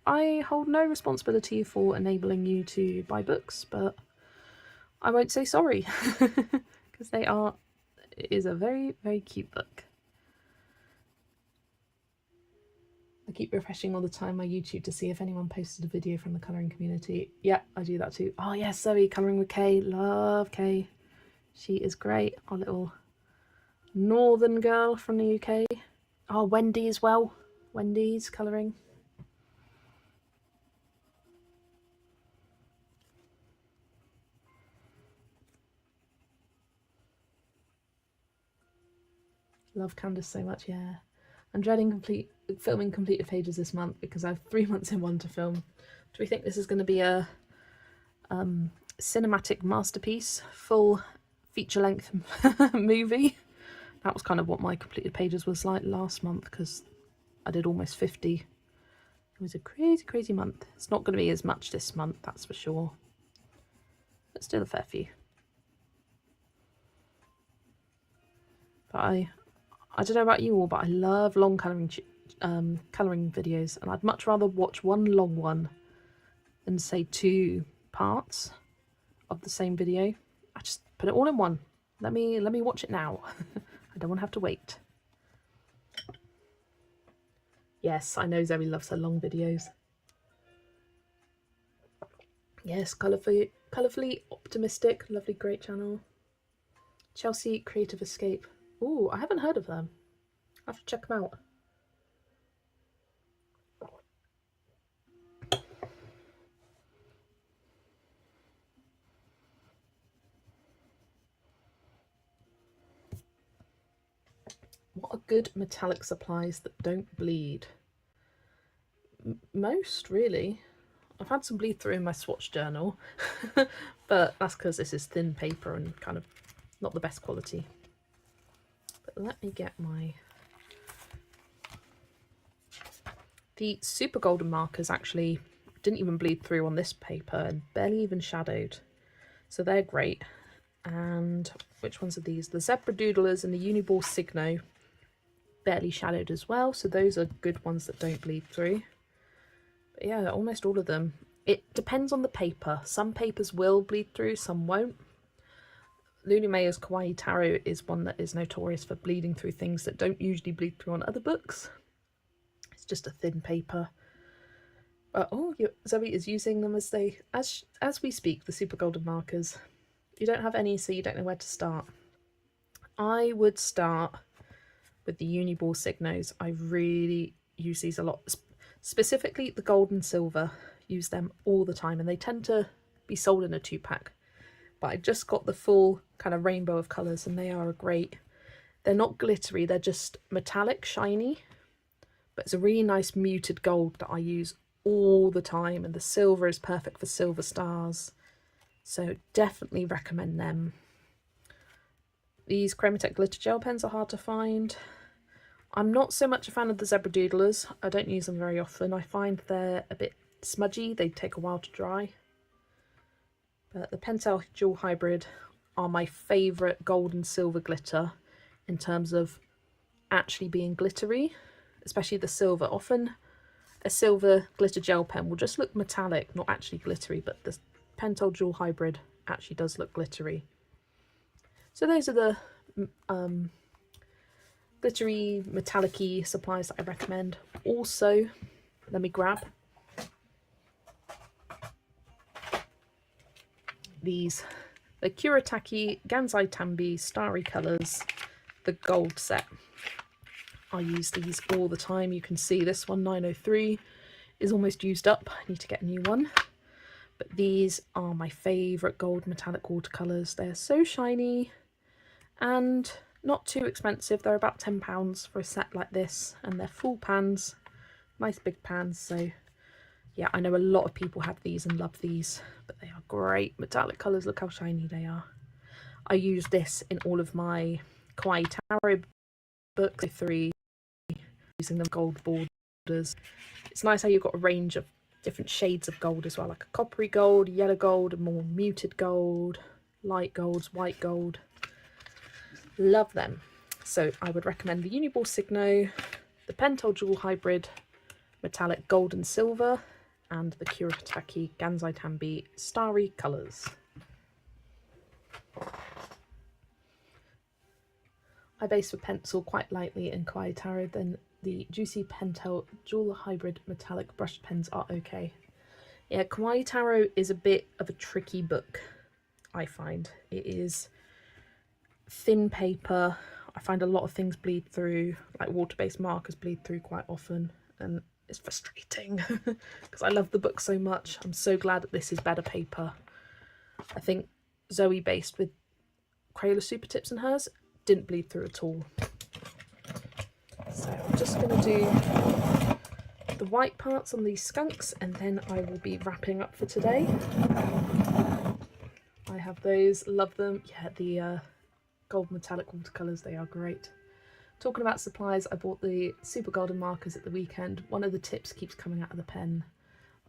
I hold no responsibility for enabling you to buy books, but I won't say sorry because it is a very, very cute book. I keep refreshing all the time my YouTube to see if anyone posted a video from the colouring community. Yeah, I do that too. Oh yes, Zoe, Colouring with Kay. Love Kay. She is great. Our little northern girl from the UK. Oh, Wendy as well. Wendy's colouring. Love Candice so much, yeah. I'm dreading filming completed pages this month because I have 3 months in one to film. Do we think this is going to be a cinematic masterpiece, full feature-length movie? That was kind of what my completed pages was like last month because I did almost 50. It was a crazy month. It's not going to be as much this month, that's for sure. But still a fair few. But I don't know about you all, but I love long colouring videos, and I'd much rather watch one long one than say 2 parts of the same video. I just put it all in one. Let me watch it now. I don't want to have to wait. Yes, I know Zoe loves her long videos. Yes, colourfully optimistic, lovely, great channel. Chelsea Creative Escape. Ooh, I haven't heard of them. I have to check them out. What are good metallic supplies that don't bleed? Most, really. I've had some bleed through in my swatch journal, but that's because this is thin paper and kind of not the best quality. But let me get the super golden markers actually didn't even bleed through on this paper and barely even shadowed. So they're great. And which ones are these? The Zebra Doodlers and the Uniball Signo barely shadowed as well. So those are good ones that don't bleed through. But yeah, almost all of them. It depends on the paper. Some papers will bleed through, some won't. Lulu Mayo's Kawaii Taro is one that is notorious for bleeding through things that don't usually bleed through on other books. It's just a thin paper. Zoe is using them as we speak, the super golden markers. You don't have any, so you don't know where to start. I would start with the Uniball Signos. I really use these a lot, specifically the gold and silver. Use them all the time, and they tend to be sold in a 2-pack. But I just got the full kind of rainbow of colours, and they are great. They're not glittery, they're just metallic, shiny. But it's a really nice muted gold that I use all the time, and the silver is perfect for silver stars. So definitely recommend them. These Chromatech glitter gel pens are hard to find. I'm not so much a fan of the Zebra Doodlers. I don't use them very often. I find they're a bit smudgy. They take a while to dry. But the Pentel Jewel Hybrid are my favourite gold and silver glitter in terms of actually being glittery, especially the silver. Often a silver glitter gel pen will just look metallic, not actually glittery, but the Pentel Jewel Hybrid actually does look glittery. So those are the glittery, metallic-y supplies that I recommend. Also, let me grab these. The Kuretake Gansai Tambi Starry Colours, the gold set. I use these all the time. You can see this one, 903, is almost used up. I need to get a new one. But these are my favourite gold metallic watercolours. They're so shiny and not too expensive. They're about £10 for a set like this, and they're full pans, nice big pans. So yeah, I know a lot of people have these and love these, but they are great metallic colours. Look how shiny they are. I use this in all of my Kawaii Taro books, 3, using them gold borders. It's nice how you've got a range of different shades of gold as well, like a coppery gold, yellow gold, a more muted gold, light golds, white gold. Love them. So I would recommend the Uniball Signo, the Pentel Jewel Hybrid metallic gold and silver, and the Kuretake Gansai Tambi Starry Colours. I base with pencil quite lightly in Kawaii Taro, then the Juicy Pentel Jewel Hybrid metallic brushed pens are okay. Yeah, Kawaii Taro is a bit of a tricky book, I find. It is thin paper. I find a lot of things bleed through, like water-based markers bleed through quite often, and it's frustrating because I love the book so much. I'm so glad that this is better paper. I think Zoe, based with Crayola Super Tips in hers, didn't bleed through at all. So I'm just going to do the white parts on these skunks, and then I will be wrapping up for today. I have those, love them. Yeah, the gold metallic watercolours, they are great. Talking about supplies, I bought the super golden markers at the weekend. One of the tips keeps coming out of the pen.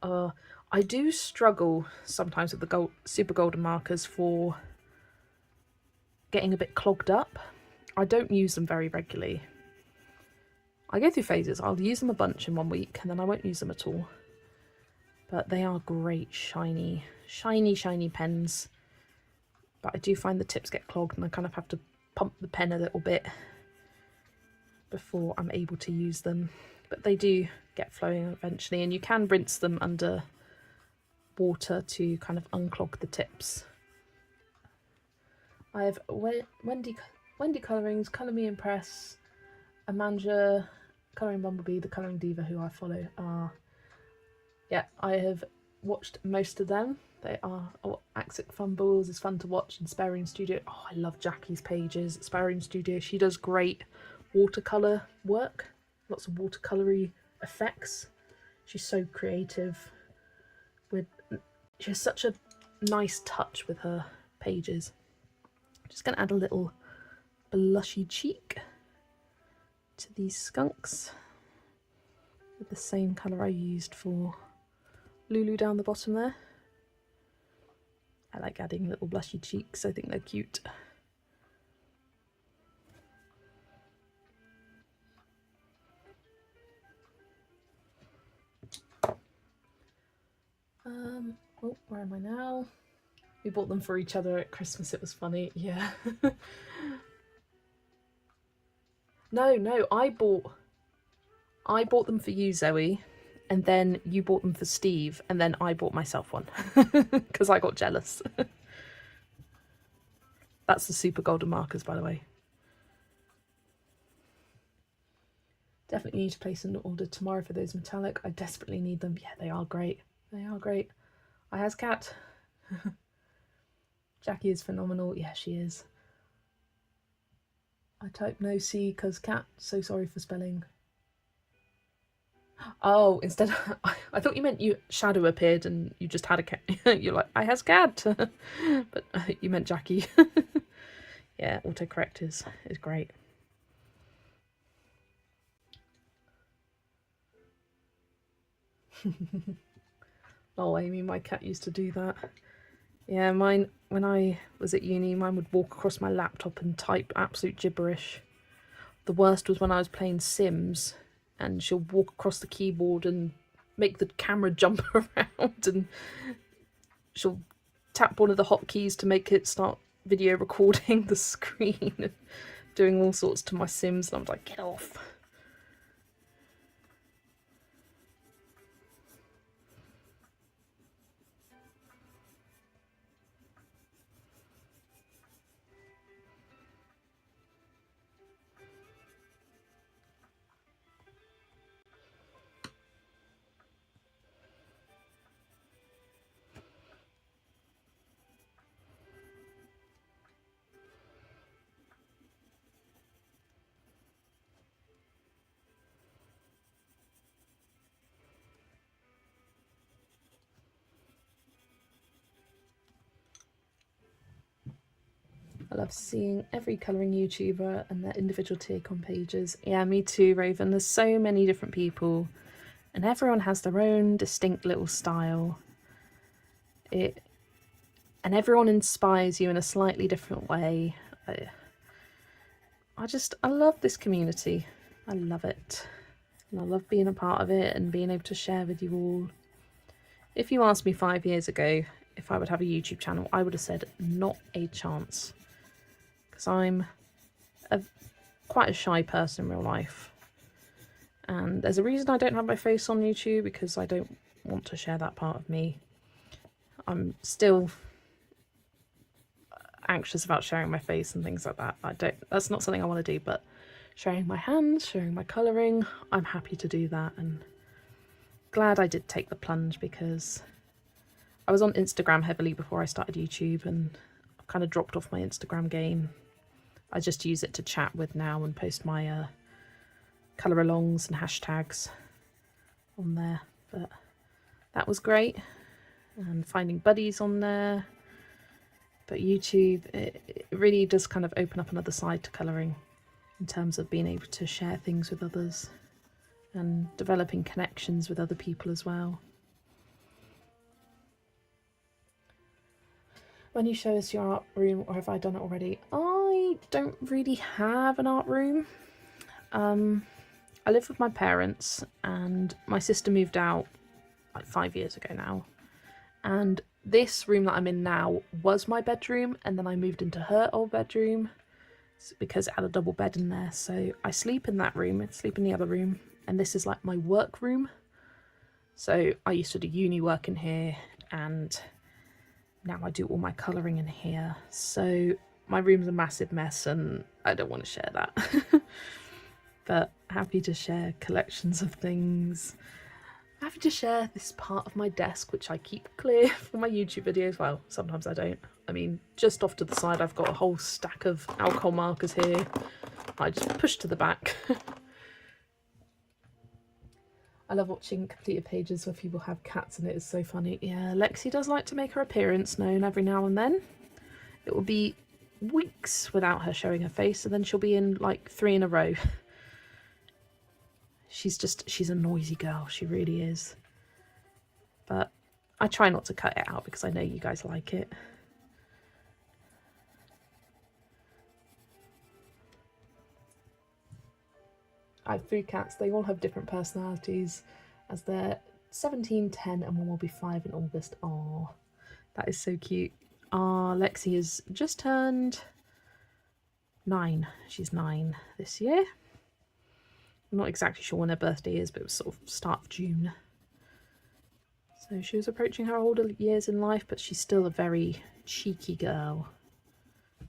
I do struggle sometimes with the super golden markers for getting a bit clogged up. I don't use them very regularly. I go through phases. I'll use them a bunch in 1 week and then I won't use them at all. But they are great, shiny, shiny pens. But I do find the tips get clogged and I kind of have to pump the pen a little bit before I'm able to use them. But they do get flowing eventually, and you can rinse them under water to kind of unclog the tips. I have Wendy Colourings, Colour Me Impress, Amanja, Colouring Bumblebee, the Colouring Diva who I follow. Yeah, I have watched most of them. They are Axic Fumbles is fun to watch, and Spare Room Studio. Oh, I love Jackie's pages at Spare Room Studio. She does great watercolour work, lots of watercolory effects. She's so creative. She has such a nice touch with her pages. I'm just going to add a little blushy cheek to these skunks with the same colour I used for Lulu down the bottom there. I like adding little blushy cheeks, I think they're cute. Oh, where am I now? We bought them for each other at Christmas. It was funny. Yeah. No, I bought them for you, Zoe, and then you bought them for Steve, and then I bought myself one because I got jealous. That's the super golden markers, by the way. Definitely need to place an order tomorrow for those metallic. I desperately need them. Yeah, they are great. They are great. I has cat. Jackie is phenomenal. Yeah, she is. I type no C because cat. So sorry for spelling. Oh, instead of, I thought you meant you shadow appeared and you just had a cat. You're like, I has cat. But you meant Jackie. Yeah, autocorrect is great. Oh, Amy, my cat used to do that. Yeah, mine, when I was at uni, mine would walk across my laptop and type absolute gibberish. The worst was when I was playing Sims and she'll walk across the keyboard and make the camera jump around, and she'll tap one of the hotkeys to make it start video recording the screen, doing all sorts to my Sims, and I'm like, get off. I love seeing every colouring YouTuber and their individual take-on pages. Yeah, me too, Raven. There's so many different people and everyone has their own distinct little style. And everyone inspires you in a slightly different way. I love this community. I love it. And I love being a part of it and being able to share with you all. If you asked me 5 years ago if I would have a YouTube channel, I would have said not a chance. Because I'm quite a shy person in real life. And there's a reason I don't have my face on YouTube, because I don't want to share that part of me. I'm still anxious about sharing my face and things like that. That's not something I want to do, but sharing my hands, sharing my colouring, I'm happy to do that, and glad I did take the plunge, because I was on Instagram heavily before I started YouTube and I've kind of dropped off my Instagram game. I just use it to chat with now and post my colour alongs and hashtags on there, but that was great, and finding buddies on there. But YouTube, it really does kind of open up another side to colouring in terms of being able to share things with others and developing connections with other people as well. When you show us your art room, or have I done it already? I don't really have an art room. I live with my parents, and my sister moved out like 5 years ago now. And this room that I'm in now was my bedroom, and then I moved into her old bedroom because it had a double bed in there. So I sleep in that room, I sleep in the other room, and this is like my work room. So I used to do uni work in here, and now I do all my colouring in here. So my room's a massive mess and I don't want to share that. But happy to share collections of things. Happy to share this part of my desk, which I keep clear for my YouTube videos. Well, sometimes I don't. I mean, just off to the side, I've got a whole stack of alcohol markers here. I just push to the back. I love watching completed pages where people have cats in it. It's so funny. Yeah, Lexi does like to make her appearance known every now and then. It will be weeks without her showing her face, and then she'll be in like 3 in a row. She's a noisy girl, she really is. But I try not to cut it out because I know you guys like it. I have 3 cats. They all have different personalities, as they're 17, 10, and one will be 5 in August. Oh, that is so cute. Lexi has just turned 9. She's 9 this year. I'm not exactly sure when her birthday is, but it was sort of start of June. So she was approaching her older years in life, but she's still a very cheeky girl.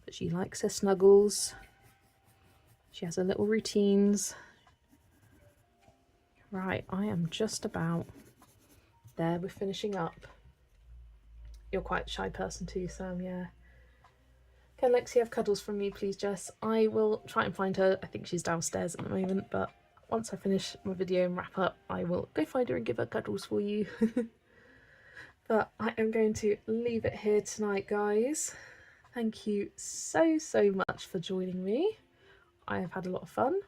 But she likes her snuggles. She has her little routines. Right, I am just about there. We're finishing up. You're quite a shy person too, Sam, yeah. Can Lexi have cuddles from me, please, Jess? I will try and find her. I think she's downstairs at the moment, but once I finish my video and wrap up, I will go find her and give her cuddles for you. But I am going to leave it here tonight, guys. Thank you so much for joining me. I have had a lot of fun.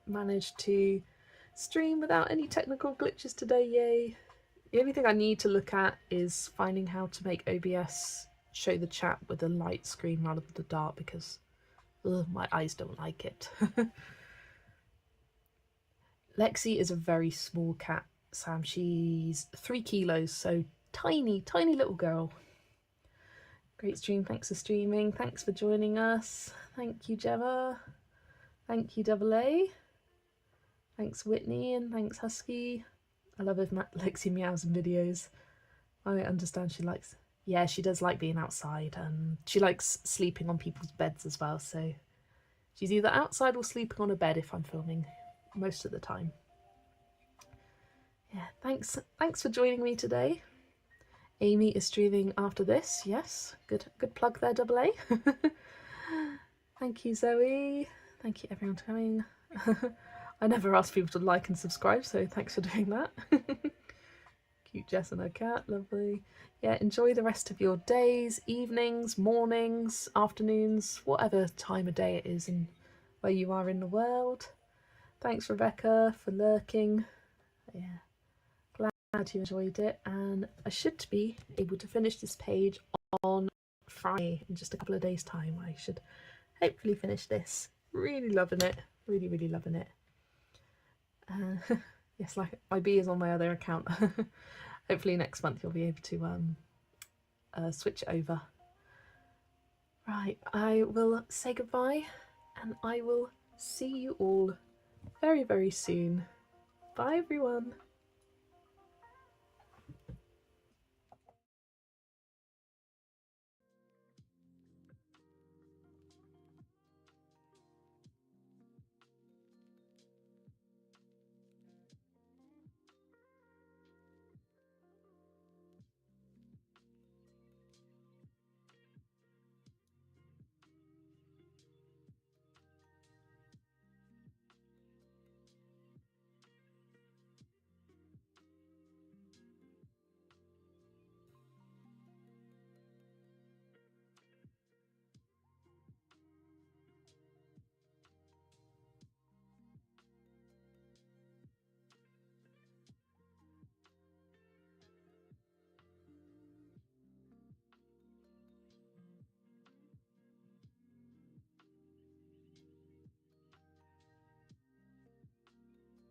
Managed to stream without any technical glitches today, yay. The only thing I need to look at is finding how to make OBS show the chat with a light screen rather than the dark, because my eyes don't like it. Lexi is a very small cat, Sam. She's 3 kilos, so tiny little girl. Great stream, thanks for streaming, thanks for joining us. Thank you, Gemma. Thank you, Double A. Thanks, Whitney, and thanks, Husky. I love if Lexi meows in videos. I understand she likes... Yeah, she does like being outside, and she likes sleeping on people's beds as well, so she's either outside or sleeping on a bed if I'm filming, most of the time. Yeah, thanks for joining me today. Amy is streaming after this, yes. Good plug there, Double A. Thank you, Zoe. Thank you, everyone, for coming. I never ask people to like and subscribe, so thanks for doing that. Cute Jess and her cat, lovely. Yeah, enjoy the rest of your days, evenings, mornings, afternoons, whatever time of day it is and where you are in the world. Thanks, Rebecca, for lurking. Yeah, glad you enjoyed it, and I should be able to finish this page on Friday in just a couple of days' time. I should hopefully finish this. Really loving it, really loving it. Yes, like my bee is on my other account. Hopefully next month you'll be able to switch over. Right, I will say goodbye, and I will see you all very soon. Bye, everyone.